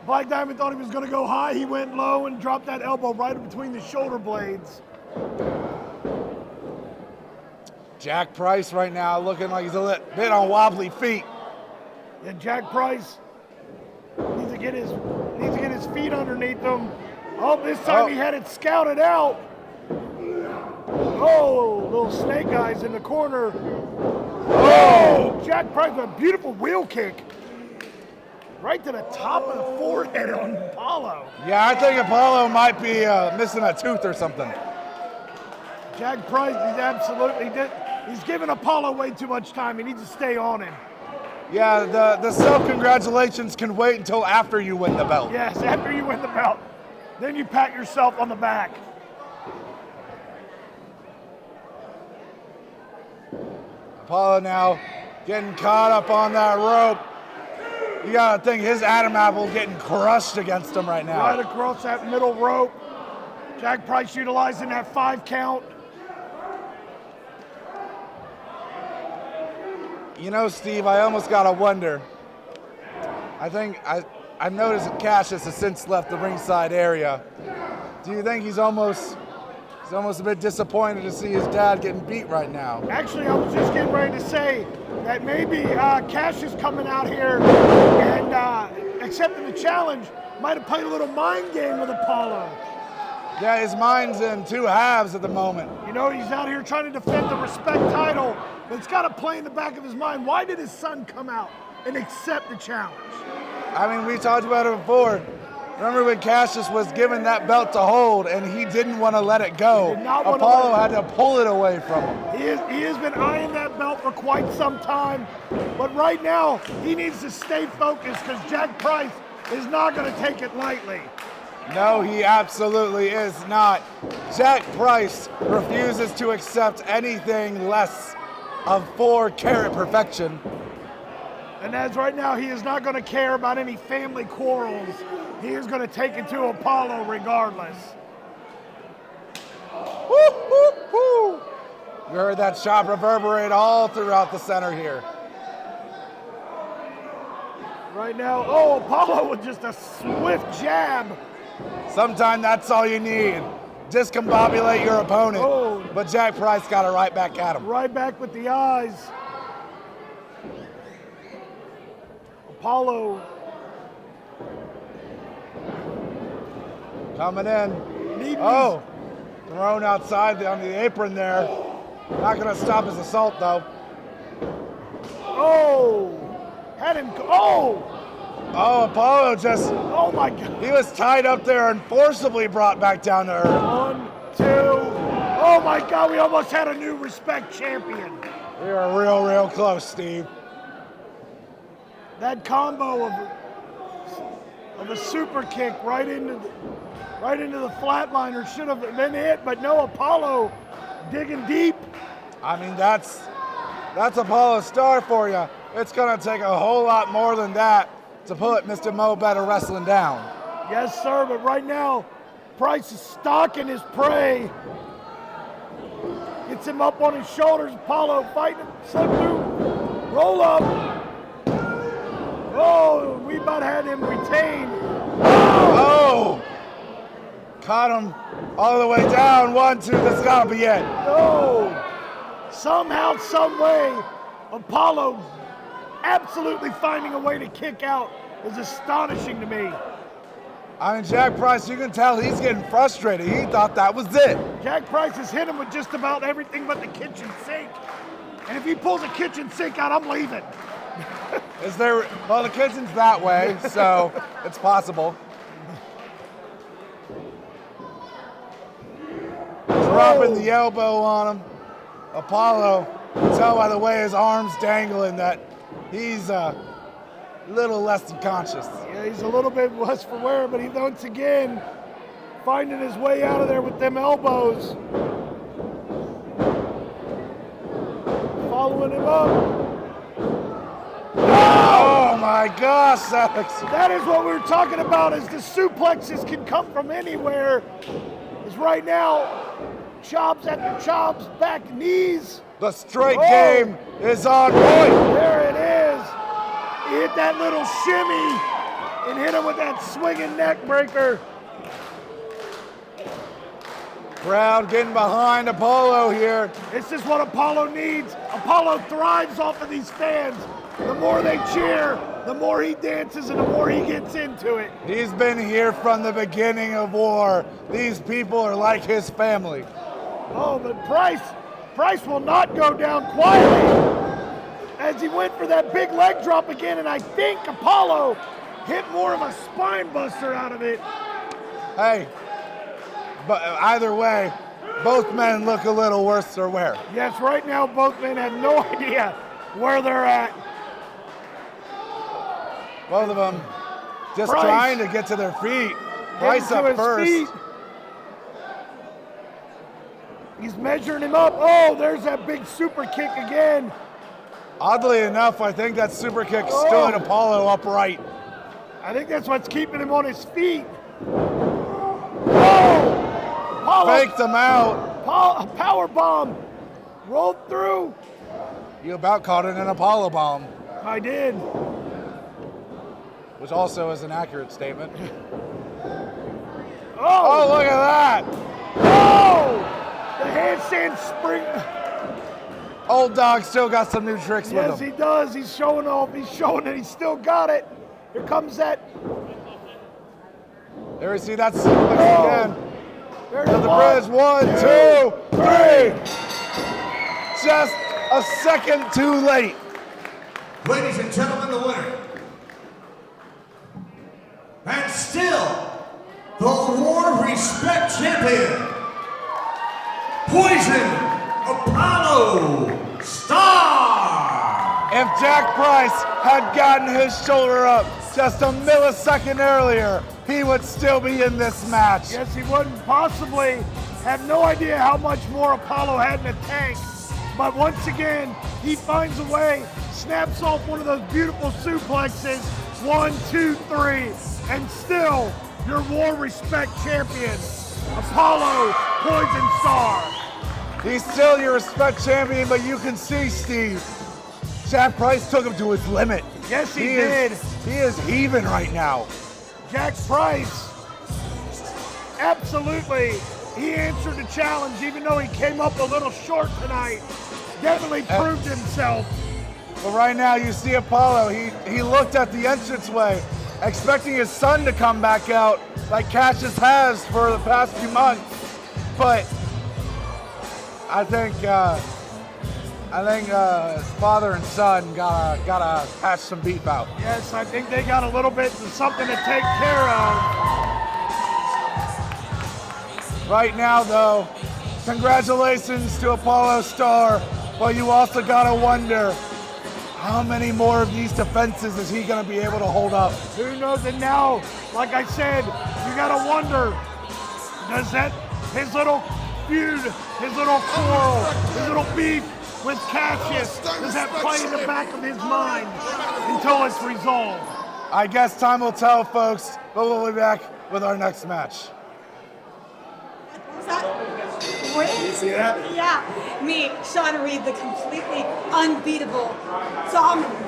[SPEAKER 2] Black Diamond thought he was going to go high. He went low and dropped that elbow right between the shoulder blades.
[SPEAKER 1] Jack Price right now looking like he's a bit on wobbly feet.
[SPEAKER 2] Yeah, Jack Price needs to get his feet underneath him. Oh, this time he had it scouted out. Oh, little snake eyes in the corner. Oh, Jack Price with a beautiful wheel kick. Right to the top of the forehead on Appollo.
[SPEAKER 1] Yeah, I think Appollo might be missing a tooth or something.
[SPEAKER 2] Jack Price, he's giving Appollo way too much time. He needs to stay on him.
[SPEAKER 1] Yeah, the self-congratulations can wait until after you win the belt.
[SPEAKER 2] Yes, after you win the belt. Then you pat yourself on the back.
[SPEAKER 1] Appollo now getting caught up on that rope. You gotta think his Adam Apple getting crushed against him right now.
[SPEAKER 2] Right across that middle rope. Jack Price utilizing that 5 count.
[SPEAKER 1] You know, Steve, I almost gotta wonder. I think I've noticed that Qassius has since left the ringside area. Do you think he's almost a bit disappointed to see his dad getting beat right now?
[SPEAKER 2] Actually, I was just getting ready to say that maybe Qassius coming out here and accepting the challenge might have played a little mind game with Appollo.
[SPEAKER 1] Yeah, his mind's in two halves at the moment.
[SPEAKER 2] You know, he's out here trying to defend the respect title, but it's got to play in the back of his mind. Why did his son come out and accept the challenge?
[SPEAKER 1] I mean, we talked about it before. Remember when Qassius was given that belt to hold and he didn't want to let it go? Appollo had to pull it away from him.
[SPEAKER 2] He has been eyeing that belt for quite some time, but right now he needs to stay focused because Jack Price is not going to take it lightly.
[SPEAKER 1] No, he absolutely is not. Jack Price refuses to accept anything less of 4-carat perfection.
[SPEAKER 2] And as right now, he is not going to care about any family quarrels. He is going to take it to Appollo regardless.
[SPEAKER 1] Woo, woo, woo. You heard that shot reverberate all throughout the center here.
[SPEAKER 2] Right now, oh, Appollo with just a swift jab.
[SPEAKER 1] Sometimes that's all you need. Discombobulate your opponent.
[SPEAKER 2] Oh.
[SPEAKER 1] But Jack Price got it right back at him.
[SPEAKER 2] Right back with the eyes. Appollo
[SPEAKER 1] coming in. Oh, thrown outside on the apron there. Not going to stop his assault though.
[SPEAKER 2] Oh, had him. Oh.
[SPEAKER 1] Oh, Appollo just.
[SPEAKER 2] Oh my God.
[SPEAKER 1] He was tied up there and forcibly brought back down to earth.
[SPEAKER 2] 1, 2. Oh my God, we almost had a new respect champion.
[SPEAKER 1] We are real close, Steve.
[SPEAKER 2] That combo of a super kick right into the flatliner should have been it, but no, Appollo digging deep.
[SPEAKER 1] I mean, that's Apollo Starr for you. It's going to take a whole lot more than that to put Mr. Mo Better Wrestling down.
[SPEAKER 2] Yes, sir, but right now, Price is stalking his prey. Gets him up on his shoulders. Apollo fighting, slip through, roll up. Oh, we about had him retained.
[SPEAKER 1] Oh! Caught him all the way down. 1, 2, that's gotta be it.
[SPEAKER 2] No! Somehow, some way, Apollo absolutely finding a way to kick out is astonishing to me.
[SPEAKER 1] I mean, Jack Price, you can tell he's getting frustrated. He thought that was it.
[SPEAKER 2] Jack Price has hit him with just about everything but the kitchen sink. And if he pulls a kitchen sink out, I'm leaving.
[SPEAKER 1] Is there? Well, the kitchen's that way, so it's possible. Dropping the elbow on him. Apollo, you can tell by the way his arm's dangling that he's a little less than conscious.
[SPEAKER 2] Yeah, he's a little bit less for wear, but he once again finding his way out of there with them elbows. Following him up.
[SPEAKER 1] Oh my gosh, Alex.
[SPEAKER 2] That is what we were talking about, is the suplexes can come from anywhere. Is right now, chops after chops, back knees.
[SPEAKER 1] The straight game is on point.
[SPEAKER 2] There it is. He hit that little shimmy and hit him with that swinging neck breaker.
[SPEAKER 1] Crowd getting behind Apollo here.
[SPEAKER 2] This is what Apollo needs. Apollo thrives off of these fans. The more they cheer, the more he dances and the more he gets into it.
[SPEAKER 1] He's been here from the beginning of war. These people are like his family.
[SPEAKER 2] Oh, but Price will not go down quietly as he went for that big leg drop again, and I think Apollo hit more of a spine buster out of it.
[SPEAKER 1] Hey, but either way, both men look a little worse for wear.
[SPEAKER 2] Yes, right now both men have no idea where they're at.
[SPEAKER 1] Both of them just
[SPEAKER 2] Price
[SPEAKER 1] trying to get to their feet. Price up first.
[SPEAKER 2] Feet. He's measuring him up. Oh, there's that big super kick again.
[SPEAKER 1] Oddly enough, I think that super kick stood Apollo upright.
[SPEAKER 2] I think that's what's keeping him on his feet. Oh! Apollo,
[SPEAKER 1] faked him out.
[SPEAKER 2] A power bomb rolled through.
[SPEAKER 1] You about caught it in an Apollo bomb.
[SPEAKER 2] I did.
[SPEAKER 1] Which also is an accurate statement.
[SPEAKER 2] Oh,
[SPEAKER 1] look at that.
[SPEAKER 2] Oh! The handstand spring.
[SPEAKER 1] Old dog still got some new tricks with him.
[SPEAKER 2] Yes, he does. He's showing off. He's showing that he's still got it. Here comes that.
[SPEAKER 1] There we see that suplex again. To the bridge. 1, 2, 3. Just a second too late.
[SPEAKER 6] Ladies and gentlemen, the winner. And still, the War Respect Champion, Poison Apollo Starr.
[SPEAKER 1] If Jack Price had gotten his shoulder up just a millisecond earlier, he would still be in this match.
[SPEAKER 2] Yes, he wouldn't possibly. Have no idea how much more Apollo had in the tank. But once again, he finds a way, snaps off one of those beautiful suplexes. 1, 2, 3. And still, your War Respect champion, Apollo Poison Starr.
[SPEAKER 1] He's still your respect champion, but you can see, Steve, Jack Price took him to his limit.
[SPEAKER 2] Yes, he did.
[SPEAKER 1] He is heaving right now.
[SPEAKER 2] Jack Price, absolutely, he answered the challenge, even though he came up a little short tonight. Definitely proved himself.
[SPEAKER 1] But right now, you see Apollo, he looked at the entranceway, expecting his son to come back out like Qassius has for the past few months. But I think father and son gotta hash some beef out.
[SPEAKER 2] Yes, I think they got a little bit of something to take care of.
[SPEAKER 1] Right now, though, congratulations to Apollo Starr, but you also gotta wonder, how many more of these defenses is he gonna be able to hold up?
[SPEAKER 2] Who knows? And now, like I said, you gotta wonder, does that, his little feud, his little quarrel, his little beef with Qassius, does that play in the back of his mind until it's resolved?
[SPEAKER 1] I guess time will tell, folks, but we'll be back with our next match.
[SPEAKER 13] Was that? What?
[SPEAKER 1] Did you see that?
[SPEAKER 13] Yeah, me, Shawna Reed, the completely unbeatable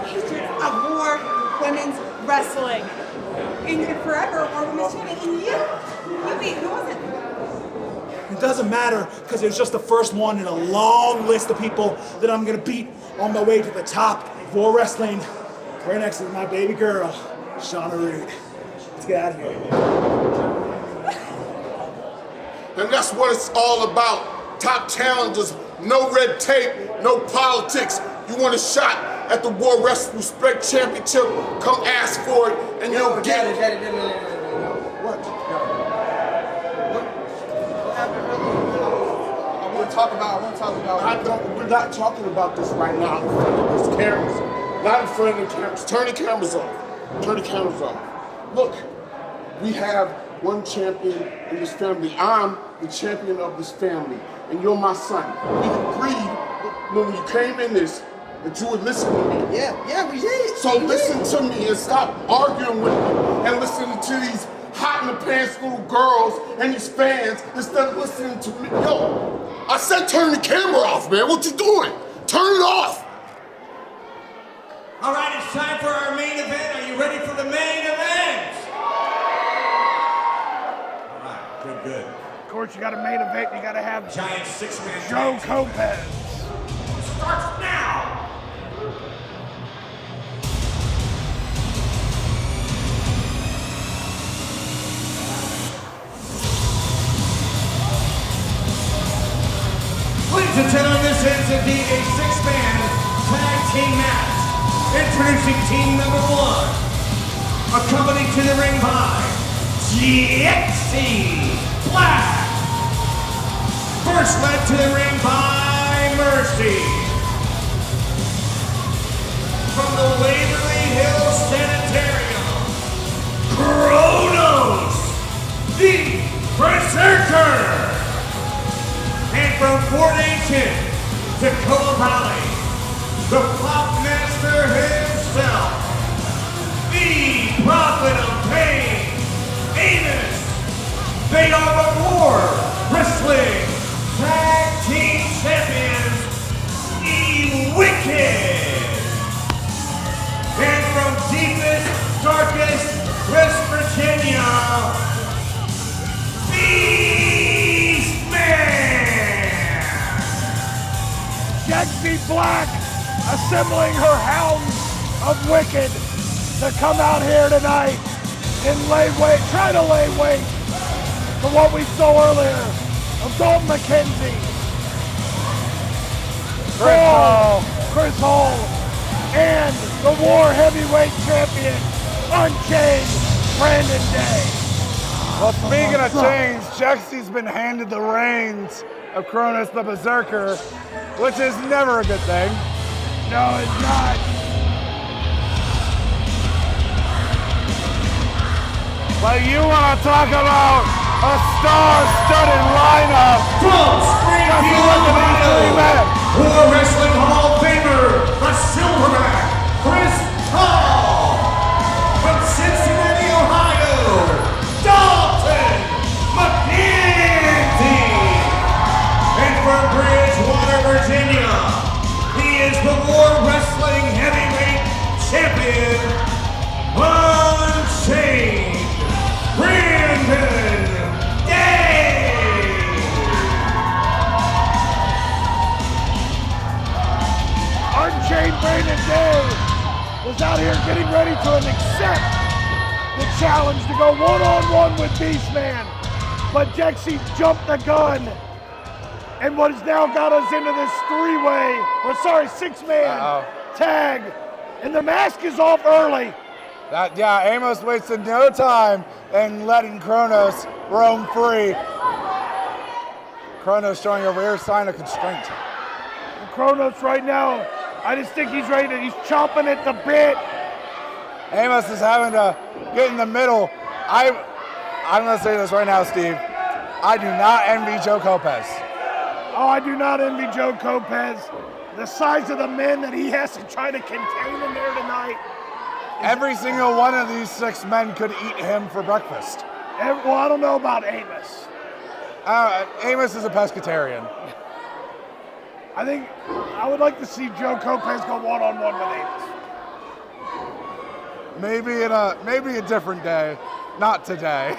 [SPEAKER 13] patron of War Women's Wrestling. And forever War Women's Champion. And you beat, who was it?
[SPEAKER 14] It doesn't matter, because it was just the first one in a long list of people that I'm going to beat on my way to the top of War Wrestling. Right next to my baby girl, Shawna Reed. Let's get out of here.
[SPEAKER 11] And that's what it's all about. Top challengers, no red tape, no politics. You want a shot at the War Wrestling Respect Championship? Come ask for it, and you'll get it. What?
[SPEAKER 15] What happened earlier? I want to talk about.
[SPEAKER 11] We're not talking about this right now in front of those cameras. Not in front of the cameras. Turn the cameras off. Turn the cameras off. Look, we have one champion in this family. I'm the champion of this family, and you're my son. We agreed when you came in this that you would listen to me.
[SPEAKER 15] Yeah, we did.
[SPEAKER 11] So listen to me and stop arguing with me and listening to these hot in the pants little girls and these fans instead of listening to me. Yo, I said turn the camera off, man. What you doing? Turn it off.
[SPEAKER 6] All right, it's time for our main event. Are you ready for the main event? All right, good.
[SPEAKER 2] Of course, you got a main event, you got to have
[SPEAKER 6] Giant six-man
[SPEAKER 2] Joe Lopez.
[SPEAKER 6] Starts now. Ladies and gentlemen, this is indeed a six-man tag team match. Introducing team number one, accompanied to the ring by GXC Black. First led to the ring by Mercy. From the Waverly Hills Sanitarium, Kronos, the Berserker. And from Fort Ancient, Tacoma Valley, the Pop Master himself, the Prophet of Pain, Amos. They are the War Wrestling Tag Team Champions, the Wicked. And from deepest, darkest West Virginia,
[SPEAKER 2] GXC Black assembling her hounds of Wicked to come out here tonight and try to lay weight to what we saw earlier of Dalton McKenzie, Chris Hall, and the War Heavyweight Champion, Unchained Brandon Day.
[SPEAKER 1] Well, speaking of change, Jexy's been handed the reins of Cronus the Berserker, which is never a good thing.
[SPEAKER 2] No, it's not.
[SPEAKER 1] But you want to talk about a star-studded lineup
[SPEAKER 6] from Springfield, Ohio, War Wrestling Hall of Famer, the Silverback, Chris Hall. From Cincinnati, Ohio, Dalton McKenzie. And from Bridgewater, Virginia, he is the War Wrestling Heavyweight Champion, Unchained Brandon Day.
[SPEAKER 2] Unchained Brandon Day was out here getting ready to accept the challenge to go one-on-one with Beastman. But Jexy jumped the gun and what has now got us into this six-man tag. And the mask is off early.
[SPEAKER 1] Amos wasted no time in letting Kronos roam free. Kronos showing a rare sign of constraint.
[SPEAKER 2] And Kronos right now, I just think he's ready he's chomping at the bit.
[SPEAKER 1] Amos is having to get in the middle. I'm going to say this right now, Steve. I do not envy Joe Lopez.
[SPEAKER 2] Oh, I do not envy Joe Lopez. The size of the men that he has to try to contain in there tonight.
[SPEAKER 1] Every single one of these 6 men could eat him for breakfast.
[SPEAKER 2] Well, I don't know about Amos.
[SPEAKER 1] Amos is a pescatarian.
[SPEAKER 2] I think I would like to see Joe Lopez go one-on-one with Amos.
[SPEAKER 1] Maybe a different day, not today.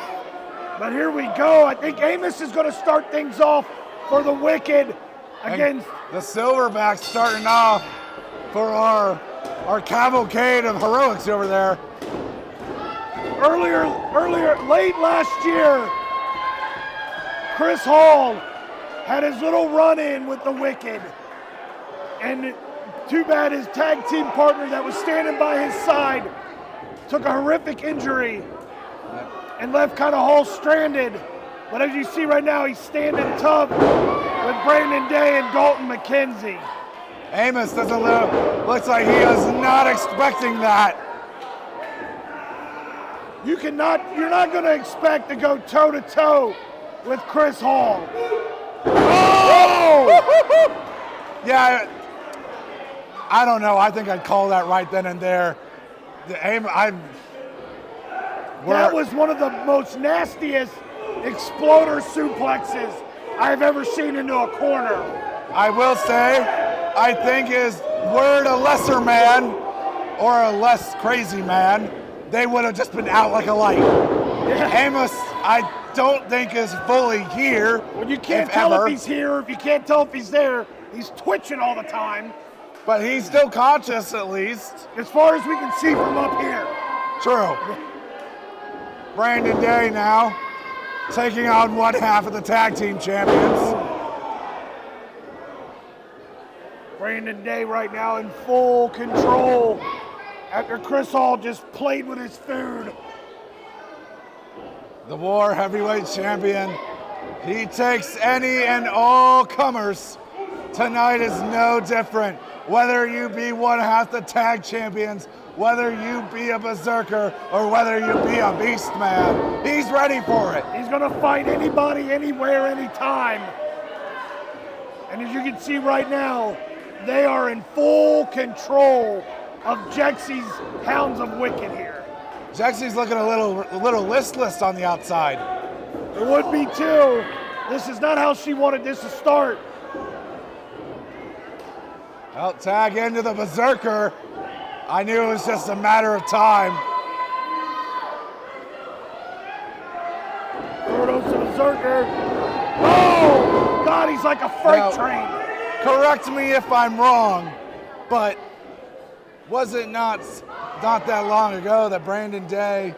[SPEAKER 2] But here we go. I think Amos is going to start things off for the Wicked against
[SPEAKER 1] the Silverbacks, starting off for our cavalcade of heroics over there.
[SPEAKER 2] Late last year, Chris Hall had his little run-in with the Wicked. And too bad his tag team partner that was standing by his side took a horrific injury and left kind of Hall stranded. But as you see right now, he's standing tough with Brandon Day and Dalton McKenzie.
[SPEAKER 1] Amos looks like he is not expecting that.
[SPEAKER 2] You're not going to expect to go toe-to-toe with Chris Hall. Oh!
[SPEAKER 1] Yeah, I don't know. I think I'd call that right then and there.
[SPEAKER 2] That was one of the most nastiest exploder suplexes I've ever seen into a corner.
[SPEAKER 1] I will say, I think is word a lesser man or a less crazy man, they would have just been out like a light. Yeah. Amos, I don't think is fully here.
[SPEAKER 2] Well, you can't tell if he's here, if you can't tell if he's there. He's twitching all the time.
[SPEAKER 1] But he's still conscious, at least.
[SPEAKER 2] As far as we can see from up here.
[SPEAKER 1] True. Brandon Day now taking on one half of the tag team champions.
[SPEAKER 2] Brandon Day right now in full control after Chris Hall just played with his food.
[SPEAKER 1] The War Heavyweight Champion. He takes any and all comers. Tonight is no different. Whether you be one half the tag champions, whether you be a berserker, or whether you be a beast man, he's ready for it.
[SPEAKER 2] He's gonna fight anybody, anywhere, anytime. And as you can see right now, they are in full control of Jexy's Hounds of Wicked here.
[SPEAKER 1] Jexy's looking a little listless on the outside.
[SPEAKER 2] It would be too. This is not how she wanted this to start.
[SPEAKER 1] Well, tag into the berserker. I knew it was just a matter of time.
[SPEAKER 2] Gordo's the berserker. Oh, God, he's like a freight train.
[SPEAKER 1] Correct me if I'm wrong, but was it not that long ago that Brandon Day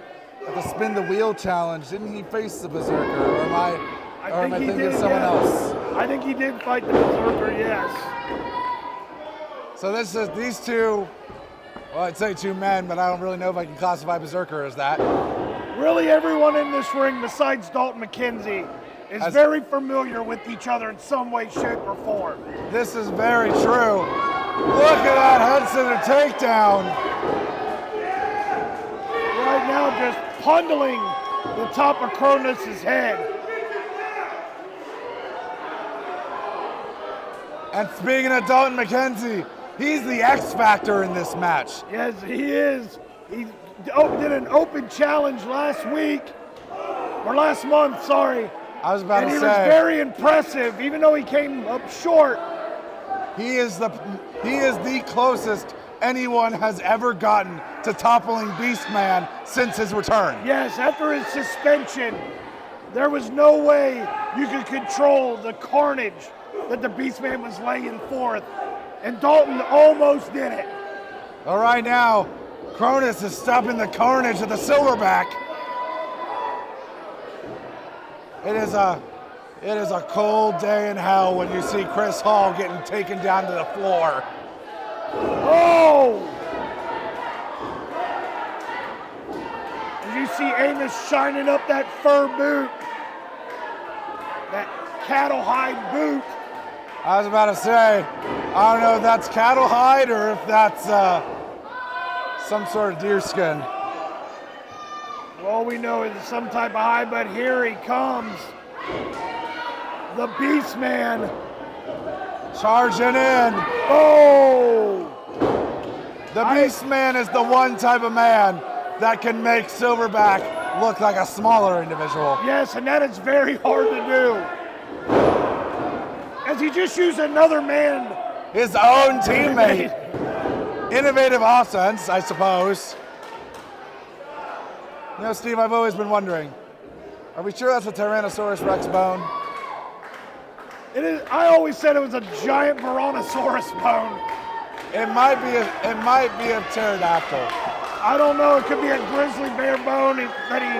[SPEAKER 1] at the spin the wheel challenge, didn't he face the Berserker? Or am I thinking of someone else?
[SPEAKER 2] I think he did fight the Berserker, yes.
[SPEAKER 1] So this is these two, well, I'd say two men, but I don't really know if I can classify Berserker as that.
[SPEAKER 2] Really, everyone in this ring besides Dalton McKenzie is very familiar with each other in some way, shape, or form.
[SPEAKER 1] This is very true. Look at that head scissor takedown.
[SPEAKER 2] Right now, just pundling the top of Cronus' head.
[SPEAKER 1] And speaking of Dalton McKenzie, he's the X factor in this match.
[SPEAKER 2] Yes, he is. He did an open challenge last month, sorry.
[SPEAKER 1] I was about to say.
[SPEAKER 2] And he was very impressive, even though he came up short.
[SPEAKER 1] He is the closest anyone has ever gotten to toppling Beastman since his return.
[SPEAKER 2] Yes, after his suspension, there was no way you could control the carnage that the Beastman was laying forth, and Dalton almost did it.
[SPEAKER 1] All right, now, Cronus is stopping the carnage of the Silverback. It is a cold day in hell when you see Chris Hall getting taken down to the floor.
[SPEAKER 2] Oh! As you see Amos shining up that fur boot, that cattle hide boot.
[SPEAKER 1] I was about to say, I don't know if that's cattle hide or if that's some sort of deer skin.
[SPEAKER 2] All we know is some type of hide, but here he comes. The Beastman.
[SPEAKER 1] Charging in.
[SPEAKER 2] Oh!
[SPEAKER 1] The Beastman is the one type of man that can make Silverback look like a smaller individual.
[SPEAKER 2] Yes, and that is very hard to do. As he just used another man.
[SPEAKER 1] His own teammate. Innovative offense, I suppose. You know, Steve, I've always been wondering, are we sure that's a Tyrannosaurus Rex bone?
[SPEAKER 2] It is. I always said it was a giant Tyrannosaurus bone.
[SPEAKER 1] It might be a pterodactyl.
[SPEAKER 2] I don't know. It could be a grizzly bear bone that he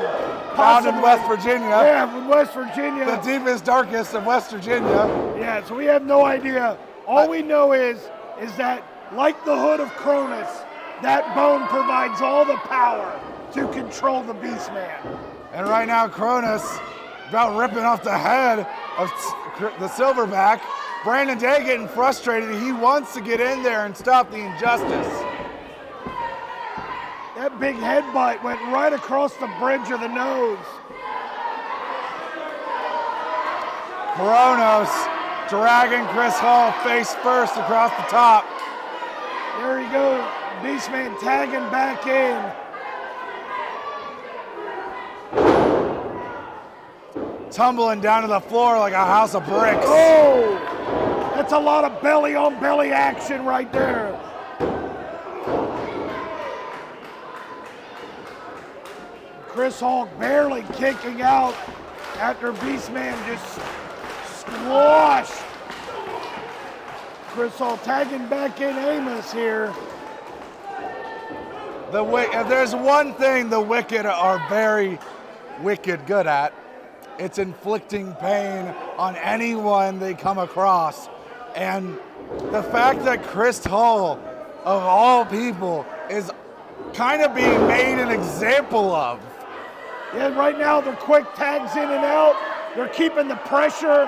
[SPEAKER 1] found in West Virginia.
[SPEAKER 2] Yeah, from West Virginia.
[SPEAKER 1] The deepest, darkest of West Virginia.
[SPEAKER 2] Yeah, so we have no idea. All we know is that, like the hood of Cronus, that bone provides all the power to control the Beastman.
[SPEAKER 1] And right now, Cronus about ripping off the head of the Silverback. Brandon Day getting frustrated. He wants to get in there and stop the injustice.
[SPEAKER 2] That big headbutt went right across the bridge of the nose.
[SPEAKER 1] Kronos dragging Chris Hall face first across the top.
[SPEAKER 2] There he goes. Beastman tagging back in.
[SPEAKER 1] Tumbling down to the floor like a house of bricks.
[SPEAKER 2] Oh! That's a lot of belly-on-belly action right there. Chris Hall barely kicking out after Beastman just squashed. Chris Hall tagging back in Amos here.
[SPEAKER 1] If there's one thing the Wicked are very wicked good at, it's inflicting pain on anyone they come across. And the fact that Chris Hall, of all people, is kind of being made an example of.
[SPEAKER 2] Yeah, right now they're quick tags in and out. They're keeping the pressure.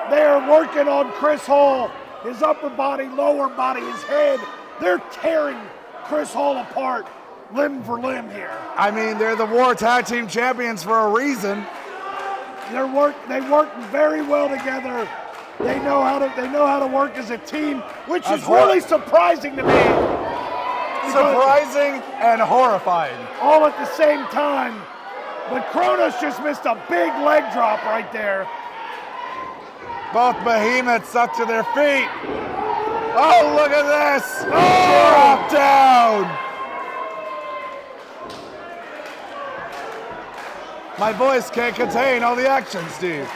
[SPEAKER 2] They are working on Chris Hall, his upper body, lower body, his head. They're tearing Chris Hall apart, limb for limb here.
[SPEAKER 1] I mean, they're the War Tag Team Champions for a reason.
[SPEAKER 2] They work very well together. They know how to work as a team, which is really surprising to me.
[SPEAKER 1] Surprising and horrifying.
[SPEAKER 2] All at the same time. But Cronus just missed a big leg drop right there.
[SPEAKER 1] Both behemoths up to their feet. Oh, look at this.
[SPEAKER 2] Oh!
[SPEAKER 1] Drop down. My voice can't contain all the action, Steve.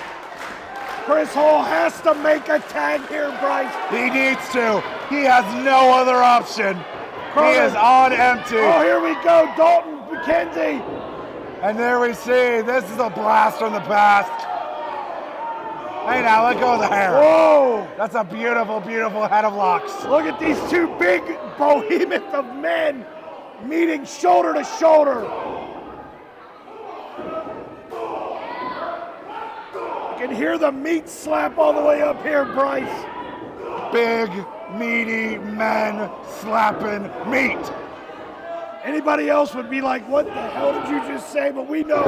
[SPEAKER 2] Chris Hall has to make a tag here, Bryce.
[SPEAKER 1] He needs to. He has no other option. He is on empty.
[SPEAKER 2] Oh, here we go. Dalton McKenzie
[SPEAKER 1] And there we see, this is a blast from the past. Hey now, let go of the hair.
[SPEAKER 2] Whoa!
[SPEAKER 1] That's a beautiful, beautiful head of locks.
[SPEAKER 2] Look at these two big behemoths of men meeting shoulder to shoulder. You can hear the meat slap all the way up here, Bryce.
[SPEAKER 1] Big, meaty men slapping meat.
[SPEAKER 2] Anybody else would be like, what the hell did you just say? But we know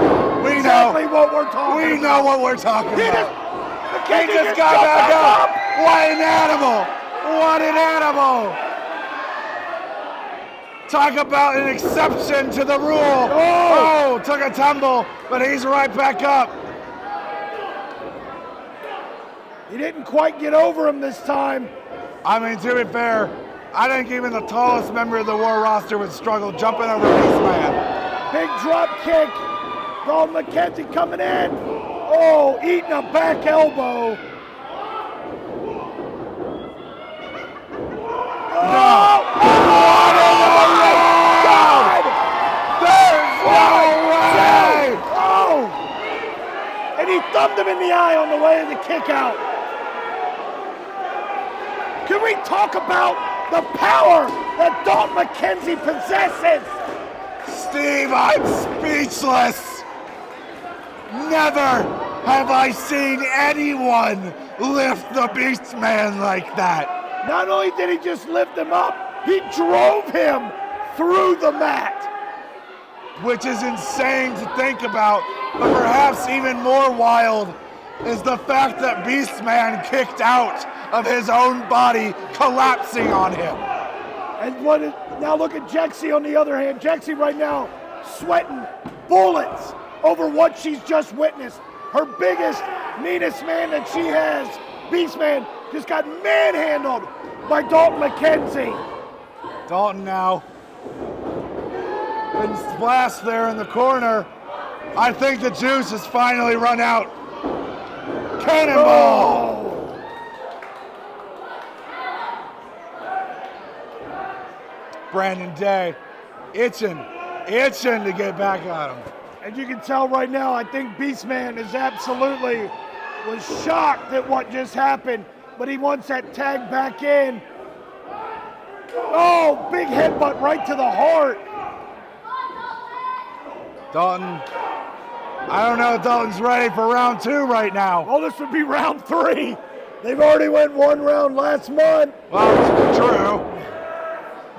[SPEAKER 1] We
[SPEAKER 2] exactly
[SPEAKER 1] know.
[SPEAKER 2] what we're talking about.
[SPEAKER 1] We know what we're talking
[SPEAKER 2] He
[SPEAKER 1] about.
[SPEAKER 2] just,
[SPEAKER 1] He just got back up. What an animal. What an animal. Talk about an exception to the rule. Oh, took a tumble, but he's right back up.
[SPEAKER 2] He didn't quite get over him this time.
[SPEAKER 1] I mean, to be fair, I think even the tallest member of the War roster would struggle jumping over Beastman.
[SPEAKER 2] Big drop kick. Dalton McKenzie coming in. Oh, eating a back elbow.
[SPEAKER 1] God! There's no way!
[SPEAKER 2] Oh! And he thumbed him in the eye on the way of the kick out. Can we talk about the power that Dalton McKenzie possesses?
[SPEAKER 1] Steve, I'm speechless. Never have I seen anyone lift the Beastman like that.
[SPEAKER 2] Not only did he just lift him up, he drove him through the mat.
[SPEAKER 1] Which is insane to think about, but perhaps even more wild is the fact that Beastman kicked out of his own body, collapsing on him.
[SPEAKER 2] And now look at Jexy on the other hand. Jexy right now sweating bullets over what she's just witnessed. Her biggest, meanest man that she has, Beastman, just got manhandled by Dalton McKenzie.
[SPEAKER 1] Dalton now been splashed there in the corner. I think the juice has finally run out. Cannonball!
[SPEAKER 2] Oh.
[SPEAKER 1] Brandon Day itching to get back at him.
[SPEAKER 2] And you can tell right now, I think Beastman is was shocked at what just happened, but he wants that tag back in. Oh, big headbutt right to the heart.
[SPEAKER 1] Dalton, I don't know if Dalton's ready for round 2 right now.
[SPEAKER 2] Oh, this would be round 3. They've already went 1 round last month.
[SPEAKER 1] Well, it's true.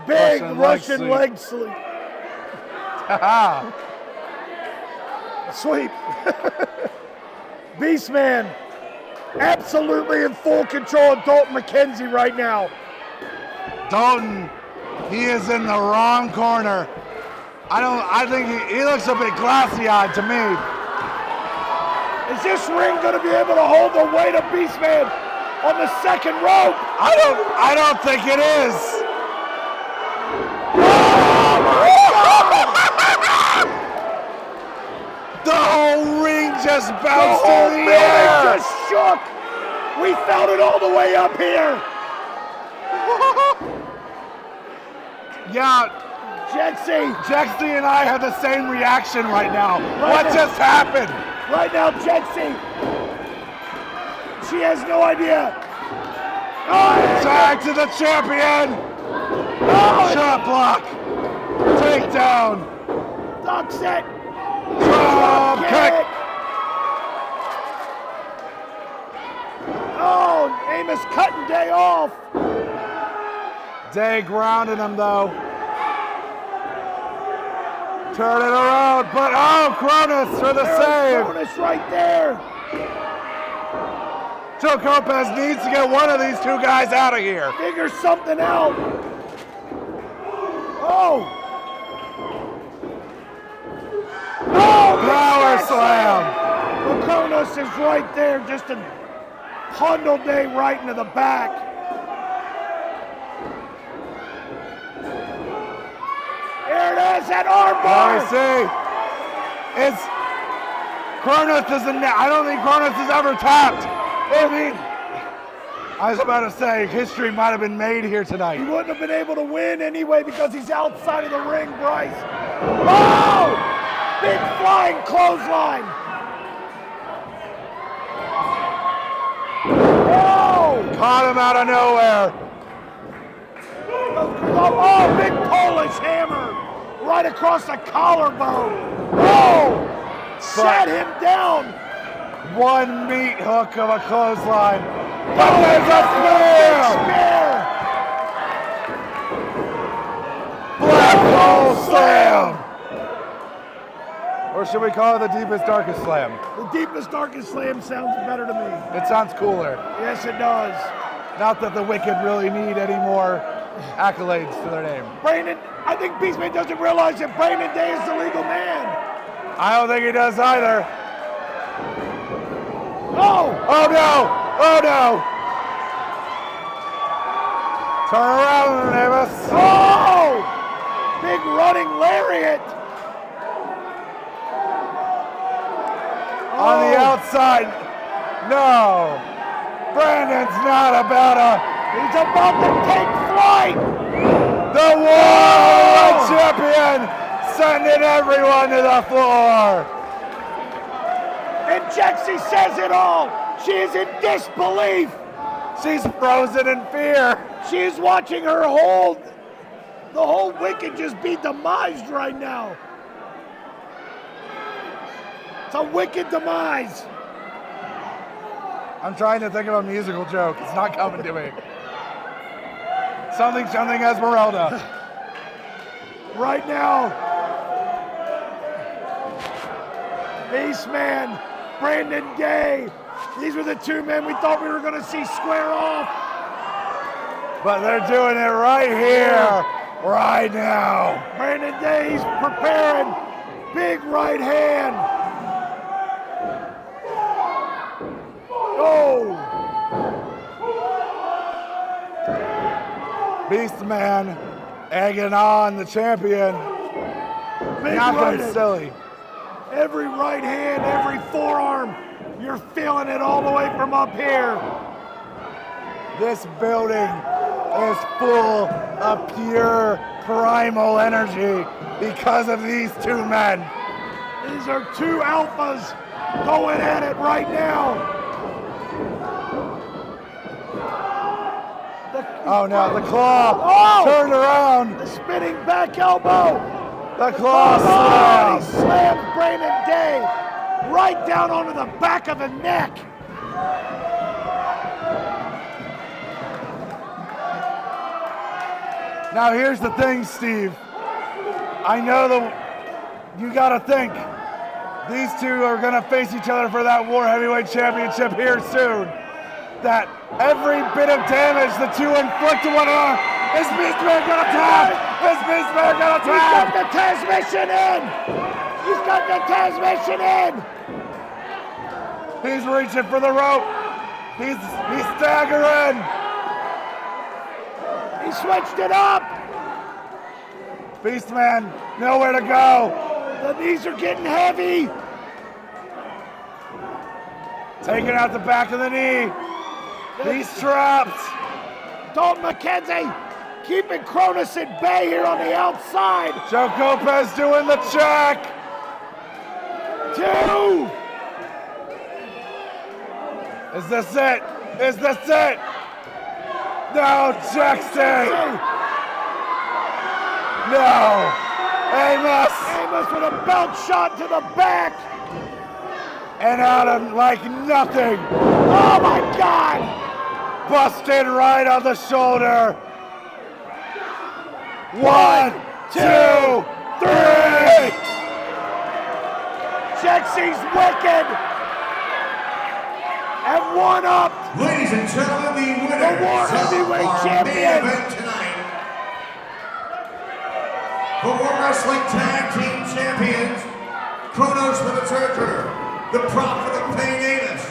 [SPEAKER 2] Big Russian leg sweep. Sweep. Beastman absolutely in full control of Dalton McKenzie right now.
[SPEAKER 1] Dalton, he is in the wrong corner. I think he looks a bit glassy-eyed to me.
[SPEAKER 2] Is this ring going to be able to hold the weight of Beastman on the second rope?
[SPEAKER 1] I don't think it is. The whole ring just bounced in the air.
[SPEAKER 2] Just shook. We felt it all the way up here.
[SPEAKER 1] Yeah,
[SPEAKER 2] Jexy
[SPEAKER 1] and I have the same reaction right now. What just happened?
[SPEAKER 2] Right now, Jexy, she has no idea.
[SPEAKER 1] Tag to the champion. Shot block. Takedown.
[SPEAKER 2] Duck set.
[SPEAKER 1] Drop kick.
[SPEAKER 2] Oh, Amos cutting Day off.
[SPEAKER 1] Day grounded him though. Turn it around, but Cronus for the save.
[SPEAKER 2] Cronus right there.
[SPEAKER 1] Joe Lopez needs to get one of these two guys out of here.
[SPEAKER 2] Figure something out. Oh.
[SPEAKER 1] Power slam.
[SPEAKER 2] Well, Cronus is right there, just a bundle Day right into the back. There it is, that armbar.
[SPEAKER 1] I see. Cronus doesn't. I don't think Cronus has ever tapped. I was about to say, history might have been made here tonight.
[SPEAKER 2] He wouldn't have been able to win anyway because he's outside of the ring, Bryce. Oh! Big fly flying clothesline. Oh!
[SPEAKER 1] Caught him out of nowhere.
[SPEAKER 2] Oh, big Polish hammer right across the collarbone. Oh! Sat him down.
[SPEAKER 1] One meat hook of a clothesline. But there's a spear! Black hole slam! Or should we call it the deepest, darkest slam?
[SPEAKER 2] The deepest, darkest slam sounds better to me.
[SPEAKER 1] It sounds cooler.
[SPEAKER 2] Yes, it does.
[SPEAKER 1] Not that the Wicked really need any more accolades to their name.
[SPEAKER 2] Brandon, I think Beastman doesn't realize that Brandon Day is the legal man.
[SPEAKER 1] I don't think he does either.
[SPEAKER 2] Oh!
[SPEAKER 1] Oh no! Oh no! Turn around, Davis.
[SPEAKER 2] Oh! Big running lariat.
[SPEAKER 1] On the outside. No. Brandon's not about
[SPEAKER 2] He's about to take flight.
[SPEAKER 1] The World Champion sending everyone to the floor.
[SPEAKER 2] And Jexy says it all. She is in disbelief.
[SPEAKER 1] She's frozen in fear.
[SPEAKER 2] She is watching the whole Wicked just be demised right now. It's a Wicked demise.
[SPEAKER 1] I'm trying to think of a musical joke. It's not coming to me. Something Esmeralda.
[SPEAKER 2] Right now, Beastman, Brandon Day. These were the two men we thought we were going to see square off.
[SPEAKER 1] But they're doing it right here, right now.
[SPEAKER 2] Brandon Day's preparing. Big right hand. Oh!
[SPEAKER 1] Beastman egging on the champion.
[SPEAKER 2] Big
[SPEAKER 1] Knocking
[SPEAKER 2] right
[SPEAKER 1] him silly.
[SPEAKER 2] Every right hand, every forearm. You're feeling it all the way from up here.
[SPEAKER 1] This building is full of pure primal energy because of these two men.
[SPEAKER 2] These are two alphas going at it right now.
[SPEAKER 1] Oh no, the claw turned around.
[SPEAKER 2] The spinning back elbow.
[SPEAKER 1] The claw slam.
[SPEAKER 2] He slammed Brandon Day right down onto the back of the neck.
[SPEAKER 1] Now here's the thing, Steve. I know you gotta think these two are gonna face each other for that War Heavyweight Championship here soon. That every bit of damage the two inflict to one another, is Beastman gonna tap? Is Beastman gonna tap?
[SPEAKER 2] He's got the transmission in! He's got the transmission in!
[SPEAKER 1] He's reaching for the rope. He's staggering.
[SPEAKER 2] He switched it up.
[SPEAKER 1] Beastman, nowhere to go.
[SPEAKER 2] The knees are getting heavy.
[SPEAKER 1] Taking out the back of the knee. He's trapped.
[SPEAKER 2] Dalton McKenzie keeping Cronus at bay here on the outside.
[SPEAKER 1] Joe Lopez doing the check.
[SPEAKER 2] 2.
[SPEAKER 1] Is this it? Is this it? No, Jackson. No. Amos.
[SPEAKER 2] Amos with a belt shot to the back.
[SPEAKER 1] And Adam like nothing.
[SPEAKER 2] Oh my God.
[SPEAKER 1] Busted right on the shoulder. 1, 2, 3.
[SPEAKER 2] Jexy's Wicked have won up.
[SPEAKER 6] Ladies and gentlemen, the winner
[SPEAKER 2] The War Heavyweight Champion.
[SPEAKER 6] event tonight. The War Wrestling Tag Team Champions, Kronos the Berserker, the Prophet of Pain Amos,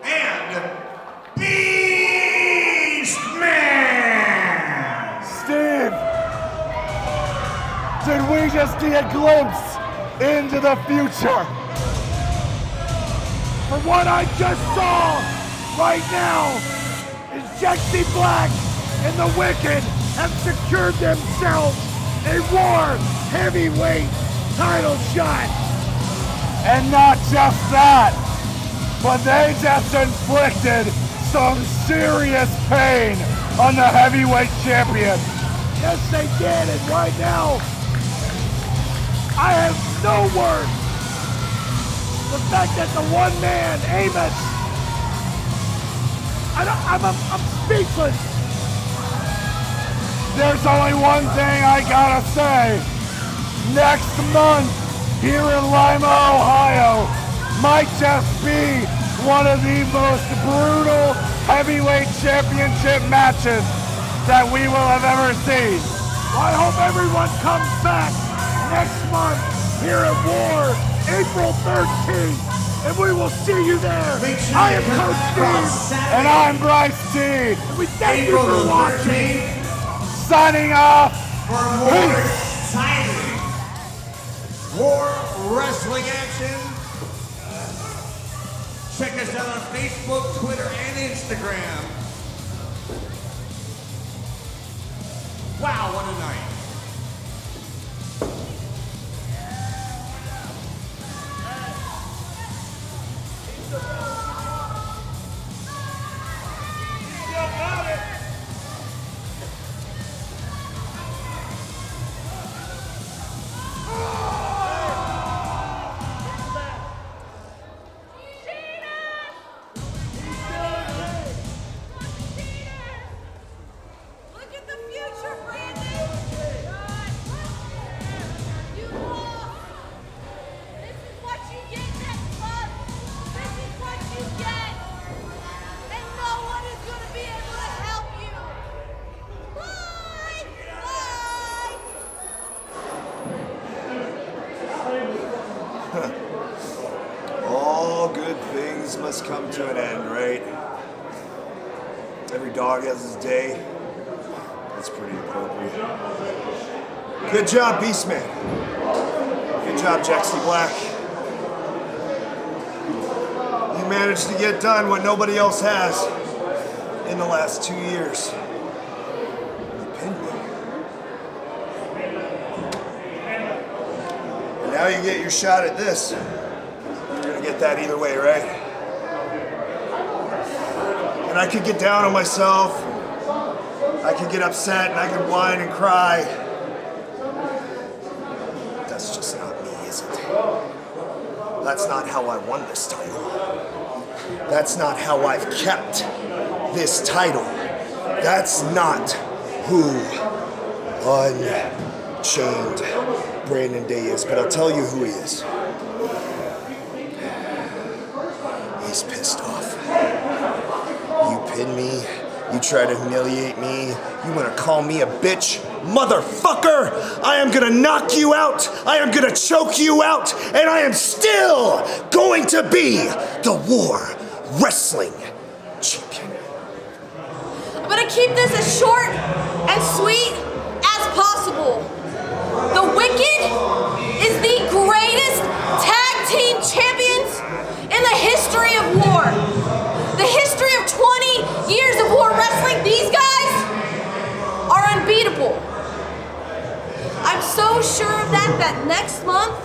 [SPEAKER 6] and Beastman!
[SPEAKER 1] Steve, did we just see a glimpse into the future?
[SPEAKER 2] From what I just saw right now is Jexy Black and the Wicked have secured themselves a War Heavyweight title shot. And not just that, but they just inflicted some serious pain on the heavyweight champion. Yes, they did, and right now, I have no words. The fact that the one man, Amos, I'm speechless. There's only one thing I gotta say. Next month, here in Lima, Ohio, might just be one of the most brutal heavyweight championship matches that we will have ever seen. I hope everyone comes back next month here at War, April 13th, and we will see you there. I am Coach Steve, and I'm Bryce T. And we thank you for watching. Signing off.
[SPEAKER 6] For more exciting War Wrestling action, check us out on Facebook, Twitter, and Instagram. Wow, what a night.
[SPEAKER 16] All good things must come to an end, right? Every dog has his day. That's pretty appropriate. Good job, Beastman. Good job, Jaxie Black. You managed to get done what nobody else has in the last 2 years. You pinned me. And now you get your shot at this. You're gonna get that either way, right? And I could get down on myself. I could get upset and I could whine and cry. That's just not me, is it? That's not how I won this title. That's not how I've kept this title. That's not who Unchained Brandon Day is, but I'll tell you who he is. He's pissed off. You pin me, you try to humiliate me, you wanna call me a bitch? Motherfucker! I am gonna knock you out, I am gonna choke you out, and I am still going to be the War Wrestling Champion.
[SPEAKER 5] I'm gonna keep this as short and sweet as possible. The Wikked is the greatest tag team champions in the history of war. The history of 20 years of war wrestling, these guys are unbeatable. I'm so sure of that next month,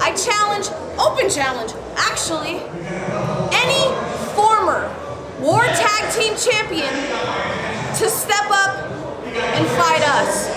[SPEAKER 5] I challenge, open challenge, actually, any former war tag team champion to step up and fight us.